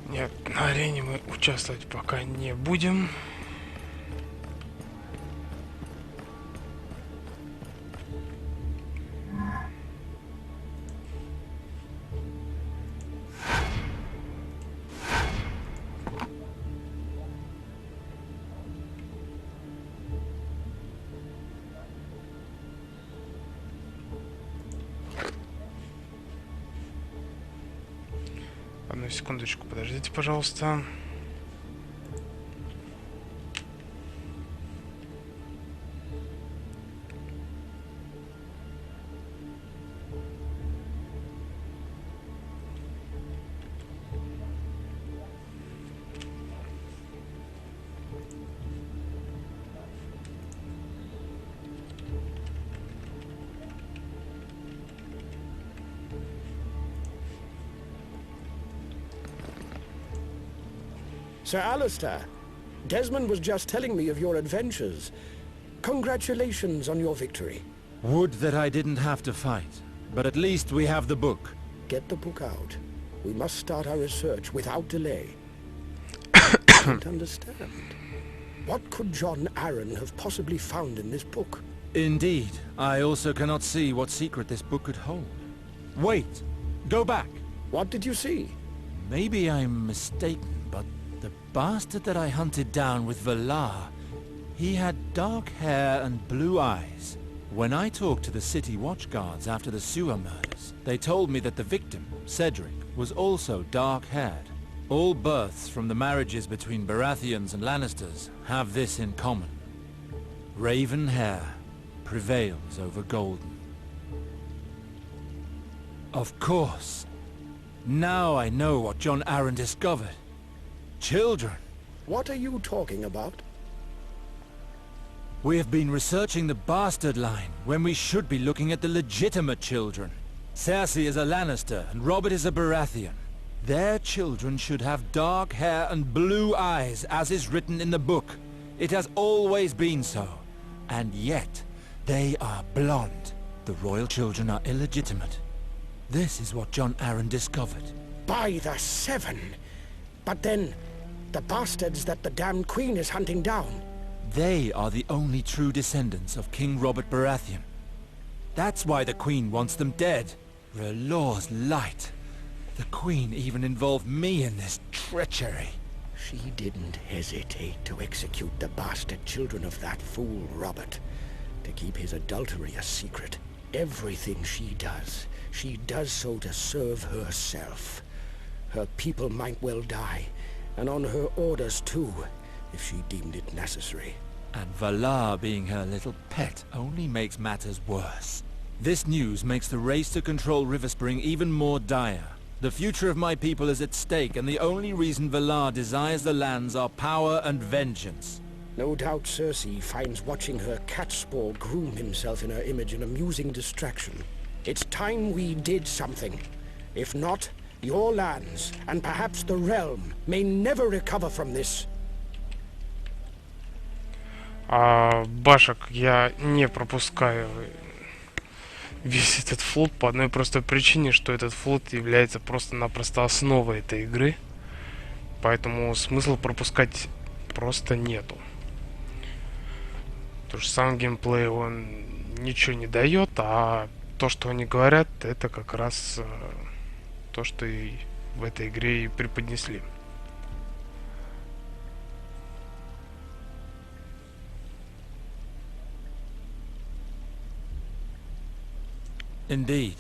Нет, на арене мы участвовать пока не будем. Одну секундочку, подождите, пожалуйста. Sir Alistair, Desmond was just telling me of your adventures. Congratulations on your victory. Would that I didn't have to fight, but at least we have the book. Get the book out. We must start our research without delay. I don't understand. What could John Arryn have possibly found in this book? Indeed, I also cannot see what secret this book could hold. Wait! Go back! What did you see? Maybe I'm mistaken, but the bastard that I hunted down with Valar, he had dark hair and blue eyes. When I talked to the city watchguards after the sewer murders, they told me that the victim, Cedric, was also dark-haired. All births from the marriages between Baratheons and Lannisters have this in common. Raven hair prevails over golden. Of course. Now I know what Jon Arryn discovered. Children. What are you talking about? We have been researching the bastard line when we should be looking at the legitimate children. Cersei is a Lannister and Robert is a Baratheon. Their children should have dark hair and blue eyes, as is written in the book. It has always been so. And yet, they are blonde. The royal children are illegitimate. This is what Jon Arryn discovered. By the Seven! But then, the bastards that the damned queen is hunting down. They are the only true descendants of King Robert Baratheon. That's why the queen wants them dead. R'hllor's light. The queen even involved me in this treachery. She didn't hesitate to execute the bastard children of that fool, Robert, to keep his adultery a secret. Everything she does so to serve herself. Her people might well die, and on her orders too, if she deemed it necessary. And Valar being her little pet only makes matters worse. This news makes the race to control Riverspring even more dire. The future of my people is at stake, and the only reason Valar desires the lands are power and vengeance. No doubt Cersei finds watching her catspaw groom himself in her image an amusing distraction. It's time we did something. If not, your lands, and perhaps the realm, may never recover from this. Башек, я не пропускаю весь этот флот по одной простой причине, что этот флот является просто-напросто основой этой игры. Поэтому смысла пропускать просто нету. Потому что сам геймплей, он ничего не дает, а то, что они говорят, это как раз то, что и в этой игре и преподнесли. Indeed.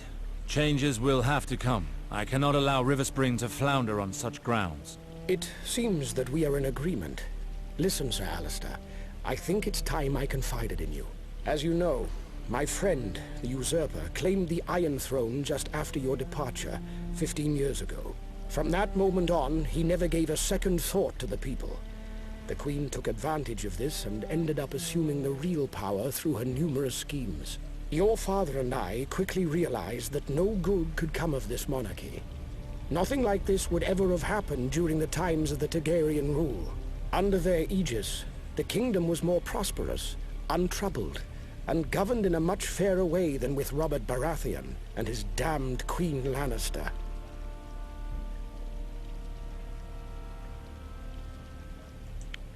Changes will have to come. I cannot allow Riverspring to flounder on such grounds. It seems that we are in agreement. Listen, Sir Alistair. I think it's time I confided in you. As you know, my friend, the usurper, claimed the Iron Throne just after your departure, 15 years ago. From that moment on, he never gave a second thought to the people. The Queen took advantage of this and ended up assuming the real power through her numerous schemes. Your father and I quickly realized that no good could come of this monarchy. Nothing like this would ever have happened during the times of the Targaryen rule. Under their aegis, the kingdom was more prosperous, untroubled, and governed in a much fairer way than with Robert Baratheon and his damned Queen Lannister.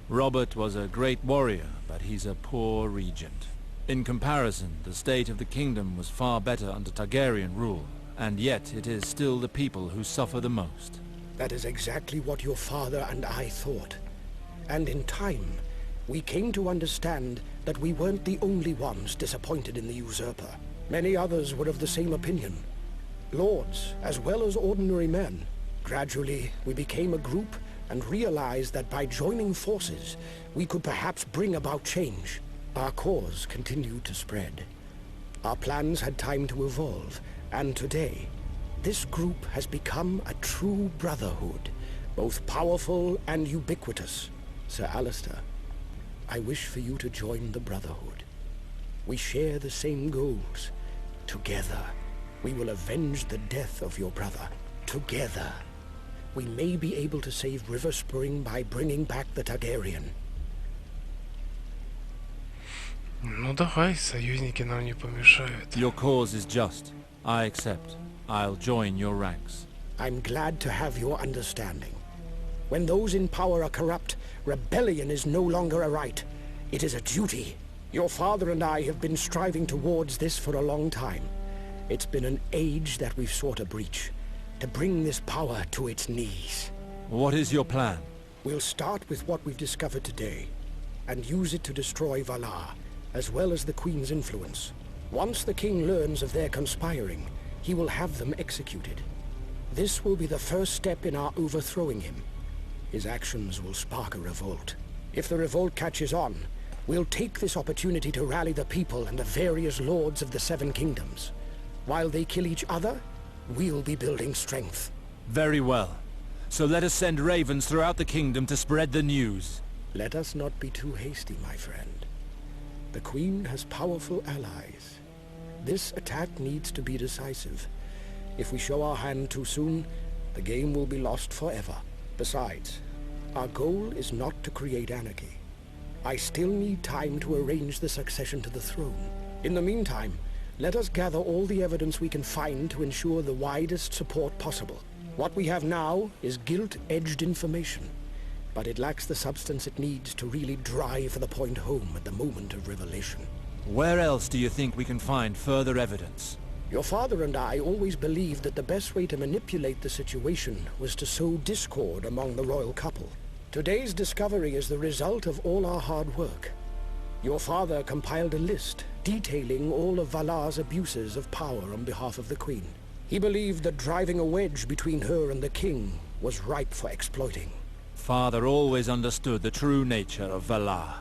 Robert was a great warrior, but he's a poor regent. In comparison, the state of the kingdom was far better under Targaryen rule, and yet it is still the people who suffer the most. That is exactly what your father and I thought. And in time, we came to understand that we weren't the only ones disappointed in the usurper. Many others were of the same opinion. Lords, as well as ordinary men. Gradually, we became a group and realized that by joining forces, we could perhaps bring about change. Our cause continued to spread. Our plans had time to evolve, and today, this group has become a true brotherhood, both powerful and ubiquitous. Sir Alistair, I wish for you to join the Brotherhood. We share the same goals. Together, we will avenge the death of your brother. Together, we may be able to save Riverspring by bringing back the Targaryen. Ну давай, союзники нам не помешают. Your cause is just. I accept. I'll join your ranks. I'm glad to have your understanding. When those in power are corrupt, rebellion is no longer a right. It is a duty. Your father and I have been striving towards this for a long time. It's been an age that we've sought a breach, to bring this power to its knees. What is your plan? We'll start with what we've discovered today, and use it to destroy Valar, as well as the Queen's influence. Once the King learns of their conspiring, he will have them executed. This will be the first step in our overthrowing him. His actions will spark a revolt. If the revolt catches on, we'll take this opportunity to rally the people and the various lords of the Seven Kingdoms. While they kill each other, we'll be building strength. Very well. So let us send ravens throughout the kingdom to spread the news. Let us not be too hasty, my friend. The Queen has powerful allies. This attack needs to be decisive. If we show our hand too soon, the game will be lost forever. Besides, our goal is not to create anarchy. I still need time to arrange the succession to the throne. In the meantime, let us gather all the evidence we can find to ensure the widest support possible. What we have now is gilt-edged information, but it lacks the substance it needs to really drive the point home at the moment of revelation. Where else do you think we can find further evidence? Your father and I always believed that the best way to manipulate the situation was to sow discord among the royal couple. Today's discovery is the result of all our hard work. Your father compiled a list detailing all of Valar's abuses of power on behalf of the Queen. He believed that driving a wedge between her and the King was ripe for exploiting. Father always understood the true nature of Valar.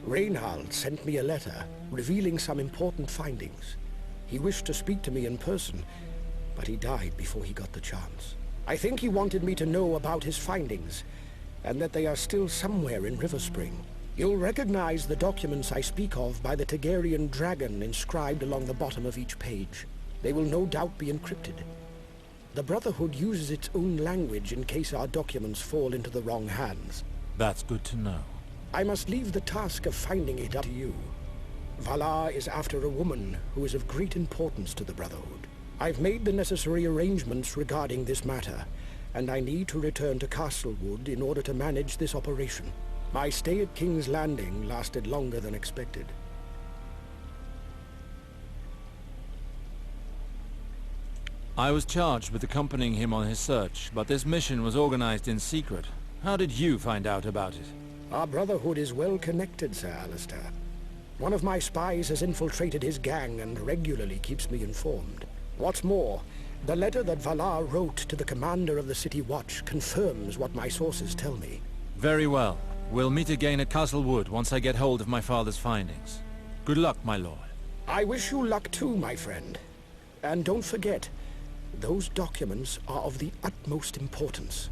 Reinhald sent me a letter revealing some important findings. He wished to speak to me in person, but he died before he got the chance. I think he wanted me to know about his findings, and that they are still somewhere in Riverspring. You'll recognize the documents I speak of by the Targaryen dragon inscribed along the bottom of each page. They will no doubt be encrypted. The Brotherhood uses its own language in case our documents fall into the wrong hands. That's good to know. I must leave the task of finding it up to you. Valar is after a woman who is of great importance to the Brotherhood. I've made the necessary arrangements regarding this matter, and I need to return to Castlewood in order to manage this operation. My stay at King's Landing lasted longer than expected. I was charged with accompanying him on his search, but this mission was organized in secret. How did you find out about it? Our Brotherhood is well connected, Sir Alistair. One of my spies has infiltrated his gang and regularly keeps me informed. What's more, the letter that Valar wrote to the commander of the City Watch confirms what my sources tell me. Very well. We'll meet again at Castlewood once I get hold of my father's findings. Good luck, my lord. I wish you luck too, my friend. And don't forget, those documents are of the utmost importance.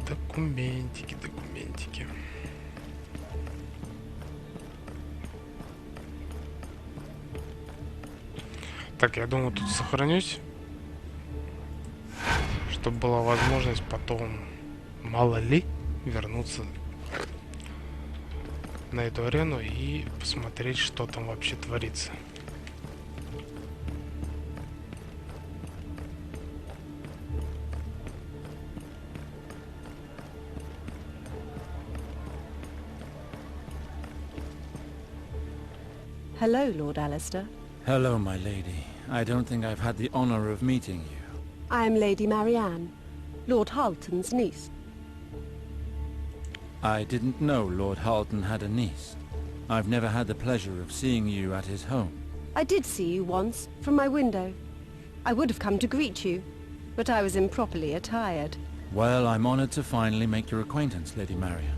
Документики, документики. Так, я думаю, тут сохранюсь, чтобы была возможность потом, мало ли, вернуться на эту арену и посмотреть, что там вообще творится. Hello, Lord Alistair. Hello, my lady. I don't think I've had the honor of meeting you. I am Lady Marianne, Lord Halton's niece. I didn't know Lord Halton had a niece. I've never had the pleasure of seeing you at his home. I did see you once, from my window. I would have come to greet you, but I was improperly attired. Well, I'm honored to finally make your acquaintance, Lady Marianne.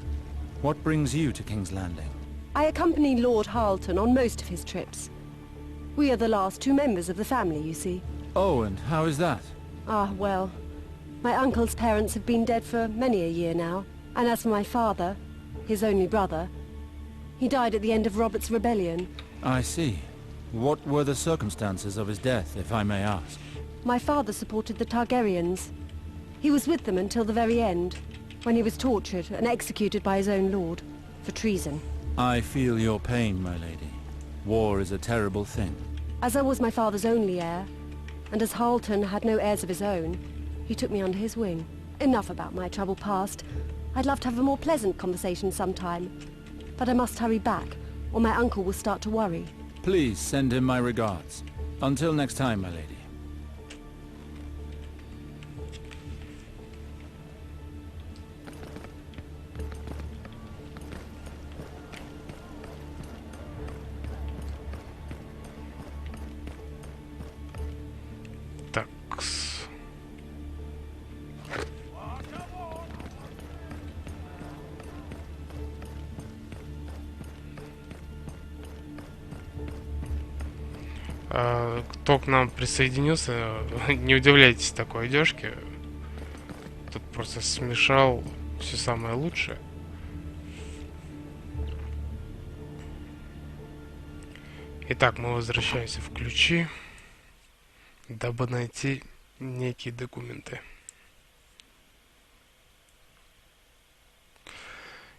What brings you to King's Landing? I accompany Lord Halton on most of his trips. We are the last two members of the family, you see. Oh, and how is that? Ah, well, my uncle's parents have been dead for many a year now, and as for my father, his only brother, he died at the end of Robert's rebellion. I see. What were the circumstances of his death, if I may ask? My father supported the Targaryens. He was with them until the very end, when he was tortured and executed by his own lord, for treason. I feel your pain, my lady. War is a terrible thing. As I was my father's only heir, And as Halton had no heirs of his own, he took me under his wing. Enough about my troubled past. I'd love to have a more pleasant conversation sometime. But I must hurry back, or my uncle will start to worry. Please send him my regards. Until next time, my lady. Такс. Кто к нам присоединился, не удивляйтесь такой одежке. Тут просто смешал все самое лучшее. Итак, мы возвращаемся в ключи, дабы найти некие документы.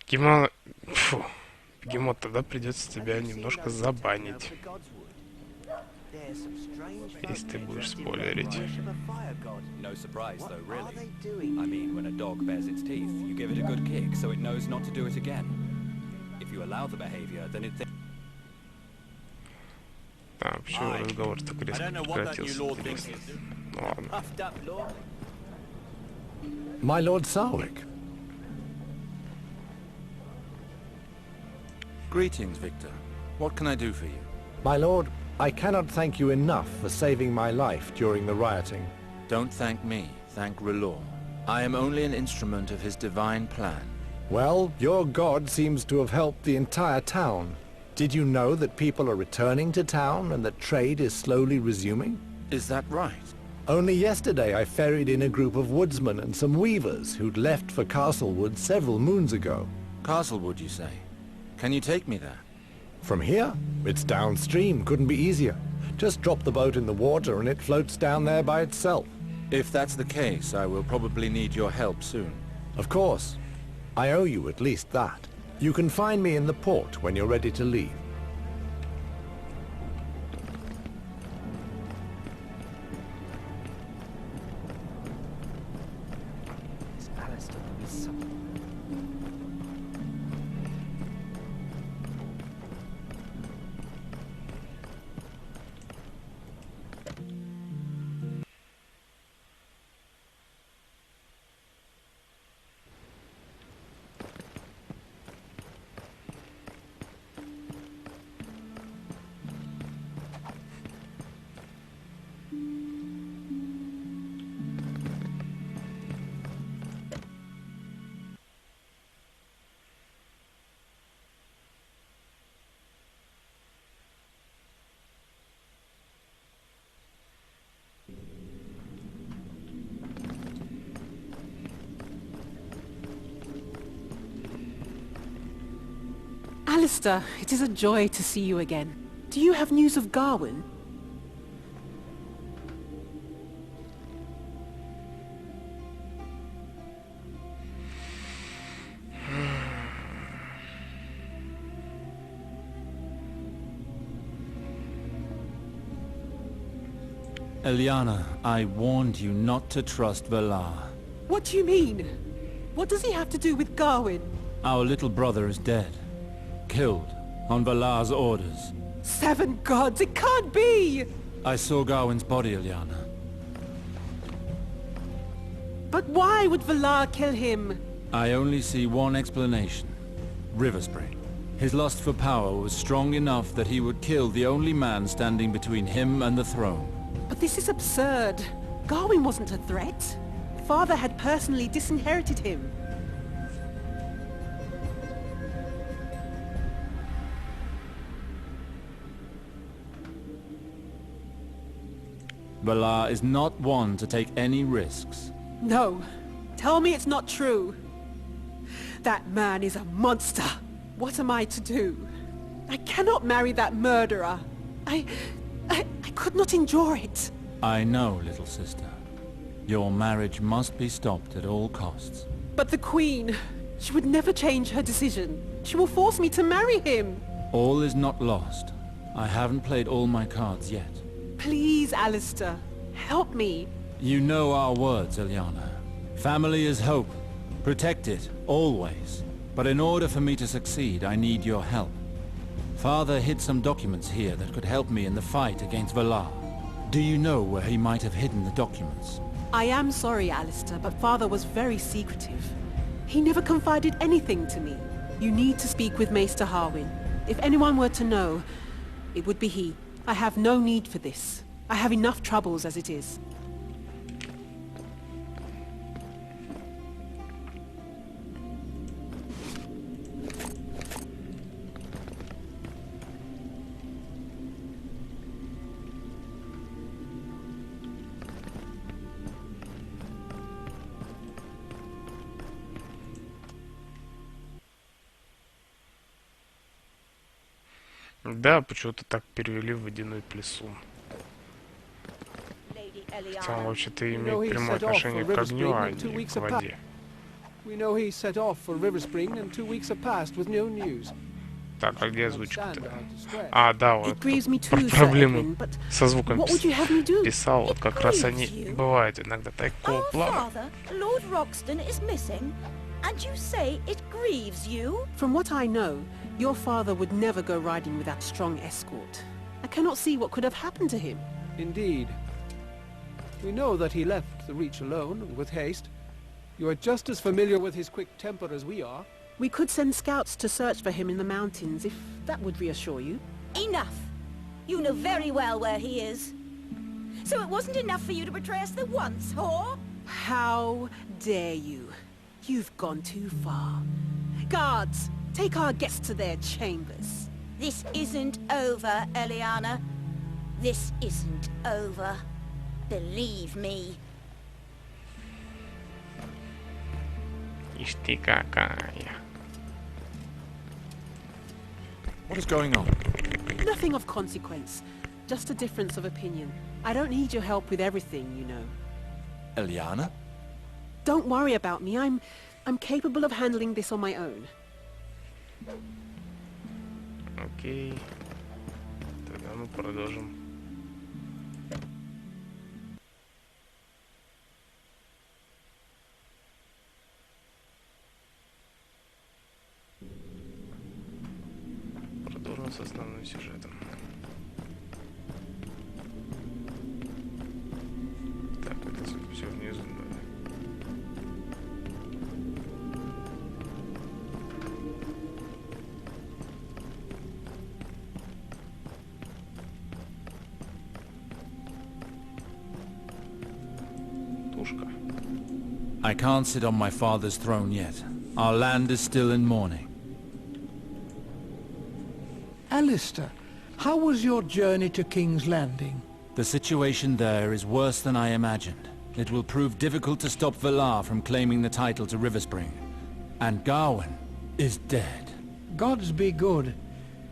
Бегемот, тогда придется тебя немножко забанить. Если ты будешь спойлерить. No surprise though, really. I mean, when a dog bares its teeth, you give it a good kick so it knows not to do it again. If you allow the behavior, then it... А, почему разговор так резко прекратился? Ну ладно. My Lord Sarwick. Greetings, Victor. What can I do for you? My lord, I cannot thank you enough for saving my life during the rioting. Don't thank me, thank R'hllor. I am only an instrument of his divine plan. Well, your god seems to have helped the entire town. Did you know that people are returning to town and that trade is slowly resuming? Is that right? Only yesterday I ferried in a group of woodsmen and some weavers who'd left for Castlewood several moons ago. Castlewood, you say? Can you take me there? From here? It's downstream, couldn't be easier. Just drop the boat in the water and it floats down there by itself. If that's the case, I will probably need your help soon. Of course. I owe you at least that. You can find me in the port when you're ready to leave. Alistair, it is a joy to see you again. Do you have news of Gawain? Eliana, I warned you not to trust Valar. What do you mean? What does he have to do with Gawain? Our little brother is dead. Killed on Valar's orders. 7 gods, it can't be! I saw Gawain's body, Eliana. But why would Valar kill him? I only see one explanation. Riverspring. His lust for power was strong enough that he would kill the only man standing between him and the throne. But this is absurd. Gawain wasn't a threat. Father had personally disinherited him. Valar is not one to take any risks. No. Tell me it's not true. That man is a monster. What am I to do? I cannot marry that murderer. I could not endure it. I know, little sister. Your marriage must be stopped at all costs. But the Queen, she would never change her decision. She will force me to marry him. All is not lost. I haven't played all my cards yet. Please, Alistair. Help me. You know our words, Ilyana. Family is hope. Protect it, always. But in order for me to succeed, I need your help. Father hid some documents here that could help me in the fight against Valar. Do you know where he might have hidden the documents? I am sorry, Alistair, but Father was very secretive. He never confided anything to me. You need to speak with Maester Harwin. If anyone were to know, it would be he. I have no need for this. I have enough troubles as it is. Да, почему-то так перевели в водяной плесун. Хотя он вообще-то имеет прямое отношение к огню, а не к воде. We know he set off for River Spring, and 2 weeks have passed with no news. Так, а где озвучка-то? А, да, вот Too, проблемы Sir, со звуком what would you have me do? писал. Вот как раз они бывают иногда такого плана. Father, Lord Roxton is missing, and you say it grieves you? From what I know, your father would never go riding without strong escort. I cannot see what could have happened to him. Indeed. We know that he left the Reach alone and with haste. You are just as familiar with his quick temper as we are. We could send scouts to search for him in the mountains, if that would reassure you. Enough! You know very well where he is. So it wasn't enough for you to betray us the once, whore? How dare you? You've gone too far. Guards, take our guests to their chambers. This isn't over, Eliana. This isn't over. Believe me. Ишь ты какая. What is going on? Nothing of consequence. Just a difference of opinion. I don't need your help with everything, you know. Eliana? Don't worry about me. I'm capable of handling this on my own. Окей. Тогда мы продолжим. Продолжим с основным сюжетом. Так, это все внизу, да. I can't sit on my father's throne yet. Our land is still in mourning. Alistair, how was your journey to King's Landing? The situation there is worse than I imagined. It will prove difficult to stop Valar from claiming the title to Riverspring. And Gawain is dead. Gods be good.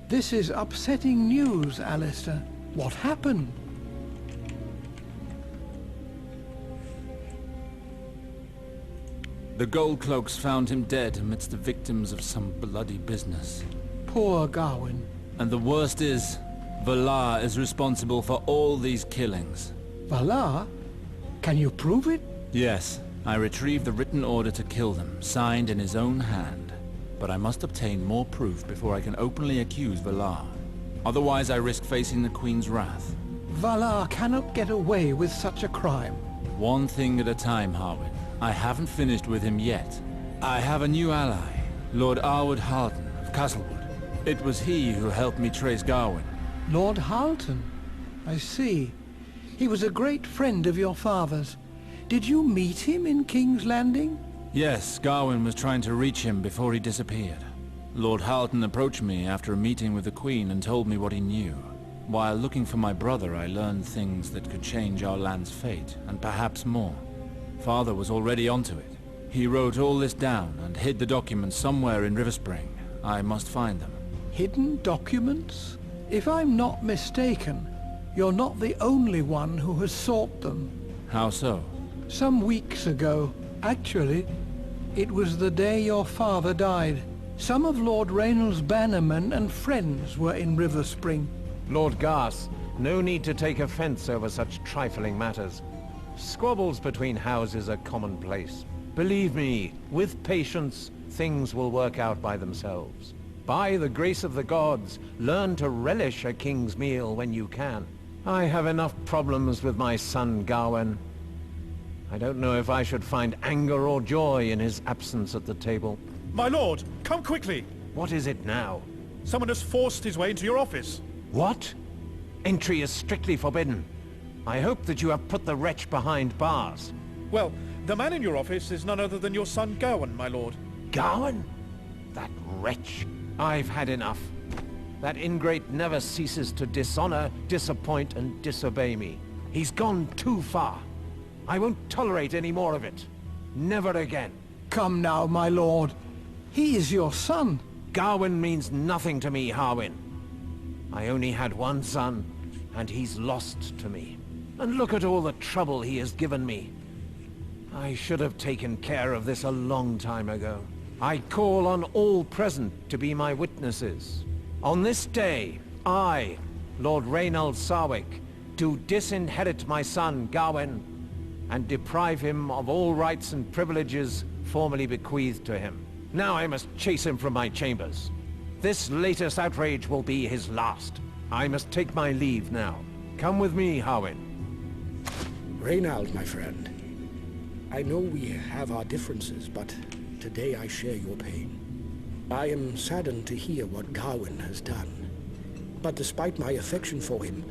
This is upsetting news, Alistair. What happened? The Goldcloaks found him dead amidst the victims of some bloody business. Poor Gawain. And the worst is, Valar is responsible for all these killings. Valar? Can you prove it? Yes, I retrieved the written order to kill them, signed in his own hand. But I must obtain more proof before I can openly accuse Valar. Otherwise I risk facing the Queen's wrath. Valar cannot get away with such a crime. One thing at a time, Harwin. I haven't finished with him yet. I have a new ally, Lord Arwood Harden of Castlewood. It was he who helped me trace Gawain. Lord Halton? I see. He was a great friend of your father's. Did you meet him in King's Landing? Yes, Gawain was trying to reach him before he disappeared. Lord Halton approached me after a meeting with the Queen and told me what he knew. While looking for my brother, I learned things that could change our land's fate, and perhaps more. Father was already onto it. He wrote all this down and hid the documents somewhere in Riverspring. I must find them. Hidden documents? If I'm not mistaken, you're not the only one who has sought them. How so? Some weeks ago, actually, it was the day your father died. Some of Lord Raynald's bannermen and friends were in Riverspring. Lord Garth, No need to take offense over such trifling matters. Squabbles between houses are commonplace. Believe me, with patience, things will work out by themselves. By the grace of the gods, learn to relish a king's meal when you can. I have enough problems with my son Gawain. I don't know if I should find anger or joy in his absence at the table. My lord, come quickly! What is it now? Someone has forced his way into your office. What? Entry is strictly forbidden. I hope that you have put the wretch behind bars. Well, the man in your office is none other than your son Gawain, my lord. Gawain? That wretch. I've had enough. That ingrate never ceases to dishonor, disappoint, and disobey me. He's gone too far. I won't tolerate any more of it. Never again. Come now, my lord. He is your son. Gawain means nothing to me, Harwin. I only had one son, and he's lost to me. And look at all the trouble he has given me. I should have taken care of this a long time ago. I call on all present to be my witnesses. On this day, I, Lord Reynald Sarwick, do disinherit my son, Gawain, and deprive him of all rights and privileges formerly bequeathed to him. Now I must chase him from my chambers. This latest outrage will be his last. I must take my leave now. Come with me, Harwin. Reynald, my friend. I know we have our differences, but today I share your pain. I am saddened to hear what Gawain has done. But despite my affection for him,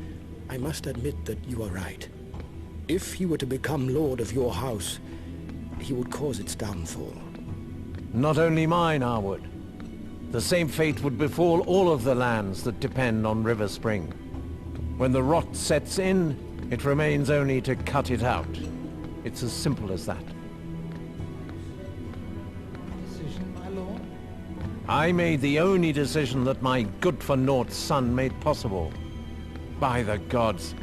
I must admit that you are right. If he were to become lord of your house, he would cause its downfall. Not only mine, Arwood. The same fate would befall all of the lands that depend on River Spring. When the rot sets in, it remains only to cut it out. It's as simple as that. Decision, my lord? I made the only decision that my good-for-naught son made possible. By the gods,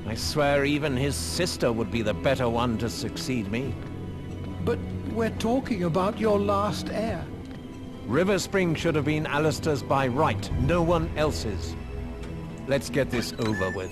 I swear even his sister would be the better one to succeed me. But we're talking about your last heir. River Spring should have been Alistair's by right, no one else's. Let's get this over with.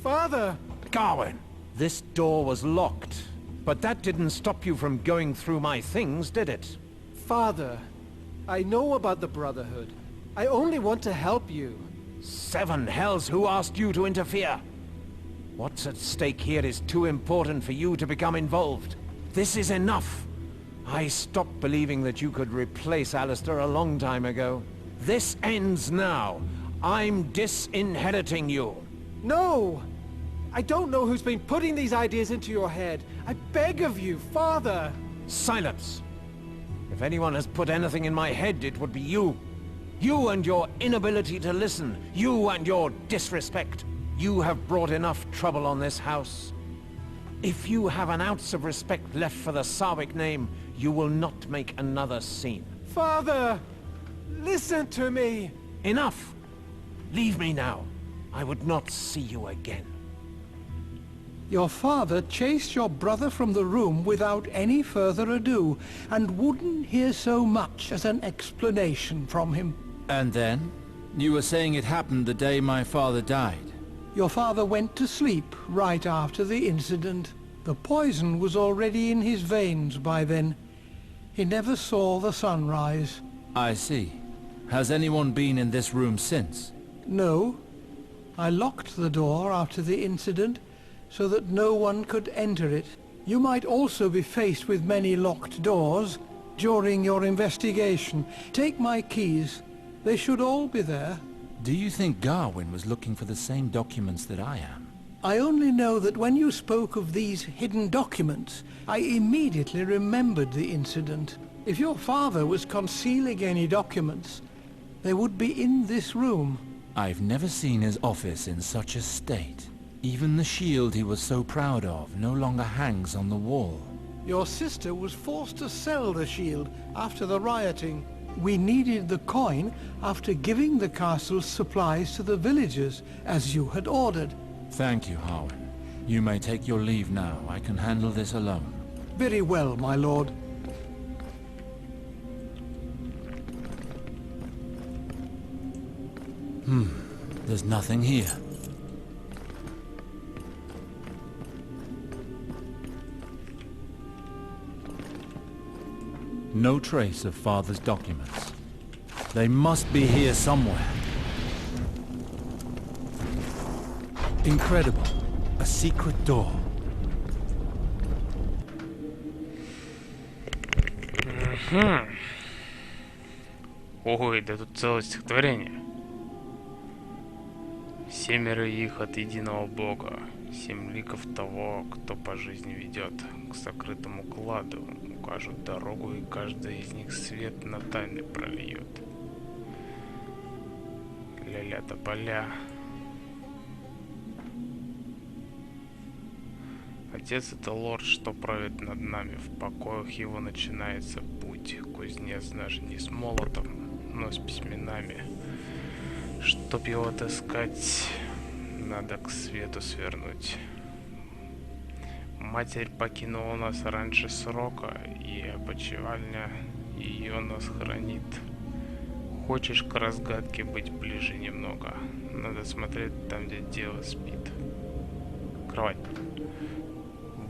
Father! Gawain! This door was locked, but that didn't stop you from going through my things, did it? Father, I know about the Brotherhood. I only want to help you. Seven hells, who asked you to interfere? What's at stake here is too important for you to become involved. This is enough. I stopped believing that you could replace Alistair a long time ago. This ends now. I'm disinheriting you. No! I don't know who's been putting these ideas into your head. I beg of you, Father! Silence! If anyone has put anything in my head, it would be you. You and your inability to listen. You and your disrespect. You have brought enough trouble on this house. If you have an ounce of respect left for the Sarwick name, you will not make another scene. Father! Listen to me! Enough! Leave me now. I would not see you again. Your father chased your brother from the room without any further ado, and wouldn't hear so much as an explanation from him. And then? You were saying it happened the day my father died. Your father went to sleep right after the incident. The poison was already in his veins by then. He never saw the sunrise. I see. Has anyone been in this room since? No. I locked the door after the incident, so that no one could enter it. You might also be faced with many locked doors during your investigation. Take my keys. They should all be there. Do you think Gawain was looking for the same documents that I am? I only know that when you spoke of these hidden documents, I immediately remembered the incident. If your father was concealing any documents, they would be in this room. I've never seen his office in such a state. Even the shield he was so proud of no longer hangs on the wall. Your sister was forced to sell the shield after the rioting. We needed the coin after giving the castle's supplies to the villagers, as you had ordered. Thank you, Harwin. You may take your leave now. I can handle this alone. Very well, my lord. There's nothing here. No trace of Father's documents. They must be here somewhere. Incredible. A secret door. Ой, да тут целое стихотворение. Семеро их от единого Бога, 7 ликов того, кто по жизни ведет, к сокрытому кладу укажут дорогу, и каждый из них свет на тайны прольет. Ля-ля тополя. Отец — это лорд, что правит над нами, в покоях его начинается путь. Кузнец даже не с молотом, но с письменами. Чтоб его отыскать, надо к свету свернуть. Матерь покинула нас раньше срока, и опочивальня ее нас хранит. Хочешь к разгадке быть ближе немного, надо смотреть там, где дева спит. Кровать.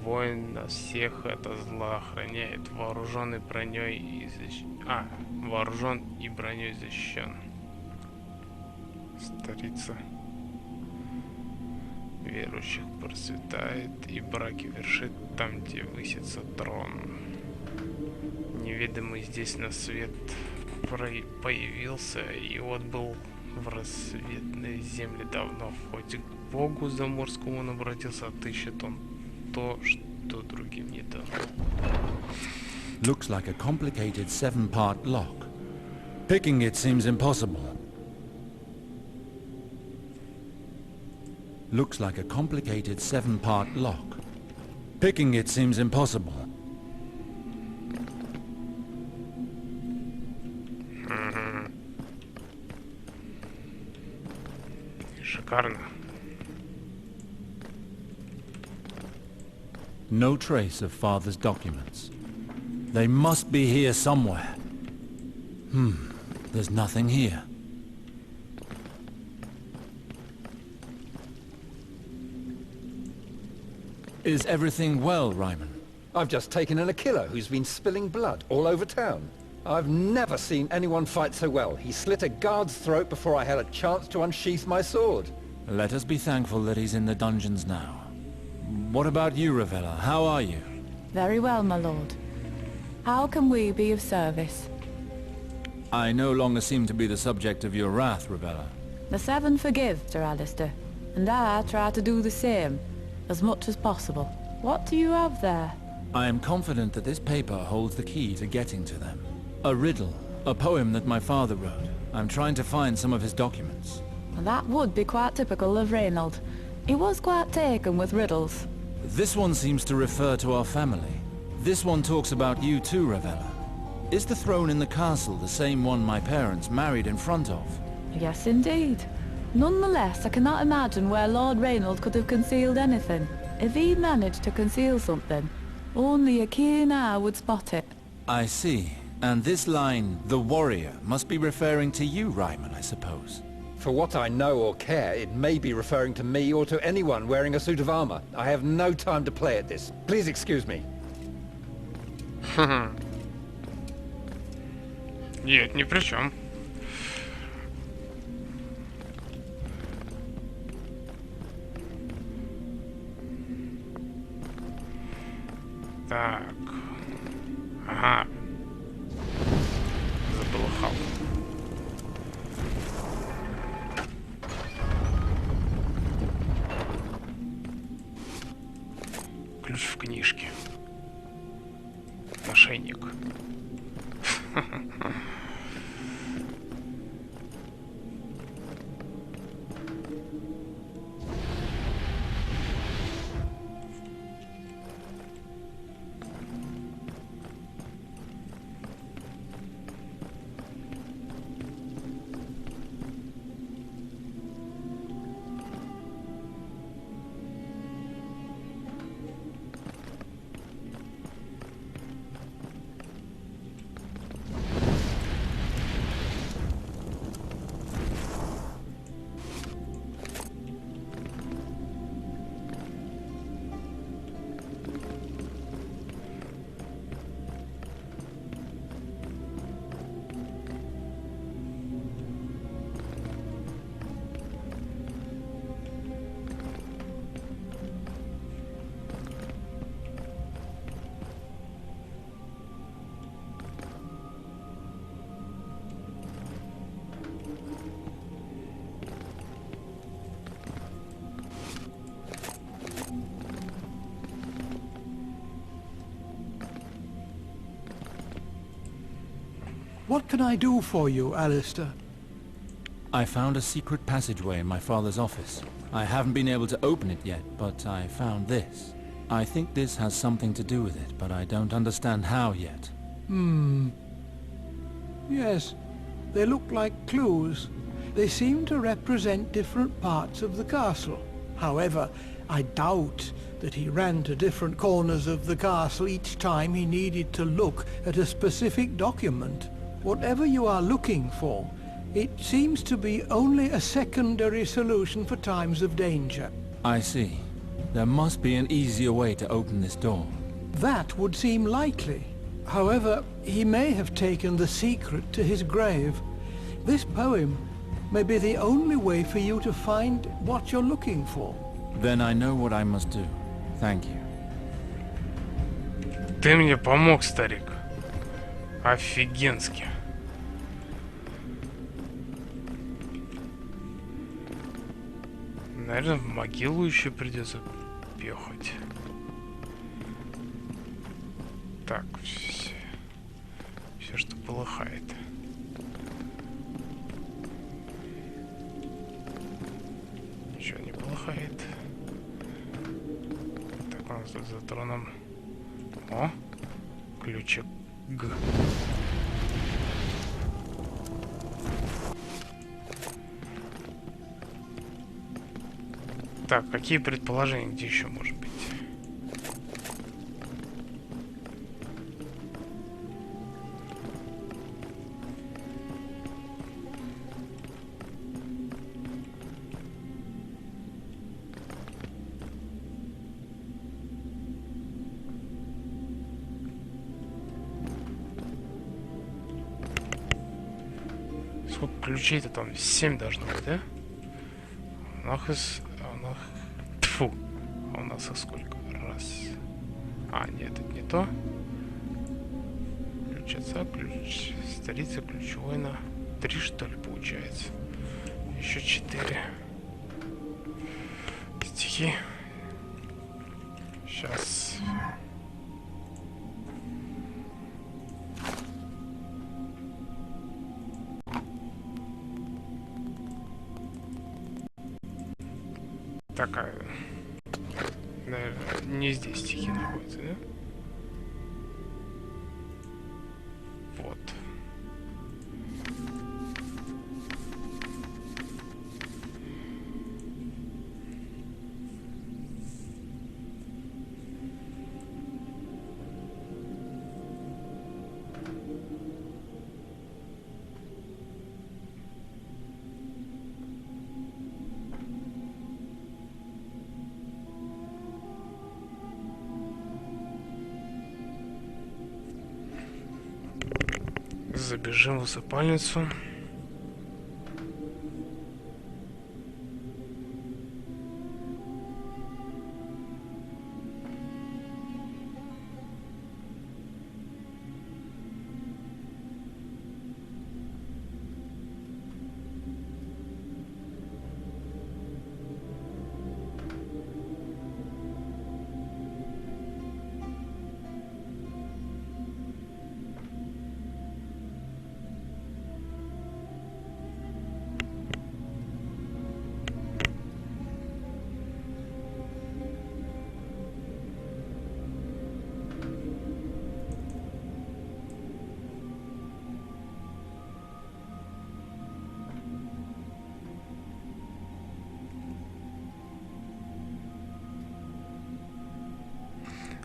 Воин нас всех от зла охраняет, вооруженный броней и вооружен и броней защищен. Старица верующих процветает, и браки вершит там, где высится трон. Неведомый здесь на свет появился, и вот был в рассветной земле давно. Хоть к Богу заморскому он обратился, отыщет он то, что другим не дано. Looks like a complicated 7-part lock. Picking it seems impossible. Looks like a complicated 7-part lock. Picking it seems impossible. Шикарно. No trace of Father's documents. They must be here somewhere. There's nothing here. Is everything well, Ryman? I've just taken in a killer who's been spilling blood all over town. I've never seen anyone fight so well. He slit a guard's throat before I had a chance to unsheath my sword. Let us be thankful that he's in the dungeons now. What about you, Ravella? How are you? Very well, my lord. How can we be of service? I no longer seem to be the subject of your wrath, Ravella. The Seven forgive, Sir Alistair, and I try to do the same, as much as possible. What do you have there? I am confident that this paper holds the key to getting to them. A riddle, a poem that my father wrote. I'm trying to find some of his documents. That would be quite typical of Reynold. He was quite taken with riddles. This one seems to refer to our family. This one talks about you too, Ravella. Is the throne in the castle the same one my parents married in front of? Yes, indeed. Nonetheless, I cannot imagine where Lord Reynold could have concealed anything. If he managed to conceal something, only a keen eye would spot it. I see. And this line, the warrior, must be referring to you, Ryman, I suppose. For what I know or care, it may be referring to me or to anyone wearing a suit of armor. I have no time to play at this. Please excuse me. Нет, ни при чем. Так. Ага. Заполыхал. Ключ в книжке. Ошейник. What can I do for you, Alistair? I found a secret passageway in my father's office. I haven't been able to open it yet, but I found this. I think this has something to do with it, but I don't understand how yet. Yes, they look like clues. They seem to represent different parts of the castle. However, I doubt that he ran to different corners of the castle each time he needed to look at a specific document. Whatever you are looking for, it seems to be only a secondary solution for times of danger. I see. There must be an easier way to open this door. That would seem likely. However, he may have taken the secret to his grave. This poem may be the only way for you to find what you're looking for. Then I know what I must do. Thank you. Ты мне помог, старик. Офигенски. Наверное, в могилу еще придется пехать. Так, все, что полыхает. Ничего не полыхает. Так, у нас тут за троном. О, ключик Г. Так, какие предположения, где еще может быть? Сколько ключей-то там? 7 должно быть, да? Тьфу. А у нас их сколько? Раз. А, нет, это не то. Ключ отца, ключ столицы, ключ воина. 3, что ли, получается? Еще 4. Стихи. Сейчас. Такая, наверное, не здесь стихи находятся, да? Вот. Забежим в усыпальницу.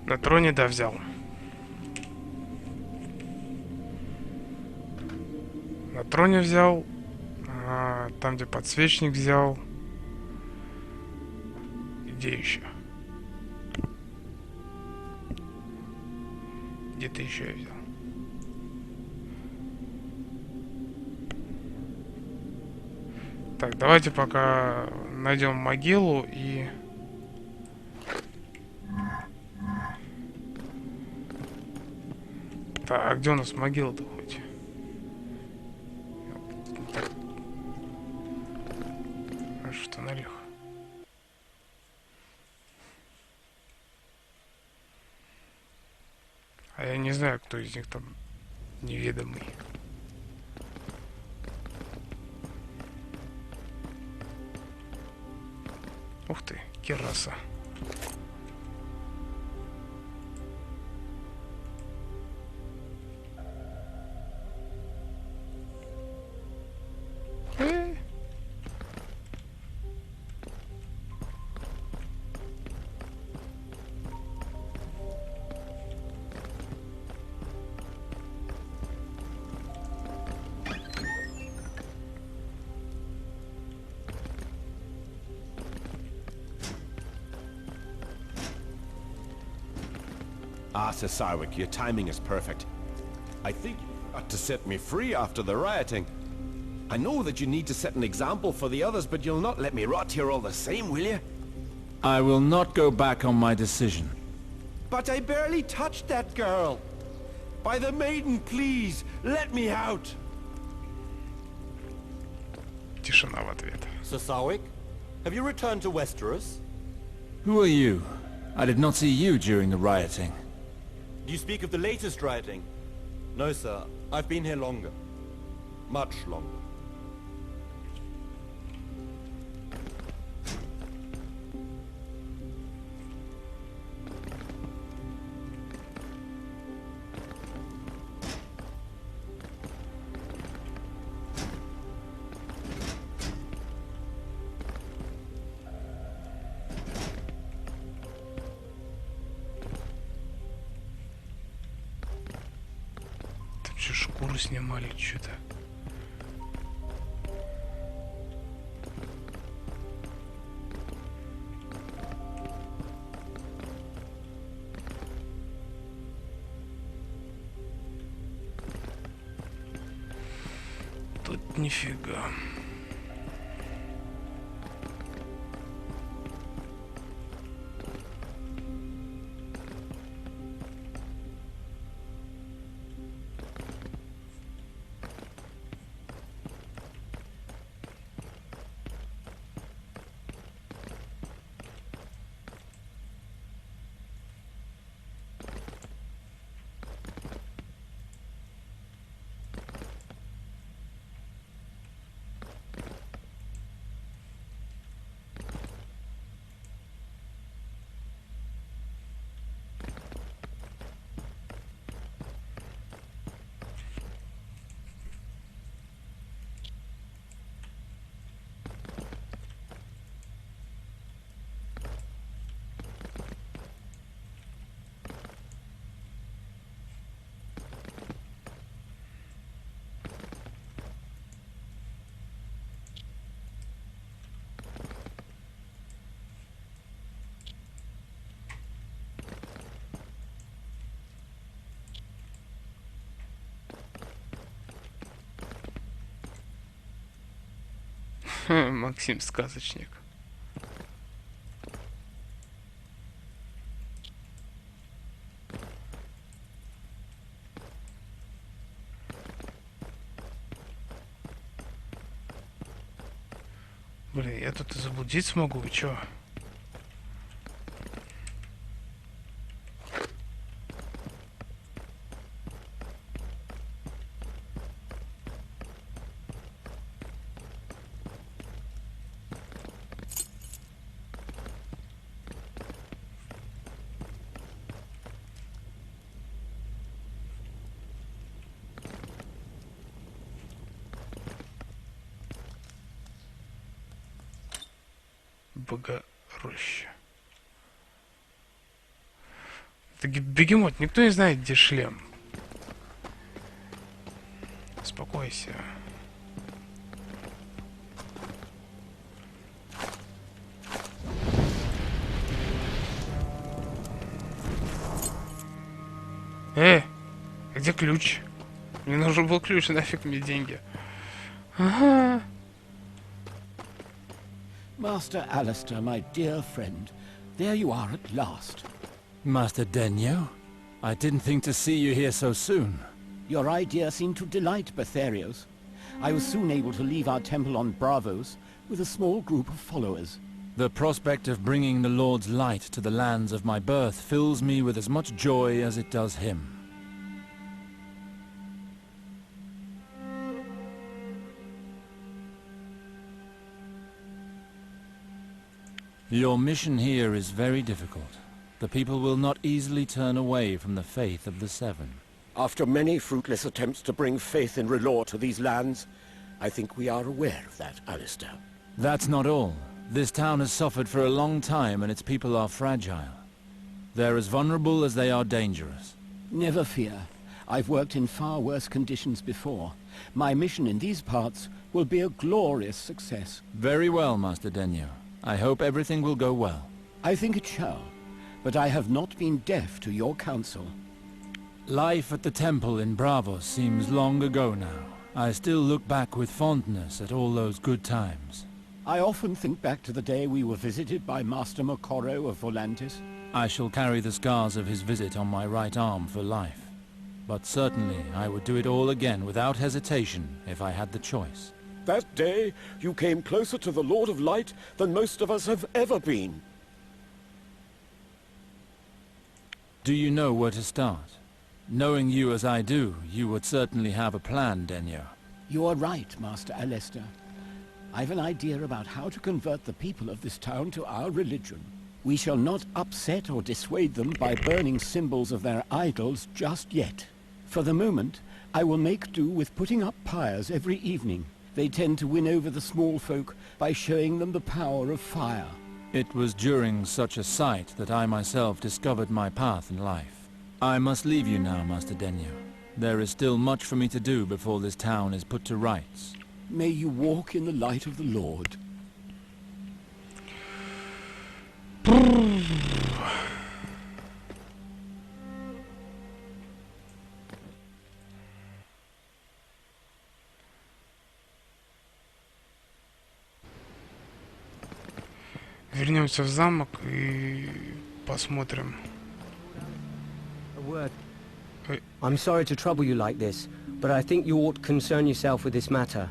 На троне, да, взял. На троне взял. Там, где подсвечник, взял. Где еще? Где-то еще я взял. Так, давайте пока найдем могилу и... Так, а где у нас могила-то хоть? Что налег? А я не знаю, кто из них там неведомый. Ух ты, кераса. Sir Sarwick, your timing is perfect. I think you forgot to set me free after the rioting. I know that you need to set an example for the others, but you'll not let me rot here all the same, will you? I will not go back on my decision. But I barely touched that girl. By the maiden, please, let me out. Тишина в ответ. Sir Sarwick, have you returned to Westeros? Who are you? I did not see you during the rioting. Do you speak of the latest rioting? No, sir. I've been here longer. Much longer. Шкуру снимали, что-то. Тут нифига. Максим сказочник. Блин, я тут и заблудиться могу, вы чё? Богороща. Это бегемот. Никто не знает, где шлем. Успокойся. Где ключ? Мне нужен был ключ, нафиг мне деньги. Ага. Master Alistair, my dear friend, there you are at last. Master Denyo? I didn't think to see you here so soon. Your idea seemed to delight Betharios. I was soon able to leave our temple on Bravos with a small group of followers. The prospect of bringing the Lord's light to the lands of my birth fills me with as much joy as it does him. Your mission here is very difficult. The people will not easily turn away from the faith of the Seven. After many fruitless attempts to bring faith in Relore to these lands, I think we are aware of that, Alistair. That's not all. This town has suffered for a long time and its people are fragile. They're as vulnerable as they are dangerous. Never fear. I've worked in far worse conditions before. My mission in these parts will be a glorious success. Very well, Master Denyo. I hope everything will go well. I think it shall, but I have not been deaf to your counsel. Life at the temple in Bravos seems long ago now. I still look back with fondness at all those good times. I often think back to the day we were visited by Master Mokoro of Volantis. I shall carry the scars of his visit on my right arm for life. But certainly I would do it all again without hesitation if I had the choice. That day, you came closer to the Lord of Light than most of us have ever been. Do you know where to start? Knowing you as I do, you would certainly have a plan, Denyo. You are right, Master Alistair. I've an idea about how to convert the people of this town to our religion. We shall not upset or dissuade them by burning symbols of their idols just yet. For the moment, I will make do with putting up pyres every evening. They tend to win over the small folk by showing them the power of fire. It was during such a sight that I myself discovered my path in life. I must leave you now, Master Denyo. There is still much for me to do before this town is put to rights. May you walk in the light of the Lord. Вернемся в замок и посмотрим. A word. I'm sorry to trouble you like this, but I think you ought to concern yourself with this matter.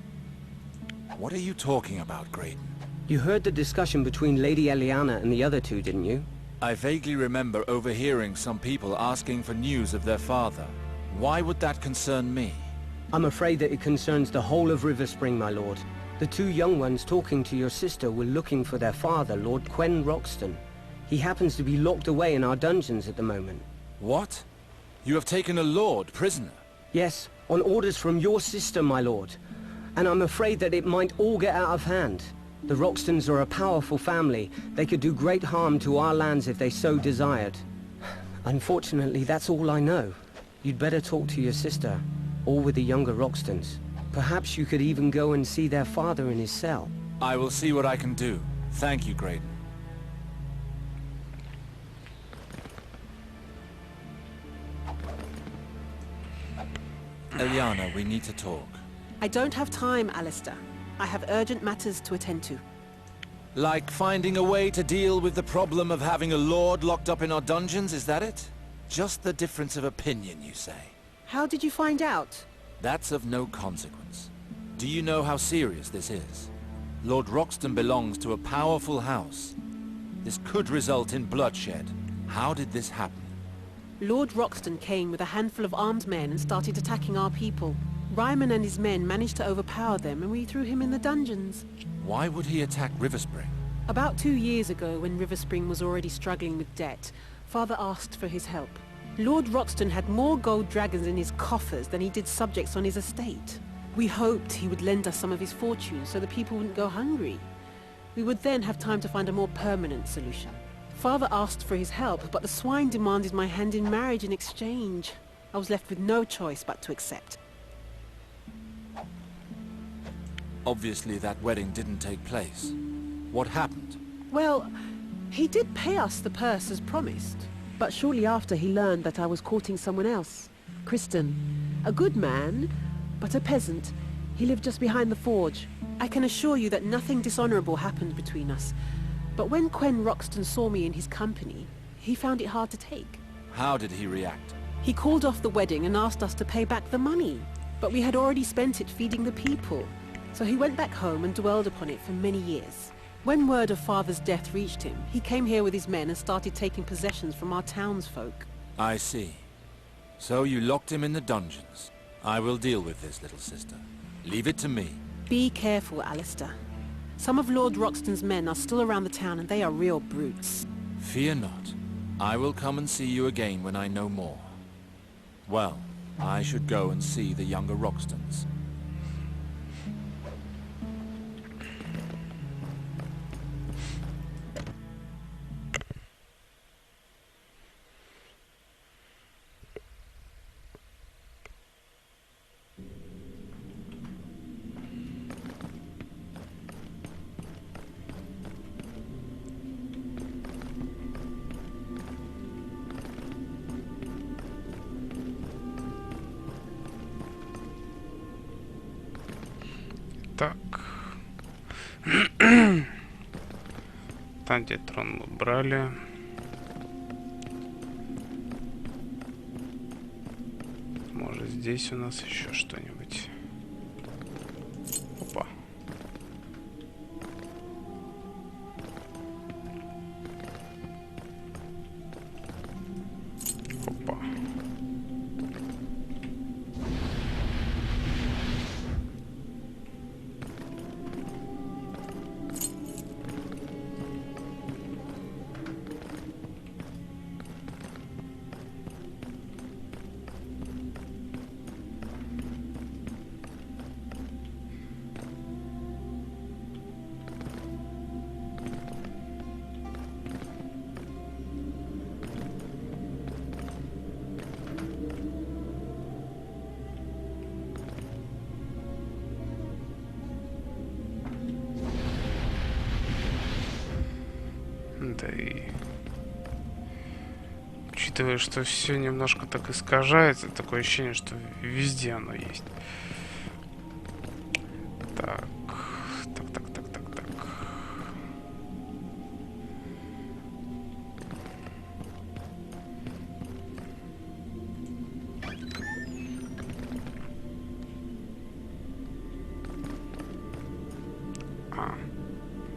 What are you talking about, Graydon? You heard the discussion between Lady Eliana and the other two, didn't you? I vaguely remember overhearing some people asking for news of their father. Why would that concern me? I'm afraid that it concerns the whole of River Spring, my lord. The two young ones talking to your sister were looking for their father, Lord Quen Roxton. He happens to be locked away in our dungeons at the moment. What? You have taken a lord prisoner? Yes, on orders from your sister, my lord. And I'm afraid that it might all get out of hand. The Roxtons are a powerful family. They could do great harm to our lands if they so desired. Unfortunately, that's all I know. You'd better talk to your sister, or with the younger Roxtons. Perhaps you could even go and see their father in his cell. I will see what I can do. Thank you, Graydon. Eliana, we need to talk. I don't have time, Alistair. I have urgent matters to attend to. Like finding a way to deal with the problem of having a lord locked up in our dungeons, is that it? Just the difference of opinion, you say? How did you find out? That's of no consequence. Do you know how serious this is? Lord Roxton belongs to a powerful house. This could result in bloodshed. How did this happen? Lord Roxton came with a handful of armed men and started attacking our people. Ryman and his men managed to overpower them and we threw him in the dungeons. Why would he attack River Spring? About 2 years ago, when River Spring was already struggling with debt, Father asked for his help. Lord Roxton had more gold dragons in his coffers than he did subjects on his estate. We hoped he would lend us some of his fortune so the people wouldn't go hungry. We would then have time to find a more permanent solution. Father asked for his help, but the swine demanded my hand in marriage in exchange. I was left with no choice but to accept. Obviously that wedding didn't take place. What happened? Well, he did pay us the purse as promised. But shortly after he learned that I was courting someone else. Kristen. A good man, but a peasant. He lived just behind the forge. I can assure you that nothing dishonorable happened between us. But when Quen Roxton saw me in his company, he found it hard to take. How did he react? He called off the wedding and asked us to pay back the money. But we had already spent it feeding the people. So he went back home and dwelled upon it for many years. When word of Father's death reached him, he came here with his men and started taking possessions from our townsfolk. I see. So you locked him in the dungeons. I will deal with this, little sister. Leave it to me. Be careful, Alistair. Some of Lord Roxton's men are still around the town and they are real brutes. Fear not. I will come and see you again when I know more. Well, I should go and see the younger Roxtons. Так. Там, где трон мы брали. Может, здесь у нас еще что-нибудь. Опа. Опа. Да и учитывая, что все немножко так искажается, такое ощущение, что везде оно есть. Так.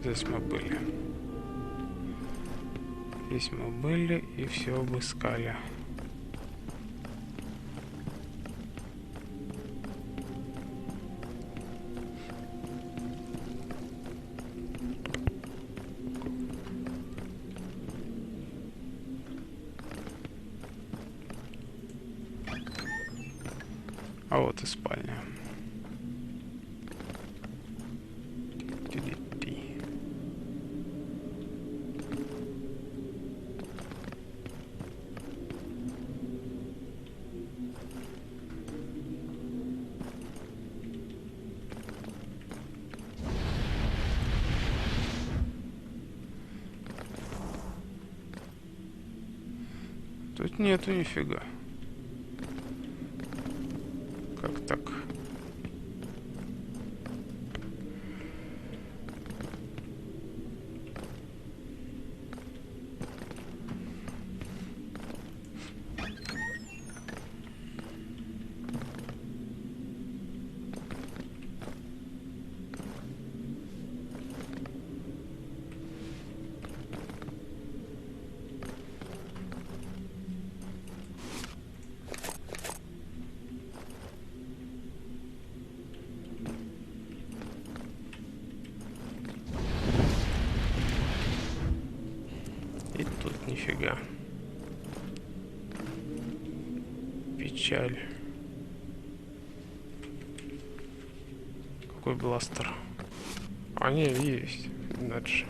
Здесь мы были. Здесь мы были и все обыскали. А вот и спальня. Тут нету нифига. Как так? И тут нифига. Печаль. Какой бластер? А не, есть. Дальше.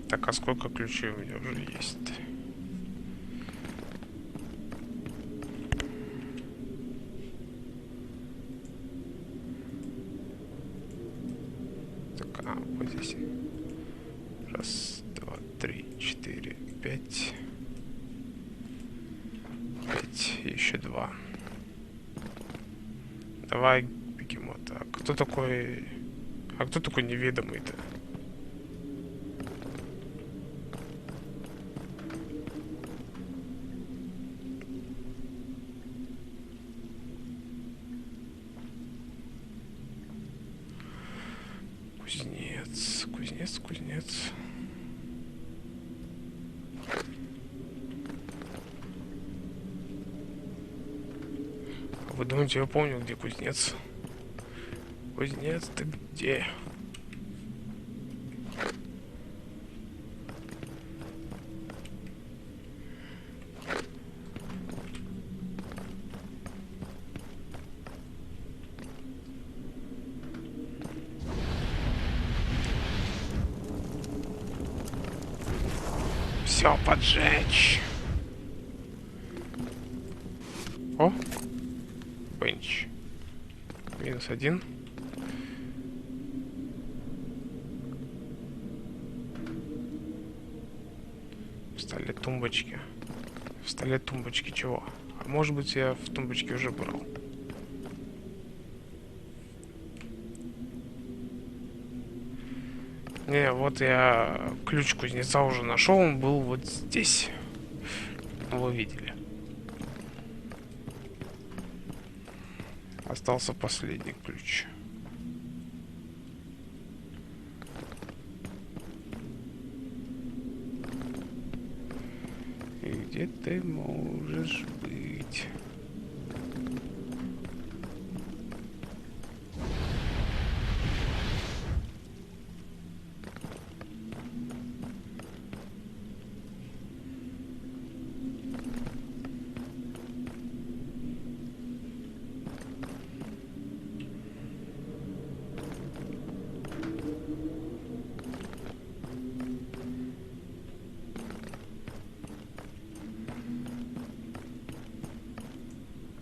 Так, а сколько ключей у меня уже есть? Так, а, вот здесь. Раз, два, три, четыре, пять. Пять, еще два. Давай Так, кто такой... А кто такой неведомый-то? Кузнец, кузнец, кузнец. Вы думаете, я помню, где кузнец? Кузнец, ты где? Все поджечь. О, бенч. -1. В столе тумбочки. В столе тумбочки чего? А может быть, я в тумбочке уже брал. Не, вот я ключ кузнеца уже нашел, он был вот здесь. Вы видели. Остался последний ключ. И где ты можешь быть?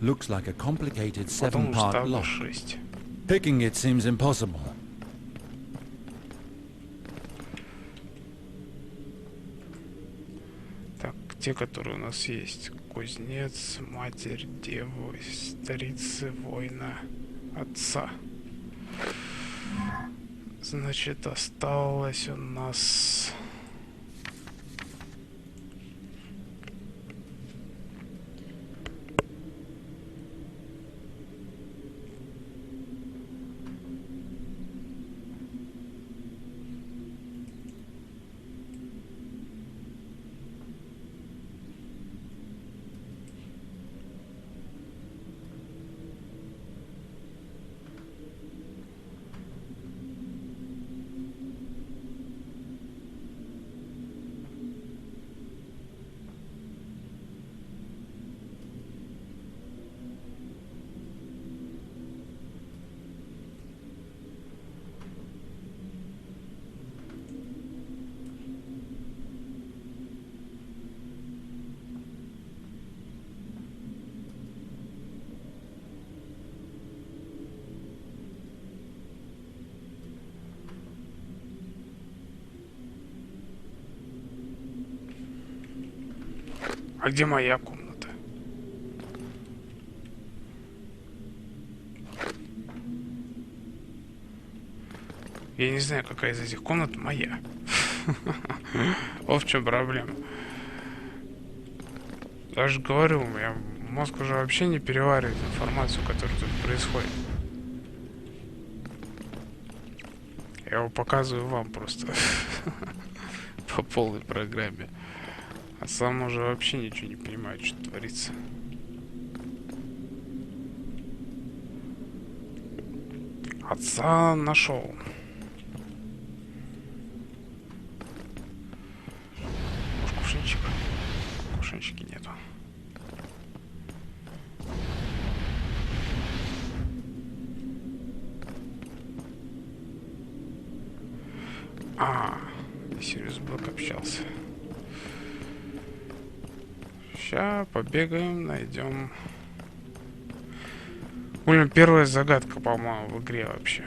Looks like a complicated 7-part lock. Picking it seems impossible. Так, те, которые у нас есть. Кузнец, матерь, деву, старицы, воина, отца. Значит, осталось у нас... А где моя комната? Я не знаю, какая из этих комнат моя. Вот в чем проблема. Даже говорю, у меня мозг уже вообще не переваривает информацию, которая тут происходит. Я его показываю вам просто по полной программе. А сам уже вообще ничего не понимаю, что творится. Отца нашел. Может, кувшинчик? Кувшинчики нету. Сириус Блэк общался. Сейчас побегаем, найдем. Блин, первая загадка, по-моему, в игре вообще.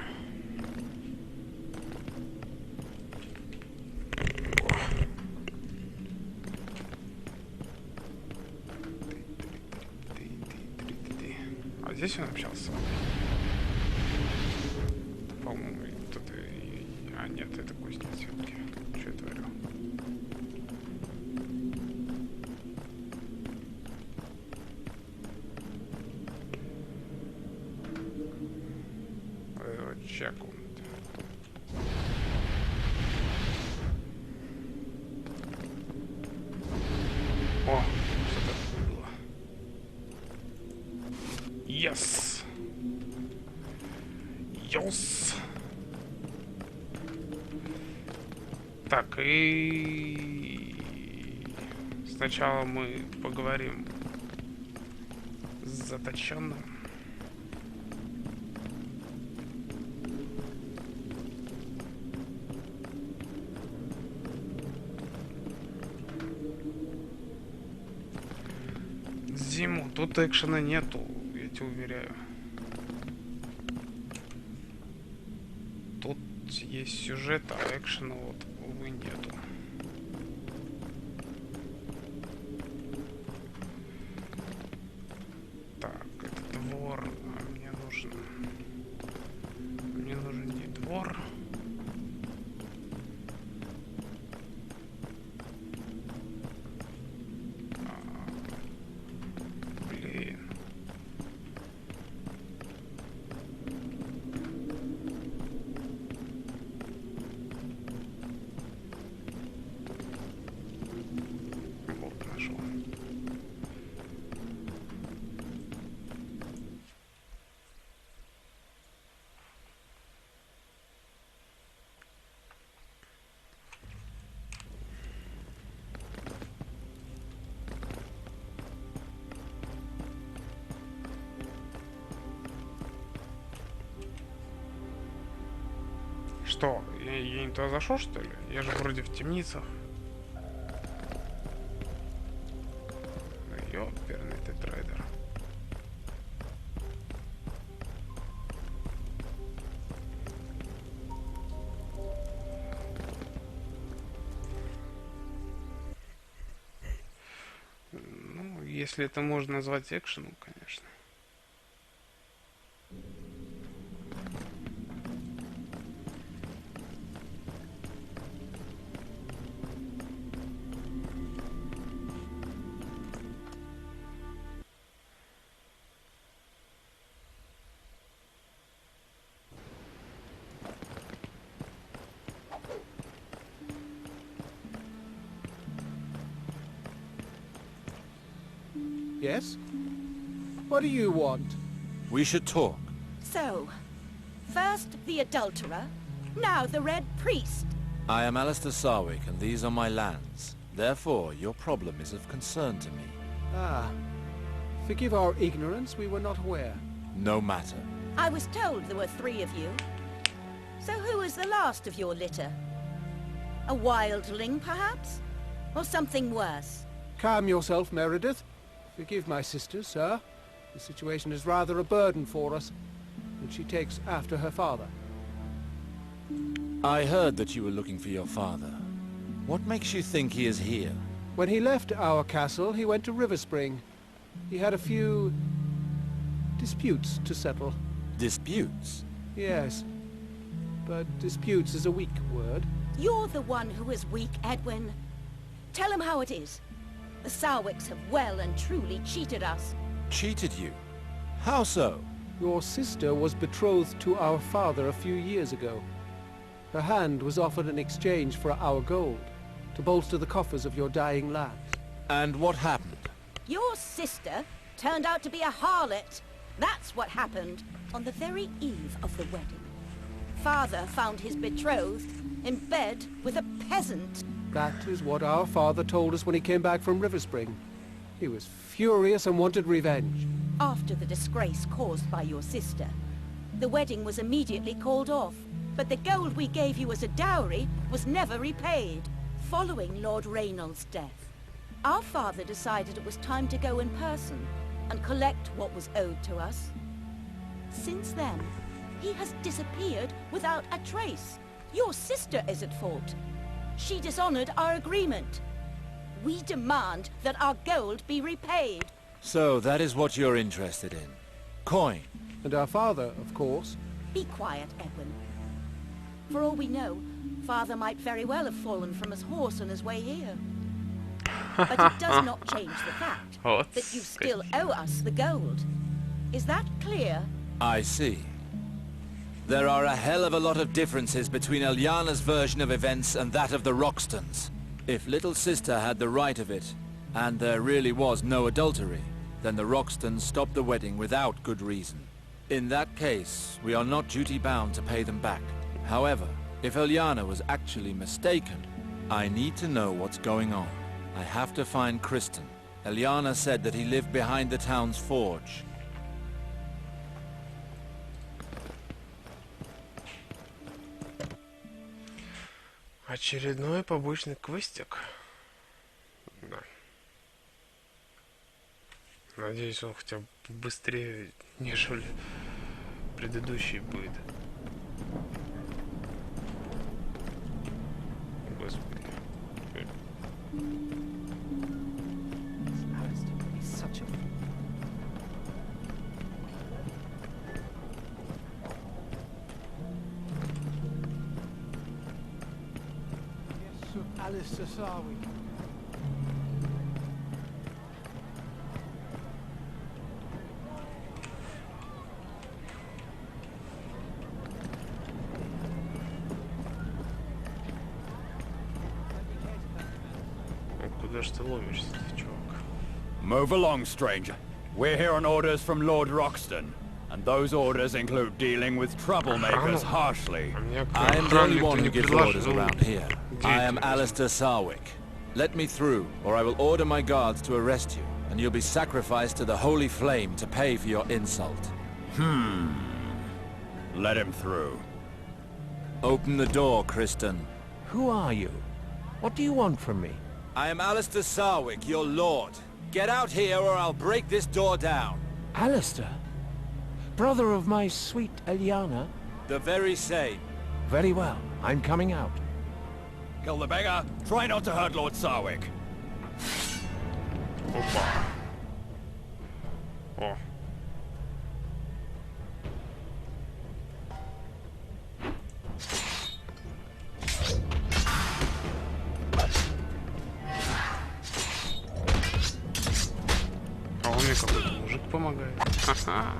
А здесь он общался. Секунду. О, что-то было. Yes. Yes. Так, и сначала мы поговорим с заточенным. Зиму, тут экшена нету, я тебе уверяю. Тут есть сюжет, а экшена вот, увы, нету. Так, это двор, а мне нужен не двор. Блин. Вот, нашел. Что, я не туда зашел, что ли? Я же вроде в темницах. Ну, ёперный ты трейдер. Ну, если это можно назвать экшеном, конечно. Yes? What do you want? We should talk. So, first the adulterer, now the Red Priest. I am Alistair Sarwick, and these are my lands. Therefore, your problem is of concern to me. Ah. Forgive our ignorance, we were not aware. No matter. I was told there were 3 of you. So who is the last of your litter? A wildling, perhaps? Or something worse? Calm yourself, Meredith. Forgive my sister, sir. The situation is rather a burden for us, and she takes after her father. I heard that you were looking for your father. What makes you think he is here? When he left our castle, he went to River Spring. He had a few disputes to settle. Disputes? Yes. But disputes is a weak word. You're the one who is weak, Edwin. Tell him how it is. The Sarwicks have well and truly cheated us. Cheated you? How so? Your sister was betrothed to our father a few years ago. Her hand was offered in exchange for our gold, to bolster the coffers of your dying land. And what happened? Your sister turned out to be a harlot. That's what happened on the very eve of the wedding. Father found his betrothed in bed with a peasant. That is what our father told us when he came back from River Spring. He was furious and wanted revenge. After the disgrace caused by your sister, the wedding was immediately called off, but the gold we gave you as a dowry was never repaid. Following Lord Raynald's death, our father decided it was time to go in person and collect what was owed to us. Since then, he has disappeared without a trace. Your sister is at fault. She dishonored our agreement. We demand that our gold be repaid. So that is what you're interested in. Coin. And our father, of course. Be quiet, Edwin. For all we know, Father might very well have fallen from his horse on his way here. But it does not change the fact that you still owe us the gold. Is that clear? I see. There are a hell of a lot of differences between Ilyana's version of events and that of the Roxtons. If Little Sister had the right of it, and there really was no adultery, then the Roxtons stopped the wedding without good reason. In that case, we are not duty-bound to pay them back. However, if Ilyana was actually mistaken, I need to know what's going on. I have to find Kristen. Ilyana said that he lived behind the town's forge. Очередной побочный квестик. Да. Надеюсь, он хотя бы быстрее, нежели предыдущий будет. Господи. Alistair Sarwick. Куда ж ты ломишься, чувак? Move along, stranger. We're here on orders from Lord Roxton, and those orders include dealing with troublemakers harshly. I am the only one who gives orders around here. I am Alistair Sarwick. Let me through, or I will order my guards to arrest you, and you'll be sacrificed to the holy flame to pay for your insult. Let him through. Open the door, Kristen. Who are you? What do you want from me? I am Alistair Sarwick, your lord. Get out here or I'll break this door down. Alistair? Brother of my sweet Ilyana? The very same. Very well. I'm coming out. Kill the beggar. Try not to hurt Lord Sarwick. О. А он мне какой-то мужик помогает. Ха-ха.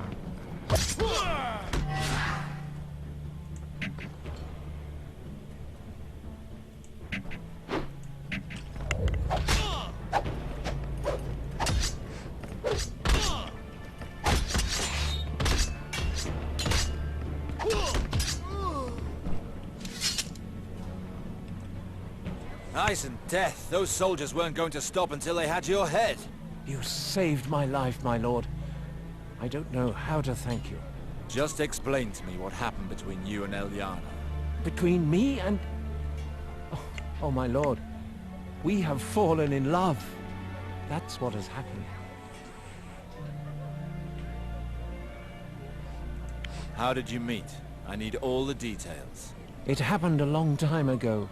Ice and death. Those soldiers weren't going to stop until they had your head. You saved my life, my lord. I don't know how to thank you. Just explain to me what happened between you and Ilyana. Between me and... Oh, my lord. We have fallen in love. That's what has happened. How did you meet? I need all the details. It happened a long time ago.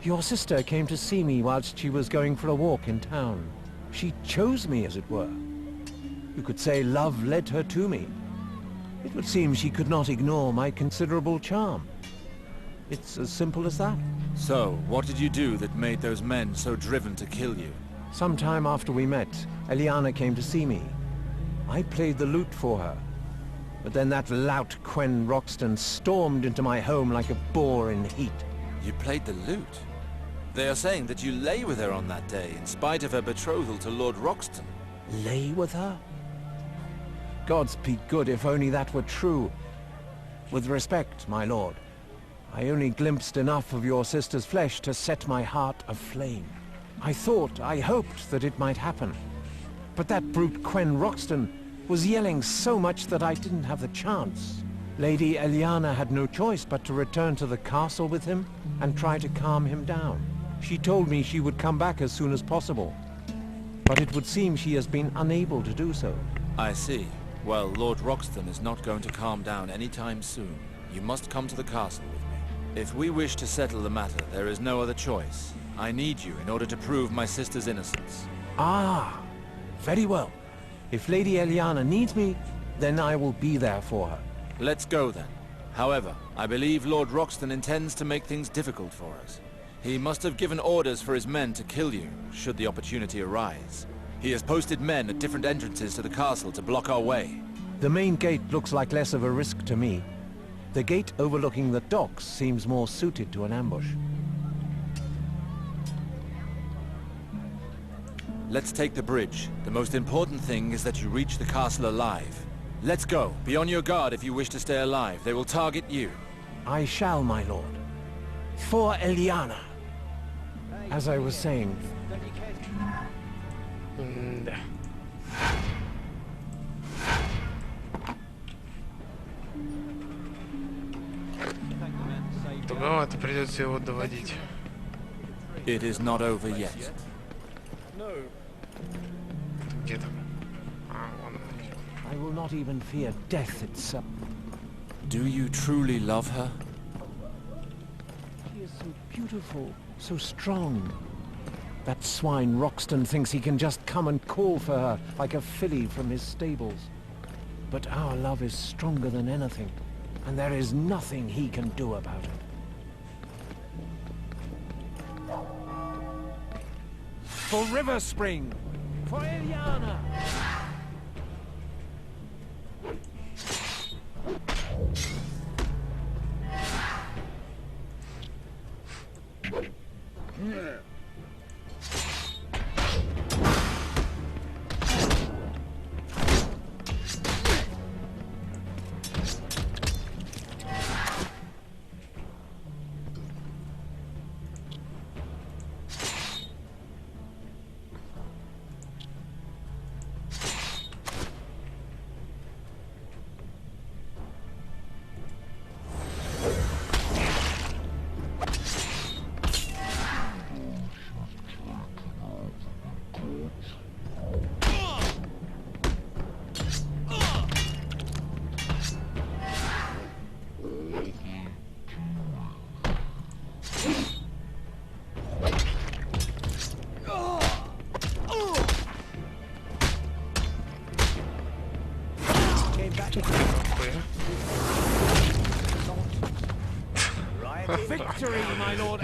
Your sister came to see me whilst she was going for a walk in town. She chose me, as it were. You could say love led her to me. It would seem she could not ignore my considerable charm. It's as simple as that. So, what did you do that made those men so driven to kill you? Some time after we met, Ilyana came to see me. I played the lute for her. But then that lout Quen Roxton stormed into my home like a boar in heat. You played the lute? They are saying that you lay with her on that day, in spite of her betrothal to Lord Roxton. Lay with her? Gods be good if only that were true. With respect, my lord, I only glimpsed enough of your sister's flesh to set my heart aflame. I hoped that it might happen. But that brute Quen Roxton was yelling so much that I didn't have the chance. Lady Ilyana had no choice but to return to the castle with him and try to calm him down. She told me she would come back as soon as possible. But it would seem she has been unable to do so. I see. Well, Lord Roxton is not going to calm down anytime soon. You must come to the castle with me. If we wish to settle the matter, there is no other choice. I need you in order to prove my sister's innocence. Ah, very well. If Lady Ilyana needs me, then I will be there for her. Let's go then. However, I believe Lord Roxton intends to make things difficult for us. He must have given orders for his men to kill you, should the opportunity arise. He has posted men at different entrances to the castle to block our way. The main gate looks like less of a risk to me. The gate overlooking the docks seems more suited to an ambush. Let's take the bridge. The most important thing is that you reach the castle alive. Let's go. Be on your guard if you wish to stay alive. They will target you. I shall, my lord. For Eliana. As I was saying... Да. Туговато придется его доводить. It is not over yet. Где там? I will not even fear death itself. Do you truly love her? She is so beautiful, so strong. That swine Roxton thinks he can just come and call for her like a filly from his stables. But our love is stronger than anything, and there is nothing he can do about it. For River Spring! For Eliana!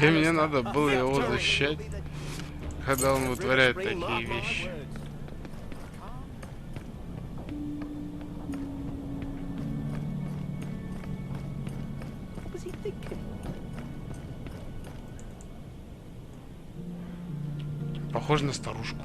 И мне надо было его защищать, когда он вытворяет такие вещи. Похоже на старушку.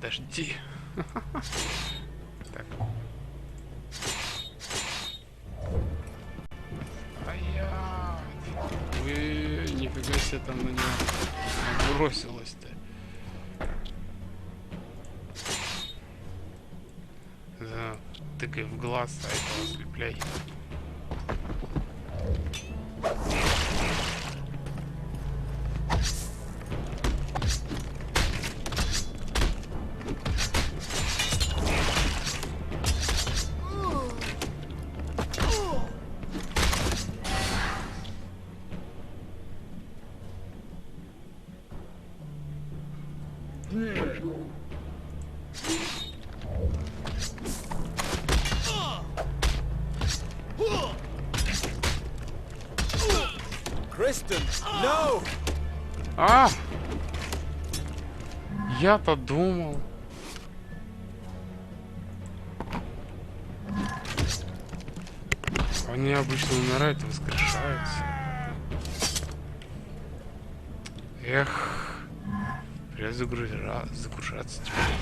Подожди. Так. Ой, нифига себе там на него бросилось-то. Да, тыкай в глаз, а этого ослепляй. No! А! Я-то думал. Они обычно умирают и воскрешаются. Эх, придется загружаться теперь.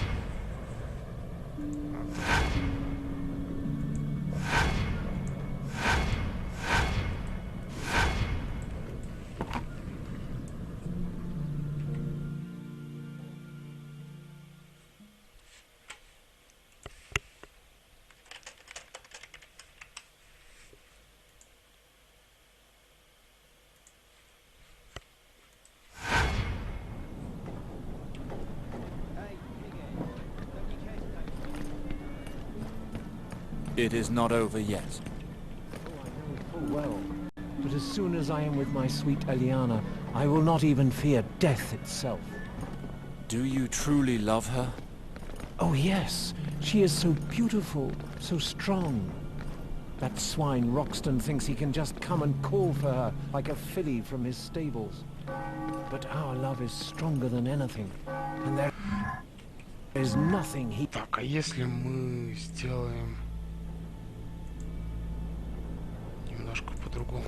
It is not over yet. Oh, I know full well. But as soon as I am with my sweet Eliana, I will not even fear death itself. Do you truly love her? Oh yes, she is so beautiful, so strong. That swine Roxton thinks he can just come and call for her like a filly from his stables. But our love is stronger than anything, and there is nothing he... Так, а если мы сделаем немножко по-другому?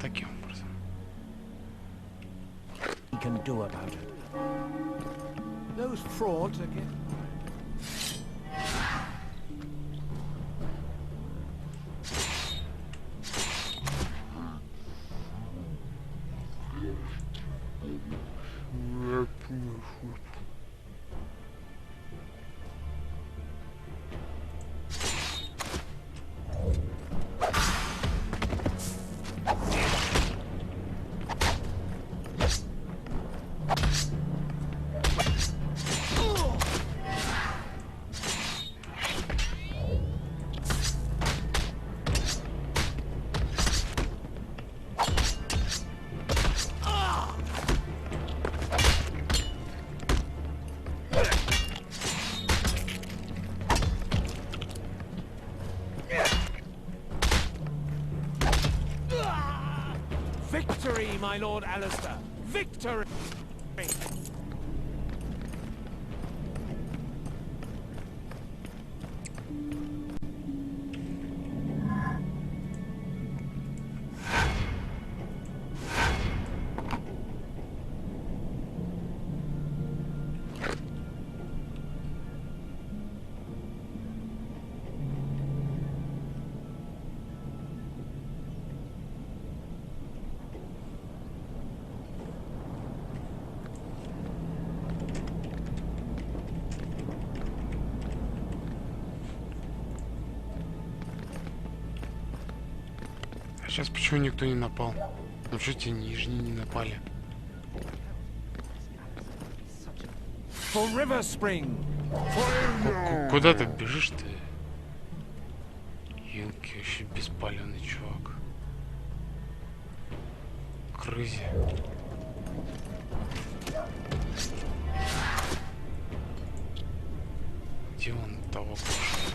Таким образом. He can do about it. Those frauds again. Victory, my Lord Alistair! Victory! Сейчас почему никто не напал? Ну что те нижние не напали? Куда ты бежишь ты? Елки, вообще беспалевный чувак. Крызи. Где он того пошел?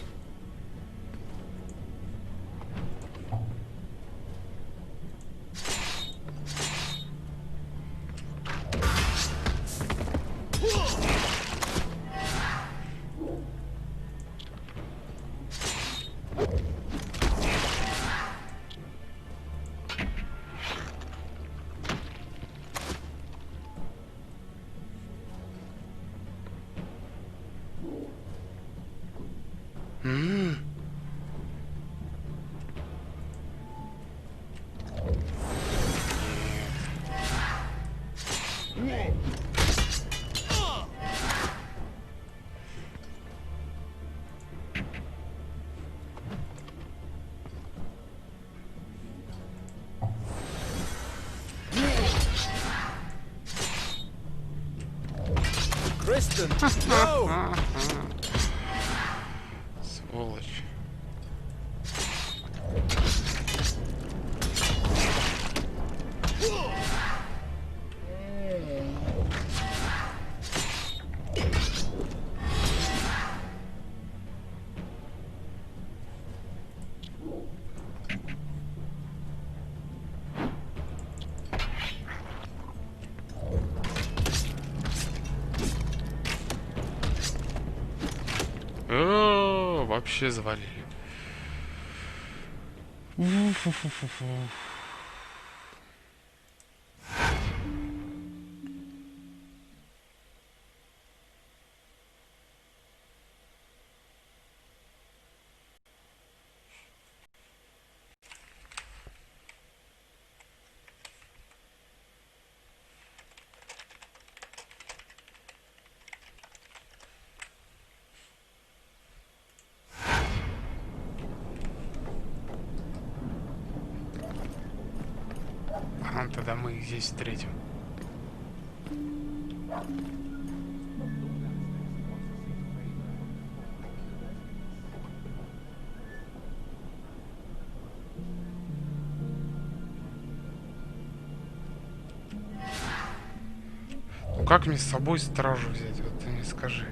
Kristen, no! Сволочь. Вообще завалили. Тогда мы их здесь встретим. Ну как мне с собой стражу взять? Вот ты мне скажи.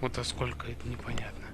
Вот а сколько это непонятно.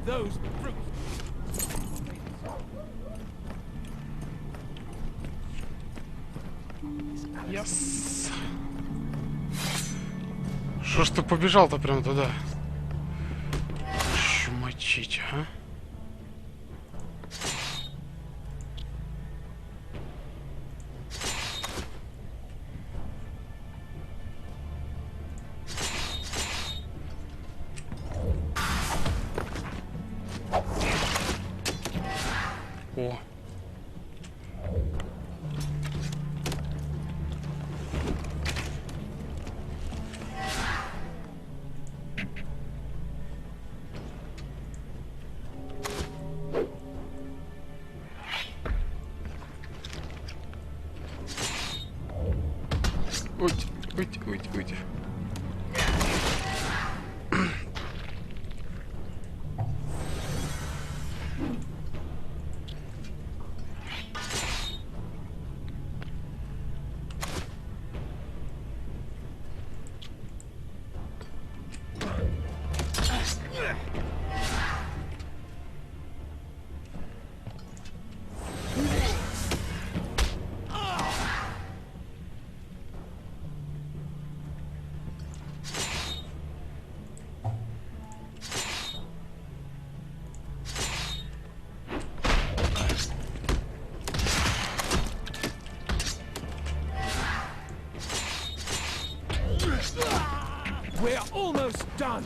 Those brutes. Yes. Что ж ты побежал-то прям туда? Чумачить, а? О. Уйти. We're almost done.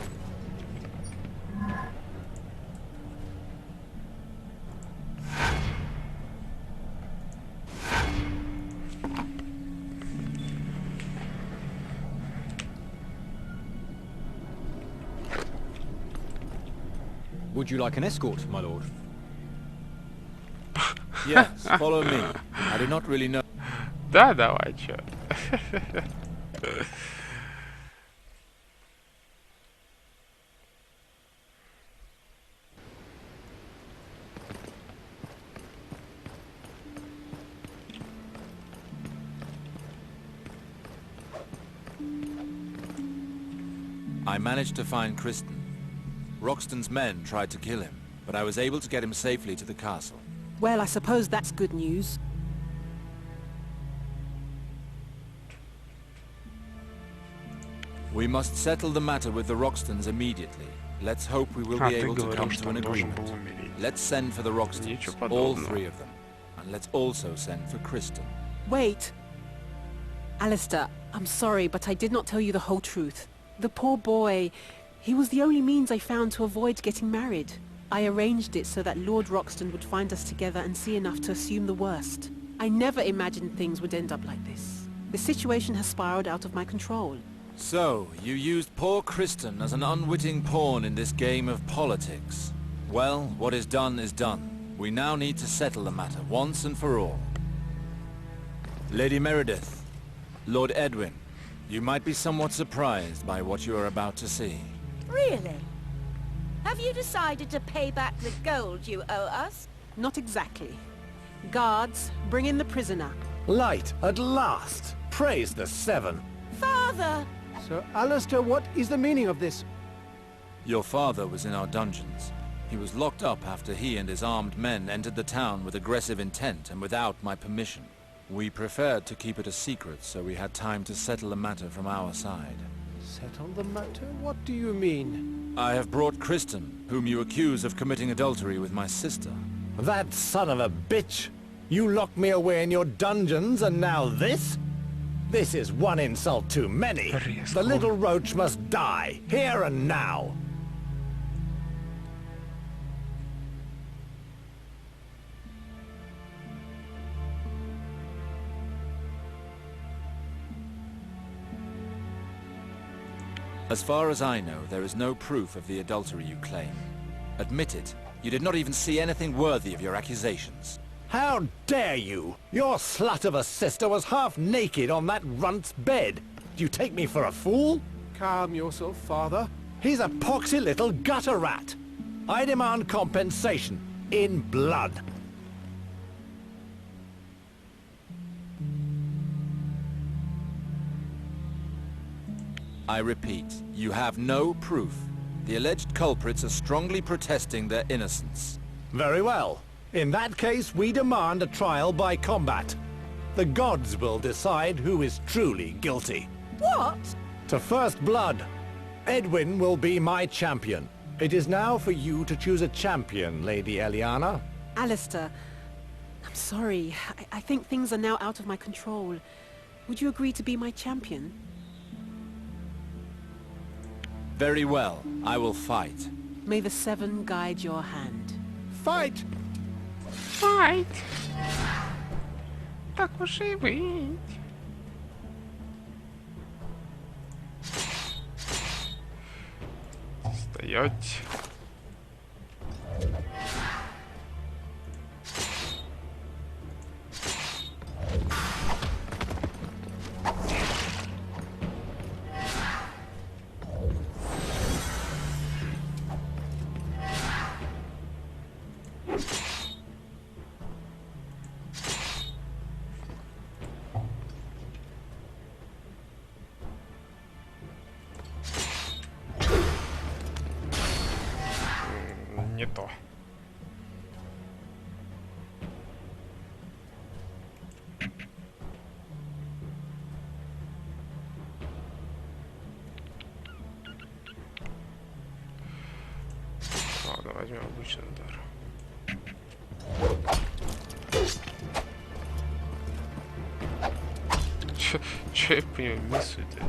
Would you like an escort, my lord? Yes, follow me. I do not really know. Да, давай, чё. I managed to find Kristen. Roxton's men tried to kill him, but I was able to get him safely to the castle. Well, I suppose that's good news. We must settle the matter with the Roxtons immediately. Let's hope we will be able to come to an agreement. Let's send for the Roxtons, all three of them. And let's also send for Kristen. Wait! Alistair, I'm sorry, but I did not tell you the whole truth. The poor boy, he was the only means I found to avoid getting married. I arranged it so that Lord Roxton would find us together and see enough to assume the worst. I never imagined things would end up like this. The situation has spiraled out of my control. So, you used poor Kristen as an unwitting pawn in this game of politics. Well, what is done is done. We now need to settle the matter once and for all. Lady Meredith, Lord Edwin, you might be somewhat surprised by what you are about to see. Really? Have you decided to pay back the gold you owe us? Not exactly. Guards, bring in the prisoner. Light, at last! Praise the Seven! Father! Sir Alistair, what is the meaning of this? Your father was in our dungeons. He was locked up after he and his armed men entered the town with aggressive intent and without my permission. We preferred to keep it a secret, so we had time to settle the matter from our side. Settle the matter? What do you mean? I have brought Kristen, whom you accuse of committing adultery with my sister. That son of a bitch! You locked me away in your dungeons, and now this? This is one insult too many. The little roach must die, here and now. As far as I know, there is no proof of the adultery you claim. Admit it, you did not even see anything worthy of your accusations. How dare you! Your slut of a sister was half naked on that runt's bed. Do you take me for a fool? Calm yourself, father. He's a poxy little gutter rat. I demand compensation, in blood. I repeat, you have no proof. The alleged culprits are strongly protesting their innocence. Very well. In that case, we demand a trial by combat. The gods will decide who is truly guilty. What? To first blood. Edwin will be my champion. It is now for you to choose a champion, Lady Eliana. Alistair, I'm sorry. I think things are now out of my control. Would you agree to be my champion? Very well. I will fight. May the Seven guide your hand. Fight! Fight! Так уж и быть. Стоять. Не то. Ладно, возьмем обычный удар. Чё я по нему миссую-то?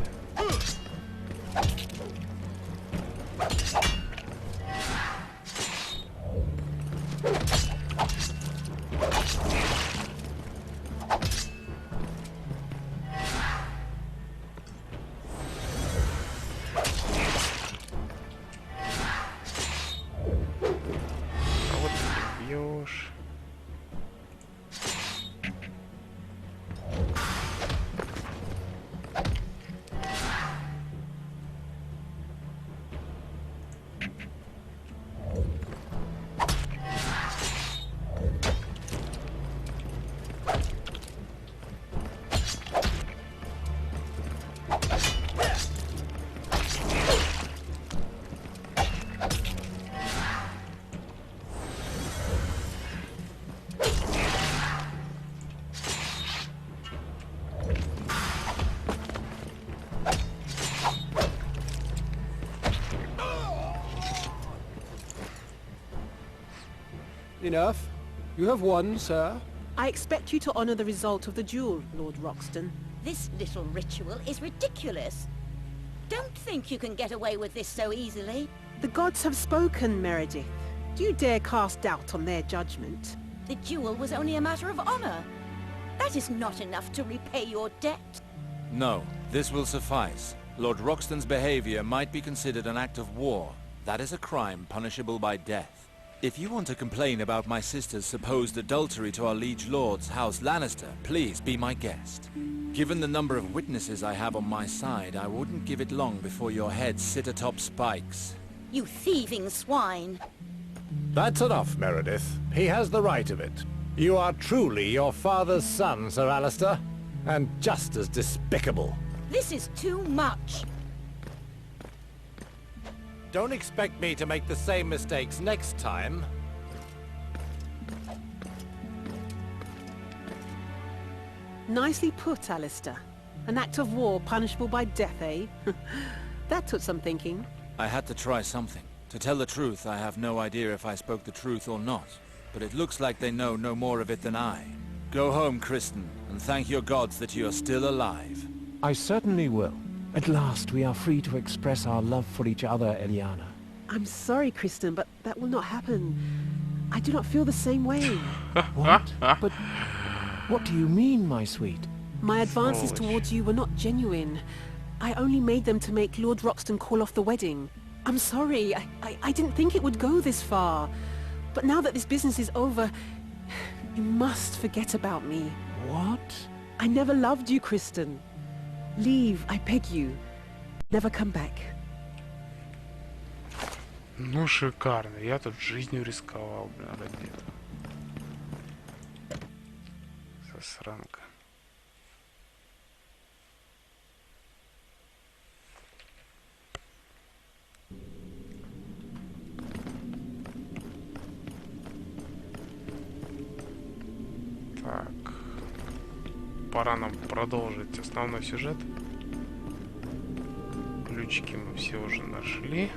Enough. You have won, sir. I expect you to honor the result of the duel, Lord Roxton. This little ritual is ridiculous. Don't think you can get away with this so easily. The gods have spoken, Meredith. Do you dare cast doubt on their judgment? The duel was only a matter of honor. That is not enough to repay your debt. No, this will suffice. Lord Roxton's behavior might be considered an act of war. That is a crime punishable by death. If you want to complain about my sister's supposed adultery to our liege lords, House Lannister, please be my guest. Given the number of witnesses I have on my side, I wouldn't give it long before your heads sit atop spikes. You thieving swine. That's enough, Meredith. He has the right of it. You are truly your father's son, Sir Alistair, and just as despicable. This is too much. Don't expect me to make the same mistakes next time. Nicely put, Alistair. An act of war punishable by death, eh? That took some thinking. I had to try something. To tell the truth, I have no idea if I spoke the truth or not. But it looks like they know no more of it than I. Go home, Kristen, and thank your gods that you are still alive. I certainly will. At last we are free to express our love for each other, Eliana. I'm sorry, Kristen, but that will not happen. I do not feel the same way. What? But what do you mean, my sweet? My advances towards you were not genuine. I only made them to make Lord Roxton call off the wedding. I'm sorry. I didn't think it would go this far. But now that this business is over, you must forget about me. What? I never loved you, Kristen. Leave, I beg you. Never come back. Ну, шикарно. Я тут жизнью рисковал, блин, ради этого. Засранка. Так. Пора нам продолжить основной сюжет. Ключики мы все уже нашли.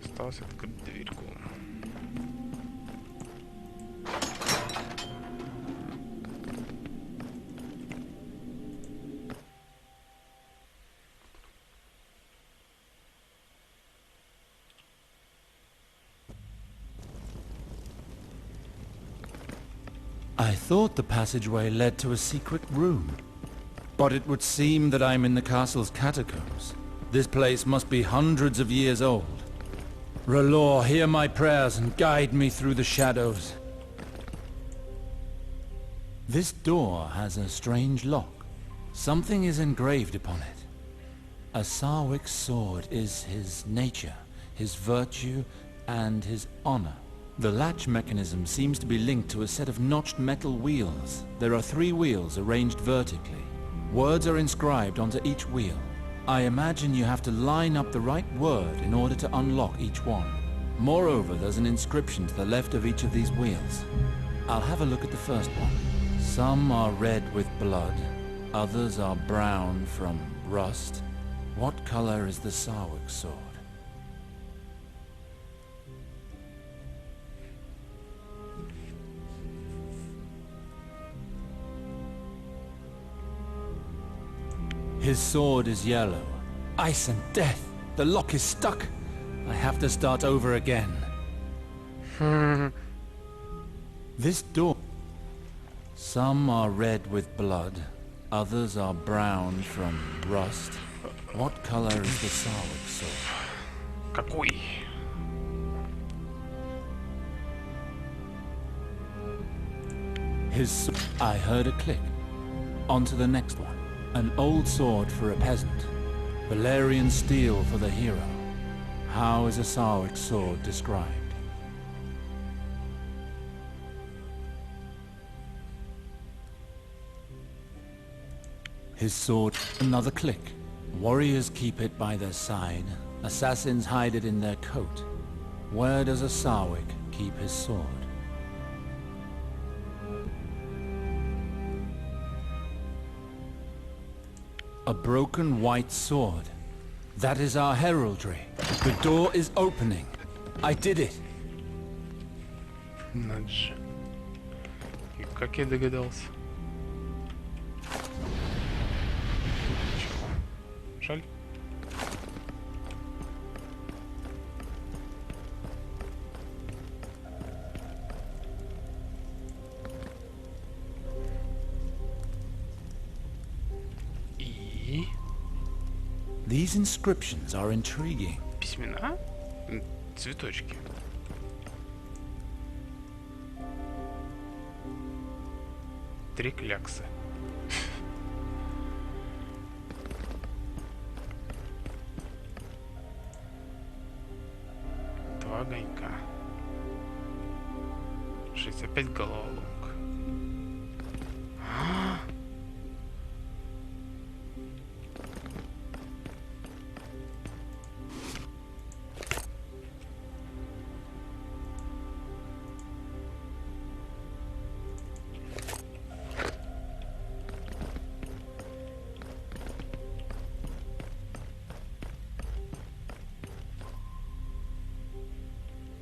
Осталось открыть дверьку. I thought the passageway led to a secret room. But it would seem that I'm in the castle's catacombs. This place must be hundreds of years old. R'hllor, hear my prayers and guide me through the shadows. This door has a strange lock. Something is engraved upon it. A Sarwic's sword is his nature, his virtue, and his honor. The latch mechanism seems to be linked to a set of notched metal wheels. There are 3 wheels arranged vertically. Words are inscribed onto each wheel. I imagine you have to line up the right word in order to unlock each one. Moreover, there's an inscription to the left of each of these wheels. I'll have a look at the first one. Some are red with blood, others are brown from rust. What color is the Sarwick sword? His sword is yellow. Ice and death! The lock is stuck! I have to start over again. This door... Some are red with blood, others are brown from rust. What color is the Sarwick sword? Какой? I heard a click. On to the next one. An old sword for a peasant. Valerian steel for the hero. How is a Sarwick sword described? His sword, another click. Warriors keep it by their side. Assassins hide it in their coat. Where does a Sarwick keep his sword? A broken white sword. That is our heraldry. The door is opening. I did it. Надо же. И как я догадался? Чего? Жаль. И... These inscriptions are intriguing. Письмена? Цветочки. Три кляксы. Два огонька. 65 головоломок.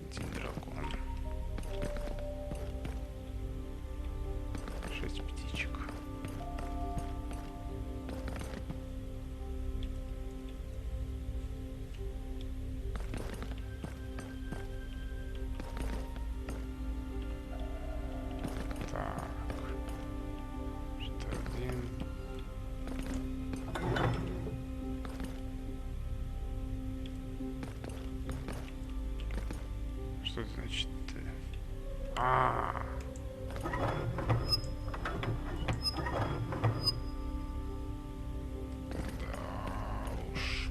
Один дракон. 6 птичек. Так. Что один? Что это значит? Да уж.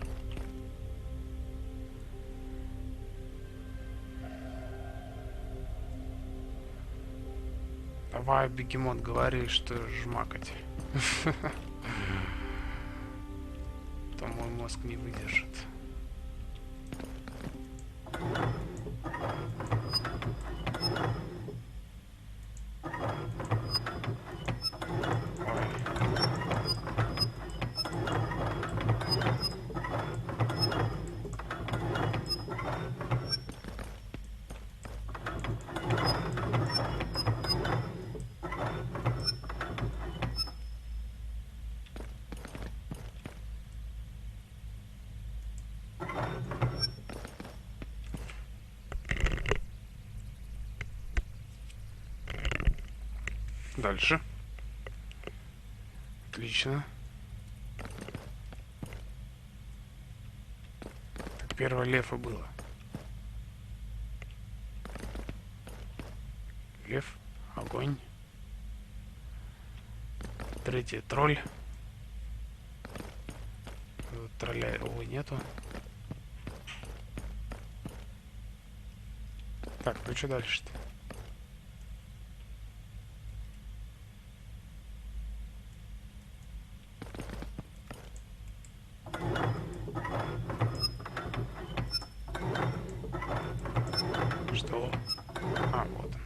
Давай, бегемот, говори, что жмакать. То мой мозг не выдержит. Дальше. Отлично. Так, первое лев и было. Лев, огонь. Третий тролль. Тролля его нету. Так, ну что дальше-то? Что? А, вот он.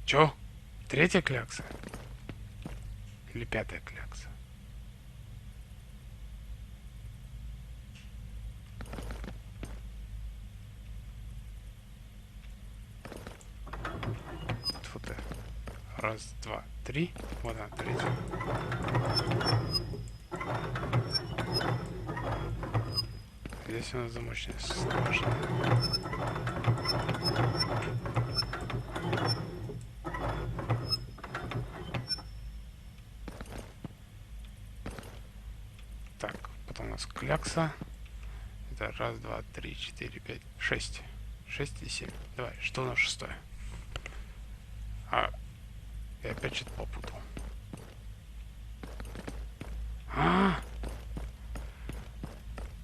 Чё? Третья клякса? Или пятая клякса? Тьфу ты. Раз, два, три. Вот она, третья. Здесь у нас замочная скважина. Так, потом у нас клякса. Это раз, два, три, четыре, пять, шесть. 6 и 7. Давай, что у нас шестое? А, я опять что-то попутал.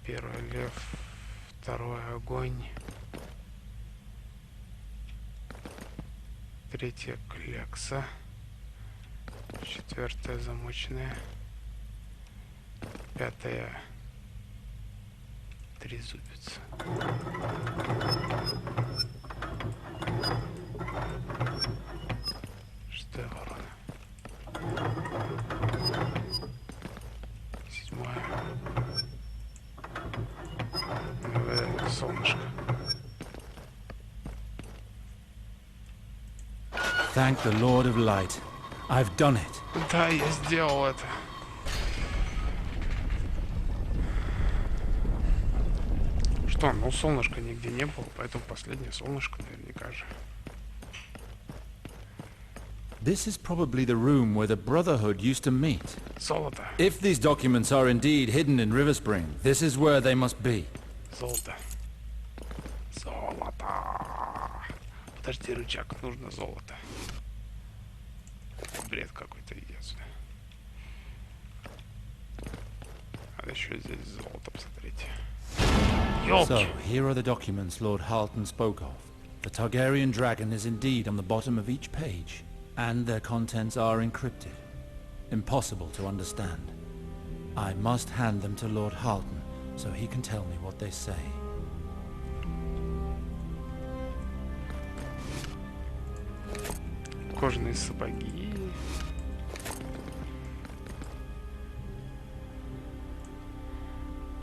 Первый лев, второй огонь, третья клякса, 4-я замоченная. 5-я трезубец. Шестая ворона. 7-я. Солнышко. Thank the Lord of Light. I've done it. Да, я сделал это. Что, ну солнышка нигде не было, поэтому последнее солнышко наверняка же. This is probably the room where the Brotherhood used to meet. Золото. If these documents are indeed hidden in River Spring, this is where they must be. Золото. Золото. Подожди, рычаг, нужно золото. Бред какой-то идет. А еще здесь золото, посмотрите. So, here are the documents Lord Halton spoke of. The Targaryen dragon is indeed on the bottom of each page, and their contents are encrypted. Impossible to understand. I must hand them to Lord Halton, so he can tell me what they say. Кожаные сапоги.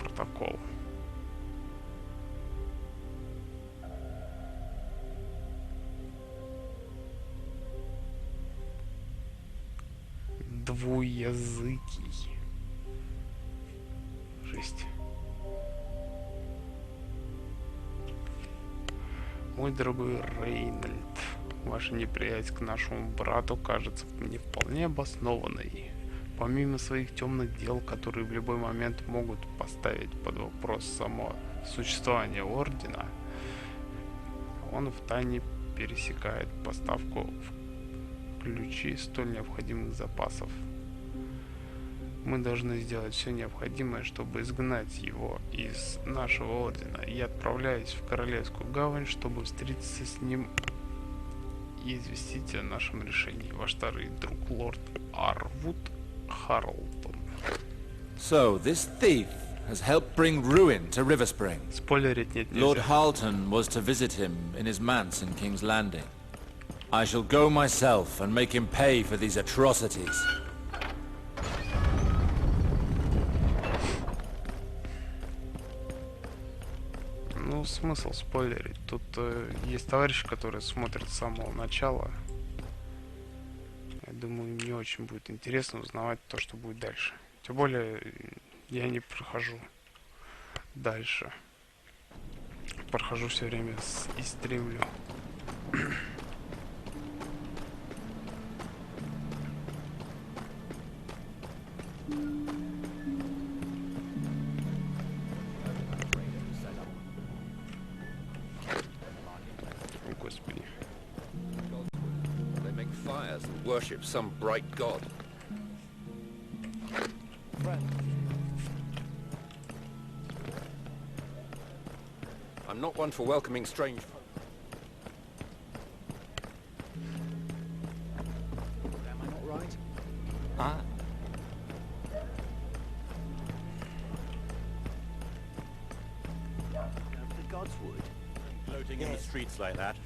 Протокол. Двуязыкий. Жесть. Мой дорогой Рейнольд, ваша неприязнь к нашему брату кажется мне вполне обоснованной. Помимо своих темных дел, которые в любой момент могут поставить под вопрос само существование Ордена, он втайне пересекает поставку в ключи столь необходимых запасов. Мы должны сделать все необходимое, чтобы изгнать его из нашего Ордена. Я отправляюсь в Королевскую гавань, чтобы встретиться с ним и известить о нашем решении. Ваш старый друг лорд Арвуд Харлтон. So, this thief has helped bring ruin to River Spring. Спойлерить нет нельзя. Lord Halton was to visit him in his manse in King's Landing. I shall go myself and make him pay for these atrocities. Ну, смысл спойлерить. Тут есть товарищ, который смотрит с самого начала. Я думаю, мне очень будет интересно узнавать то, что будет дальше. Тем более, я не прохожу дальше. Прохожу все время и стримлю. Господи. They make fires and worship some bright god. I'm not one for welcoming strange folk. Am I not right? Ah. The gods would. Floating in the streets like that.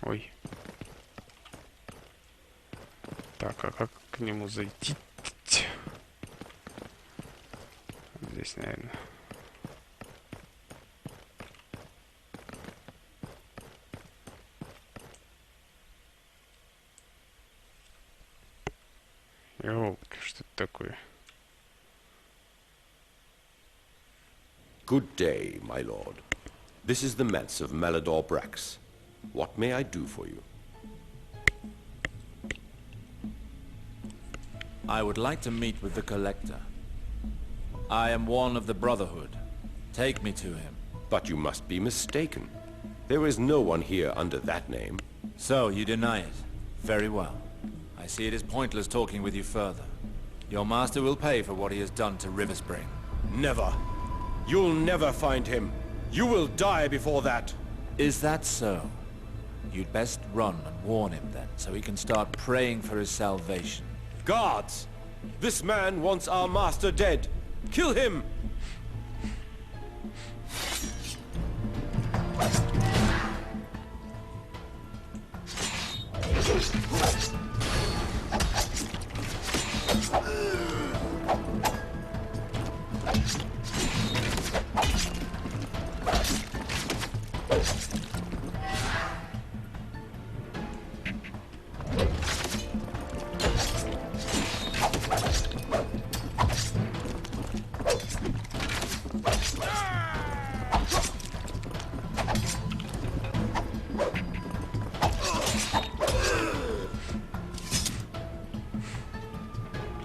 Ой. Так, а как к нему зайти? Здесь, наверное. Good day, my lord. This is the Metz of Melador Brax. What may I do for you? I would like to meet with the Collector. I am one of the Brotherhood. Take me to him. But you must be mistaken. There is no one here under that name. So, you deny it? Very well. I see it is pointless talking with you further. Your master will pay for what he has done to Riverspring. Never. You'll never find him. You will die before that. Is that so? You'd best run and warn him then, so he can start praying for his salvation. Guards! This man wants our master dead. Kill him!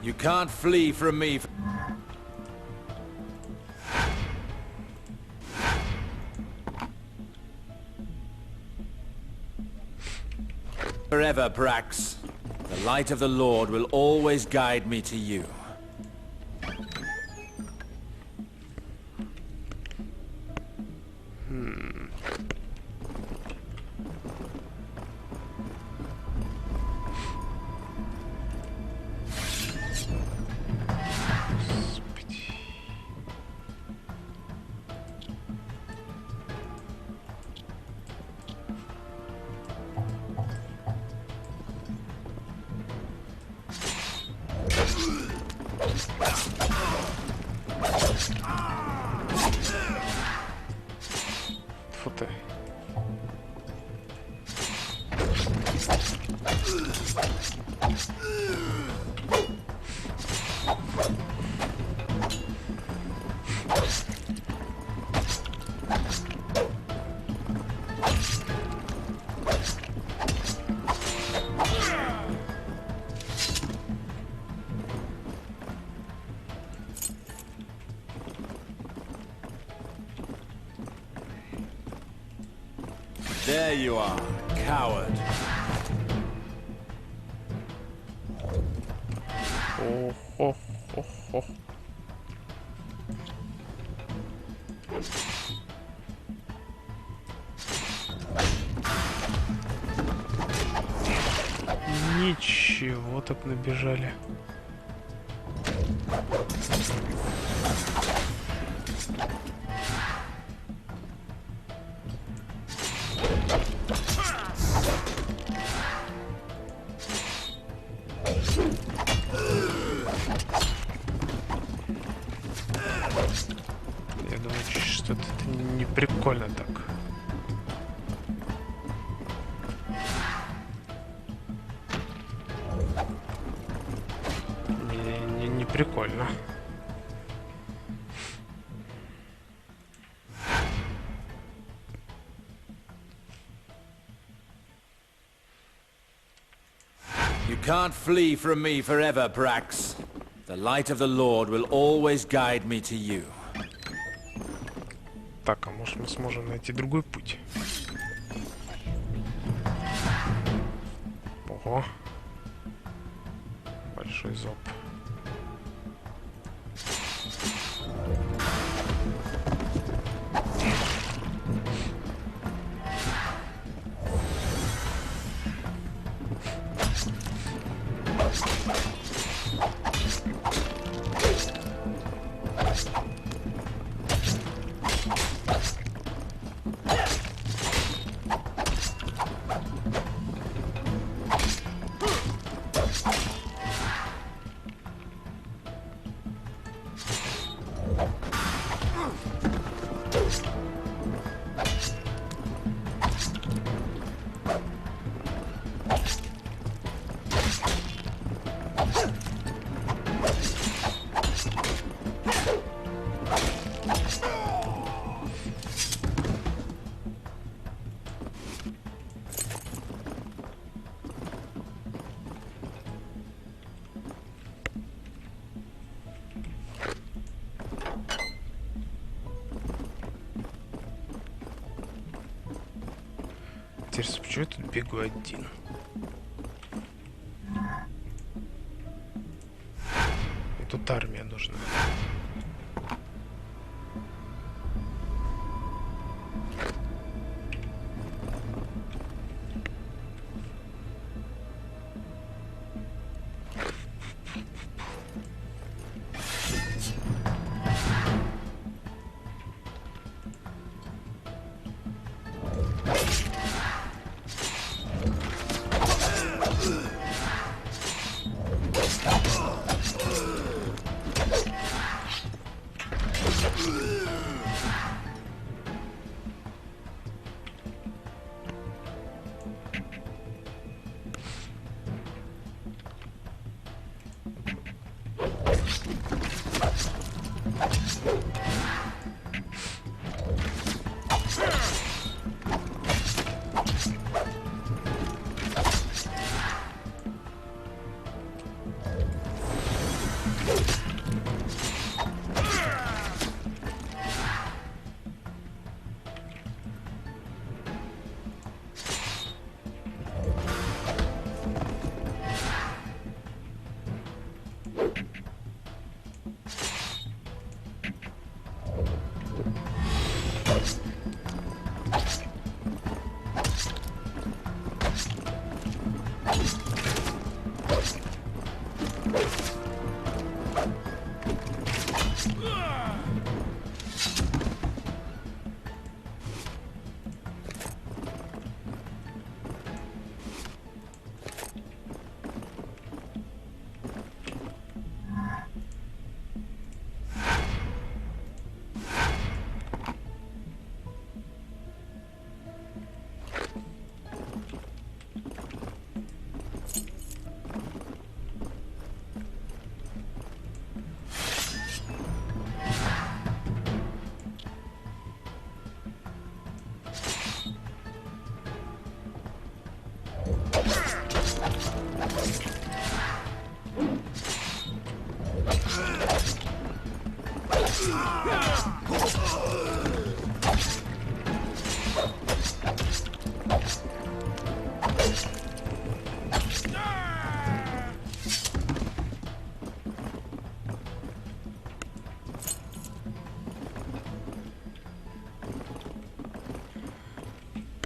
You can't flee from me. Forever, Brax. The light of the Lord will always guide me to you. Фу ты. There you are, coward. О-хо-хо-хо. Ничего, так набежали. Я думаю, что-то не прикольно так. Не прикольно. You can't flee from me forever, Brax. The light of the Lord will always guide me to you. Так, а может мы сможем найти другой путь? Ого. Большой зоб. Интересно, почему я тут бегу один? И тут армия нужна.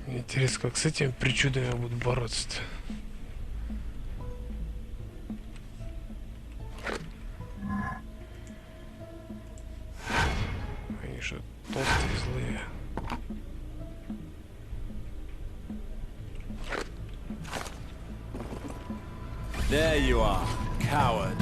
Интересно, как с этими причудами я буду бороться-то? Они что, толстые, злые? There you are, coward.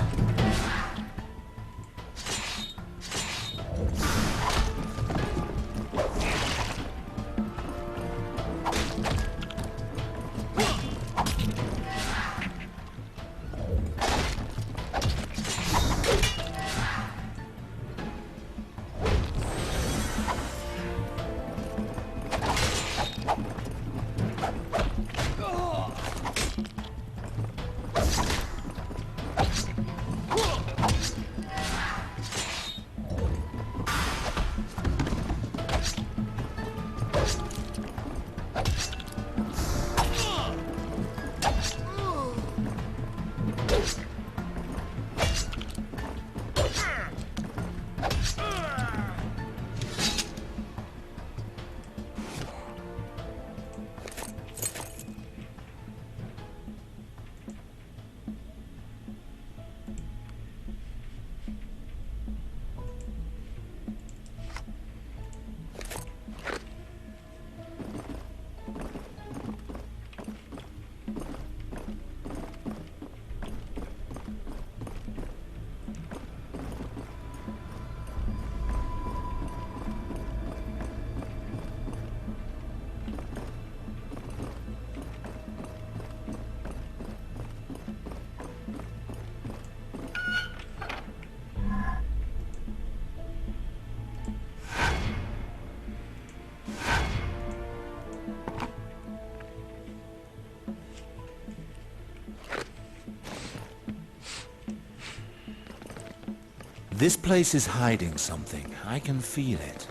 This place is hiding something. I can feel it.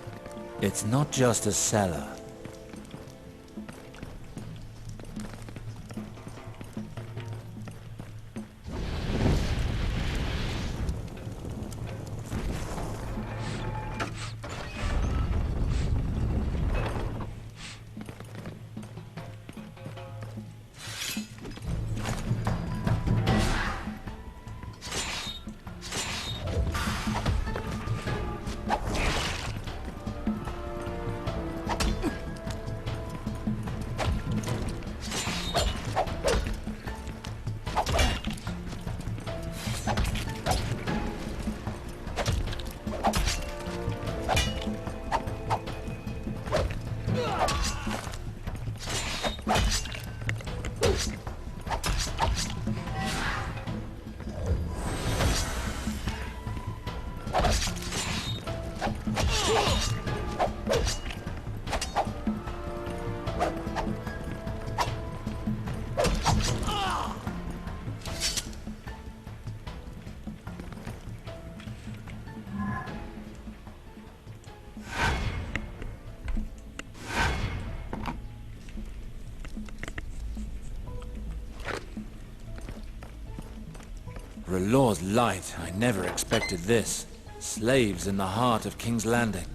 It's not just a cellar. Lord's light, I never expected this. Slaves in the heart of King's Landing.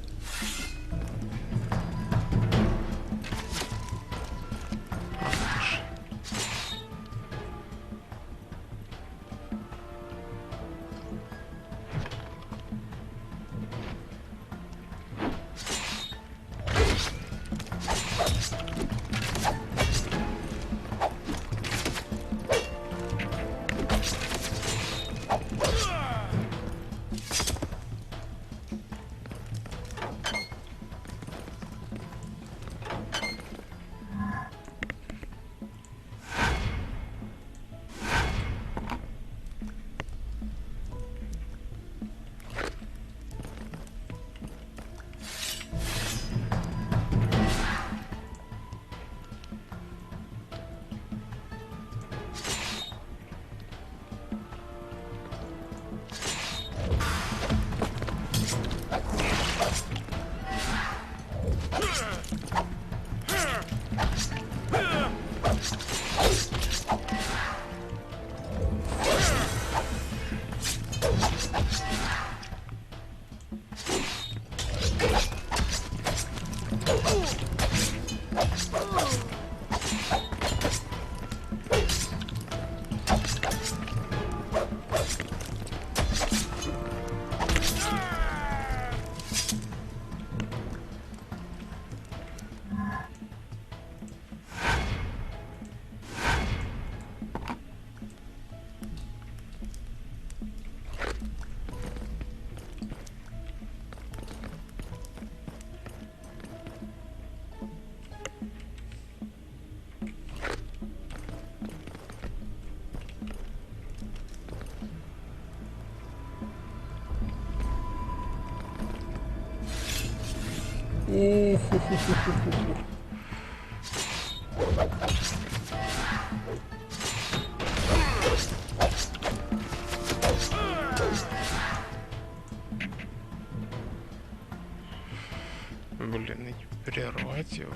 Блин, и прервать его.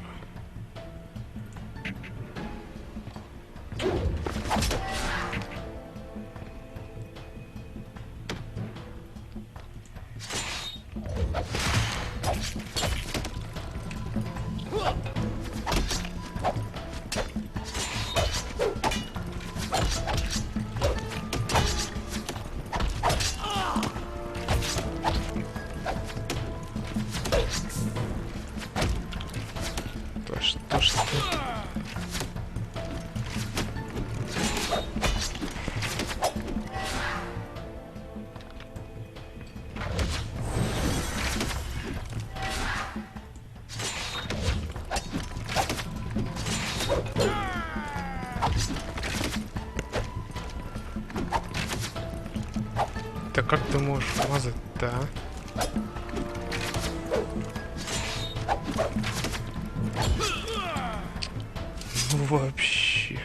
Что ж ты? Да как ты можешь мазать-то, а? Ну вообще.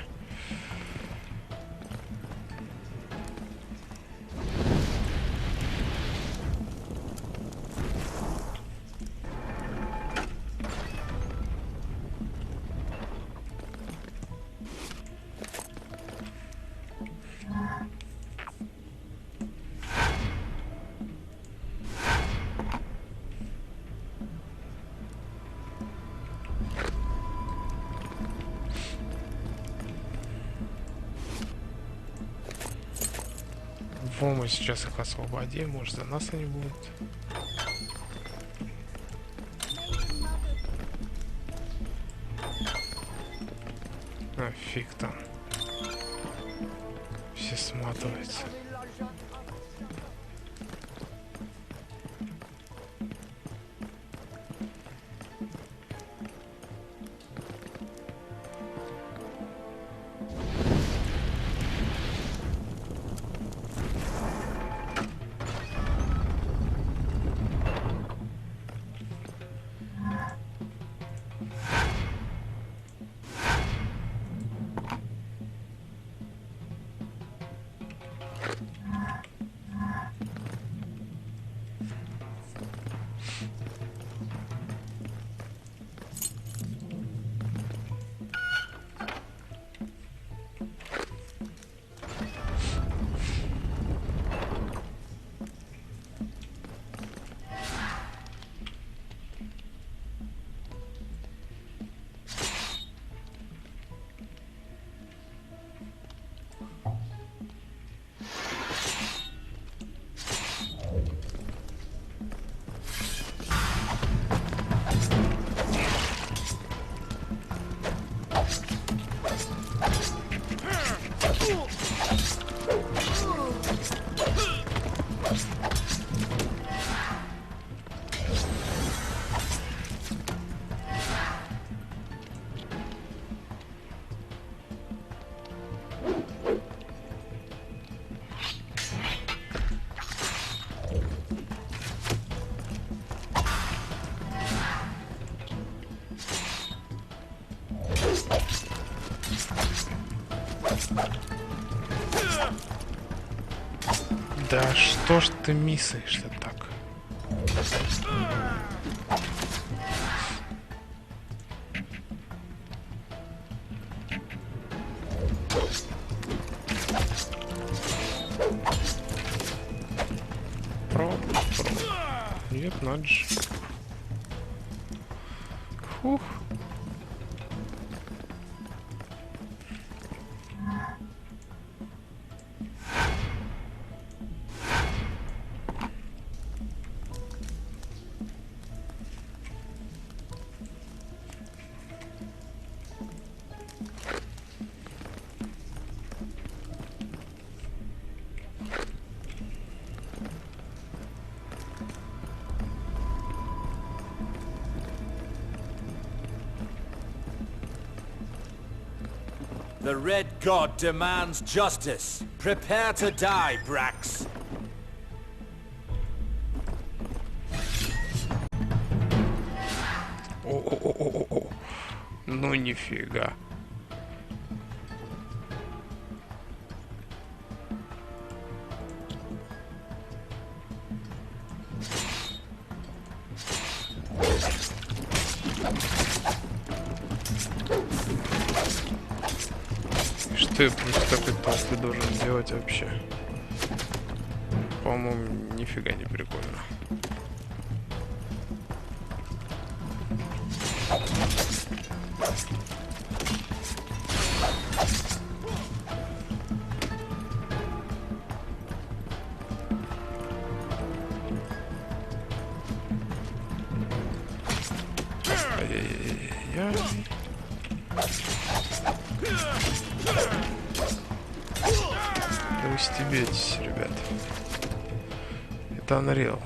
Во, мы сейчас их освободим, может за нас они будут. А, фиг там. Все сматываются. Да что ж ты миссаешь-то так? Нет, надо же. Фух. The Red God demands justice. Prepare to die, Brax. О-о-о-о-о. Ну нифига. Что я против такой толпы должен сделать вообще? По-моему, нифига не прикольно. Ай-яй-яй-яй. Да вы стебетесь, ребят. Это Unreal.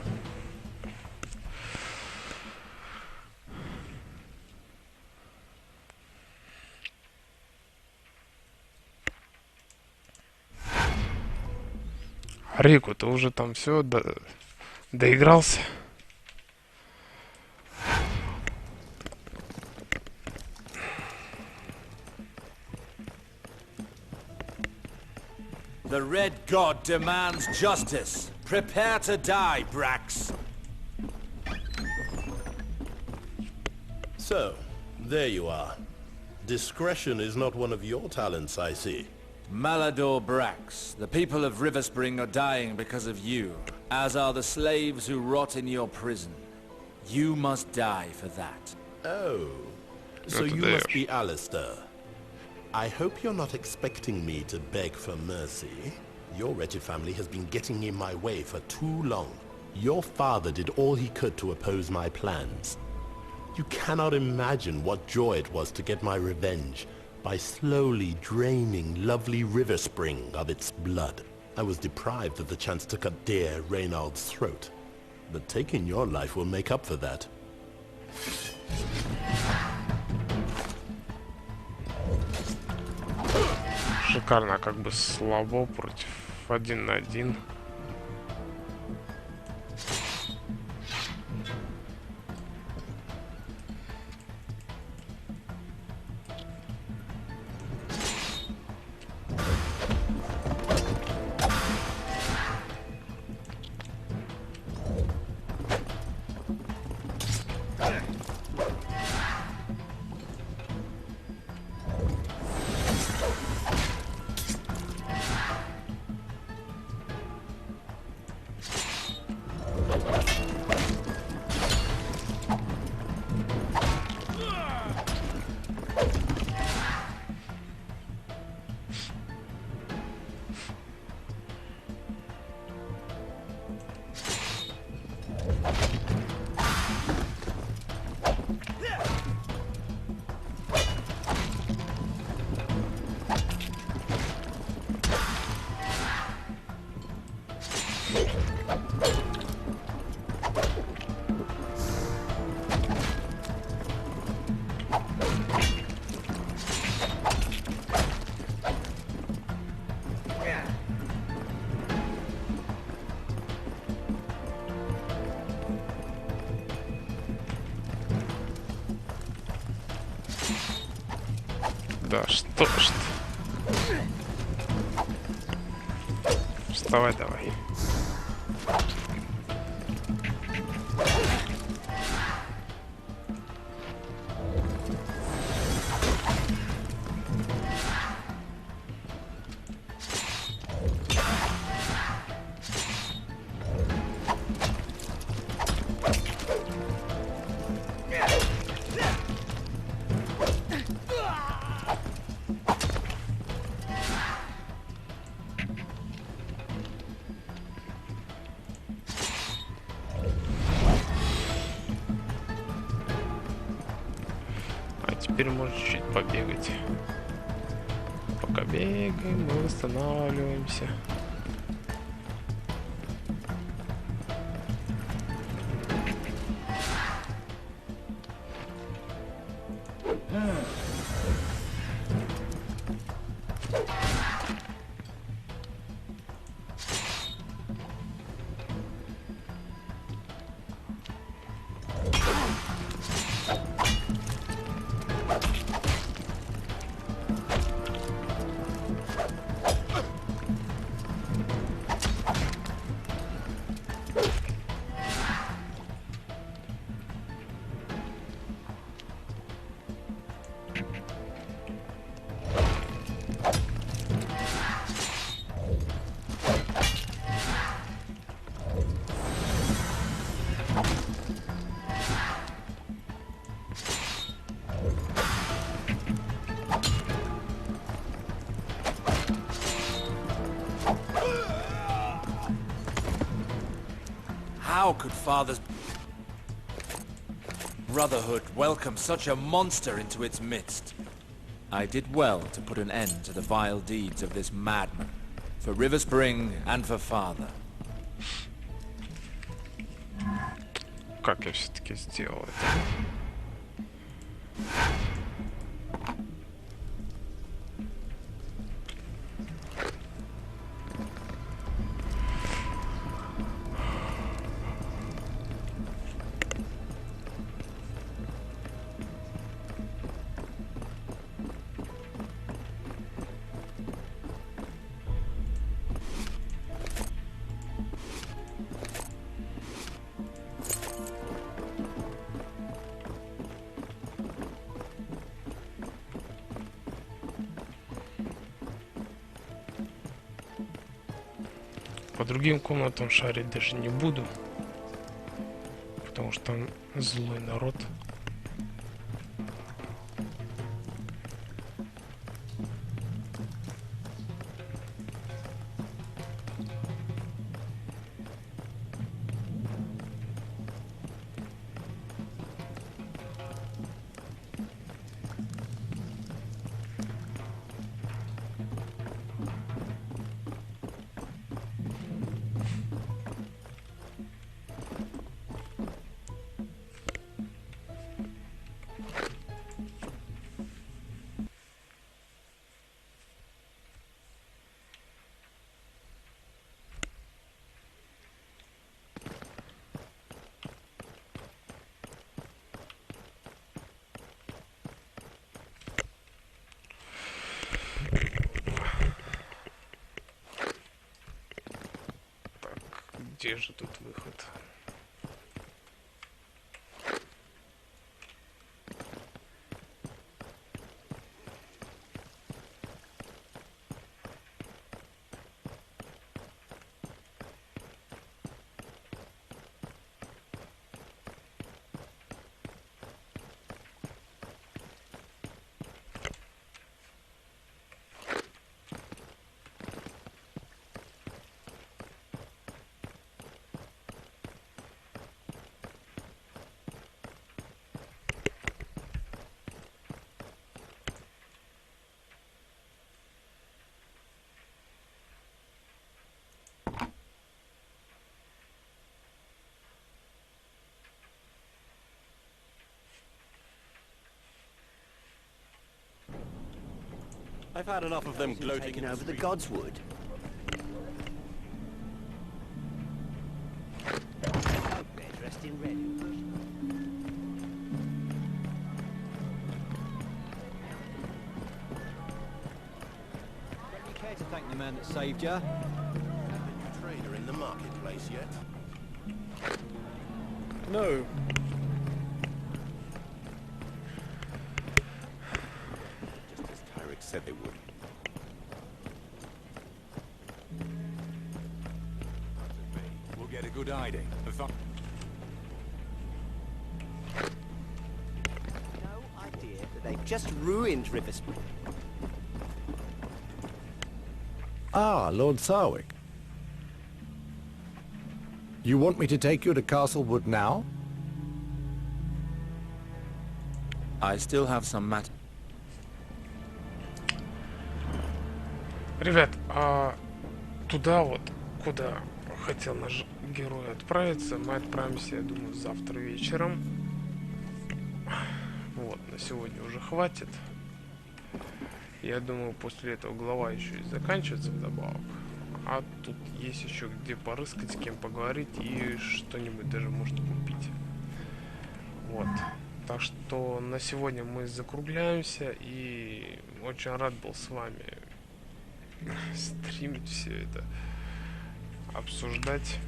Рику, ты уже там все доигрался? The Red God demands justice. Prepare to die, Brax. So, there you are. Discretion is not one of your talents, I see. Malador Brax, the people of Riverspring are dying because of you, as are the slaves who rot in your prison. You must die for that. Oh, so you must be Alistair. I hope you're not expecting me to beg for mercy. Your wretched family has been getting in my way for too long. Your father did all he could to oppose my plans. You cannot imagine what joy it was to get my revenge by slowly draining lovely Riverspring of its blood. I was deprived of the chance to cut dear Reynald's throat. But taking your life will make up for that. Шикарно, как бы слабо против 1 на 1. Да что ж ты? Вставай давай. теперь может чуть побегать. Пока бегаем, мы восстанавливаемся. How could Father's Brotherhood welcome such a monster into its midst? I did well to put an end to the vile deeds of this madman, for River Spring and for Father. Как я все-таки сделал это? По другим комнатам шарить даже не буду, потому что там злой народ. Где же тут выход? I've had enough of them gloating over the Godswood. They're dressed in red. Don't you care to thank the man that saved you? Trader in the marketplace yet? No. Said they would. We'll get a good hiding. No idea that they've just ruined River Spring. Ah, Lord Sarwick. You want me to take you to Castlewood now? I still have some matter. Ребят, а туда вот, куда хотел наш герой отправиться, мы отправимся, я думаю, завтра вечером. Вот, на сегодня уже хватит. Я думаю, после этого глава еще и заканчивается вдобавок. А тут есть еще где порыскать, с кем поговорить и что-нибудь даже может купить. Вот. Так что на сегодня мы закругляемся, и очень рад был с вами стримить все это, обсуждать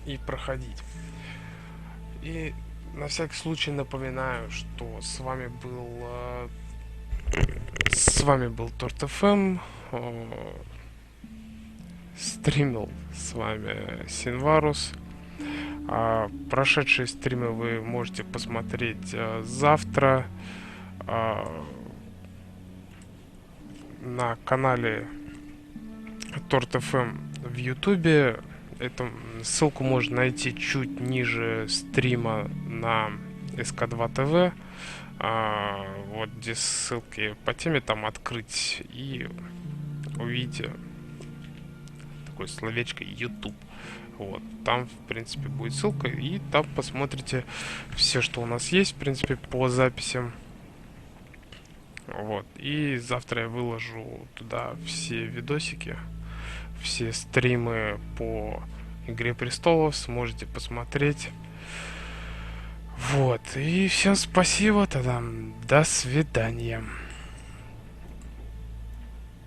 и проходить. И на всякий случай напоминаю, что с вами был Торт.ФМ, стримил с вами Синварус. Прошедшие стримы вы можете посмотреть завтра на канале Торт.ФМ в Ютубе. Эту ссылку можно найти чуть ниже стрима на СК2 ТВ. Вот где ссылки по теме, там открыть и увидите такое словечко YouTube. Вот, там, в принципе, будет ссылка, и там посмотрите все, что у нас есть, в принципе, по записям. Вот, и завтра я выложу туда все видосики, все стримы по Игре Престолов, сможете посмотреть. Вот, и всем спасибо тогда, до свидания.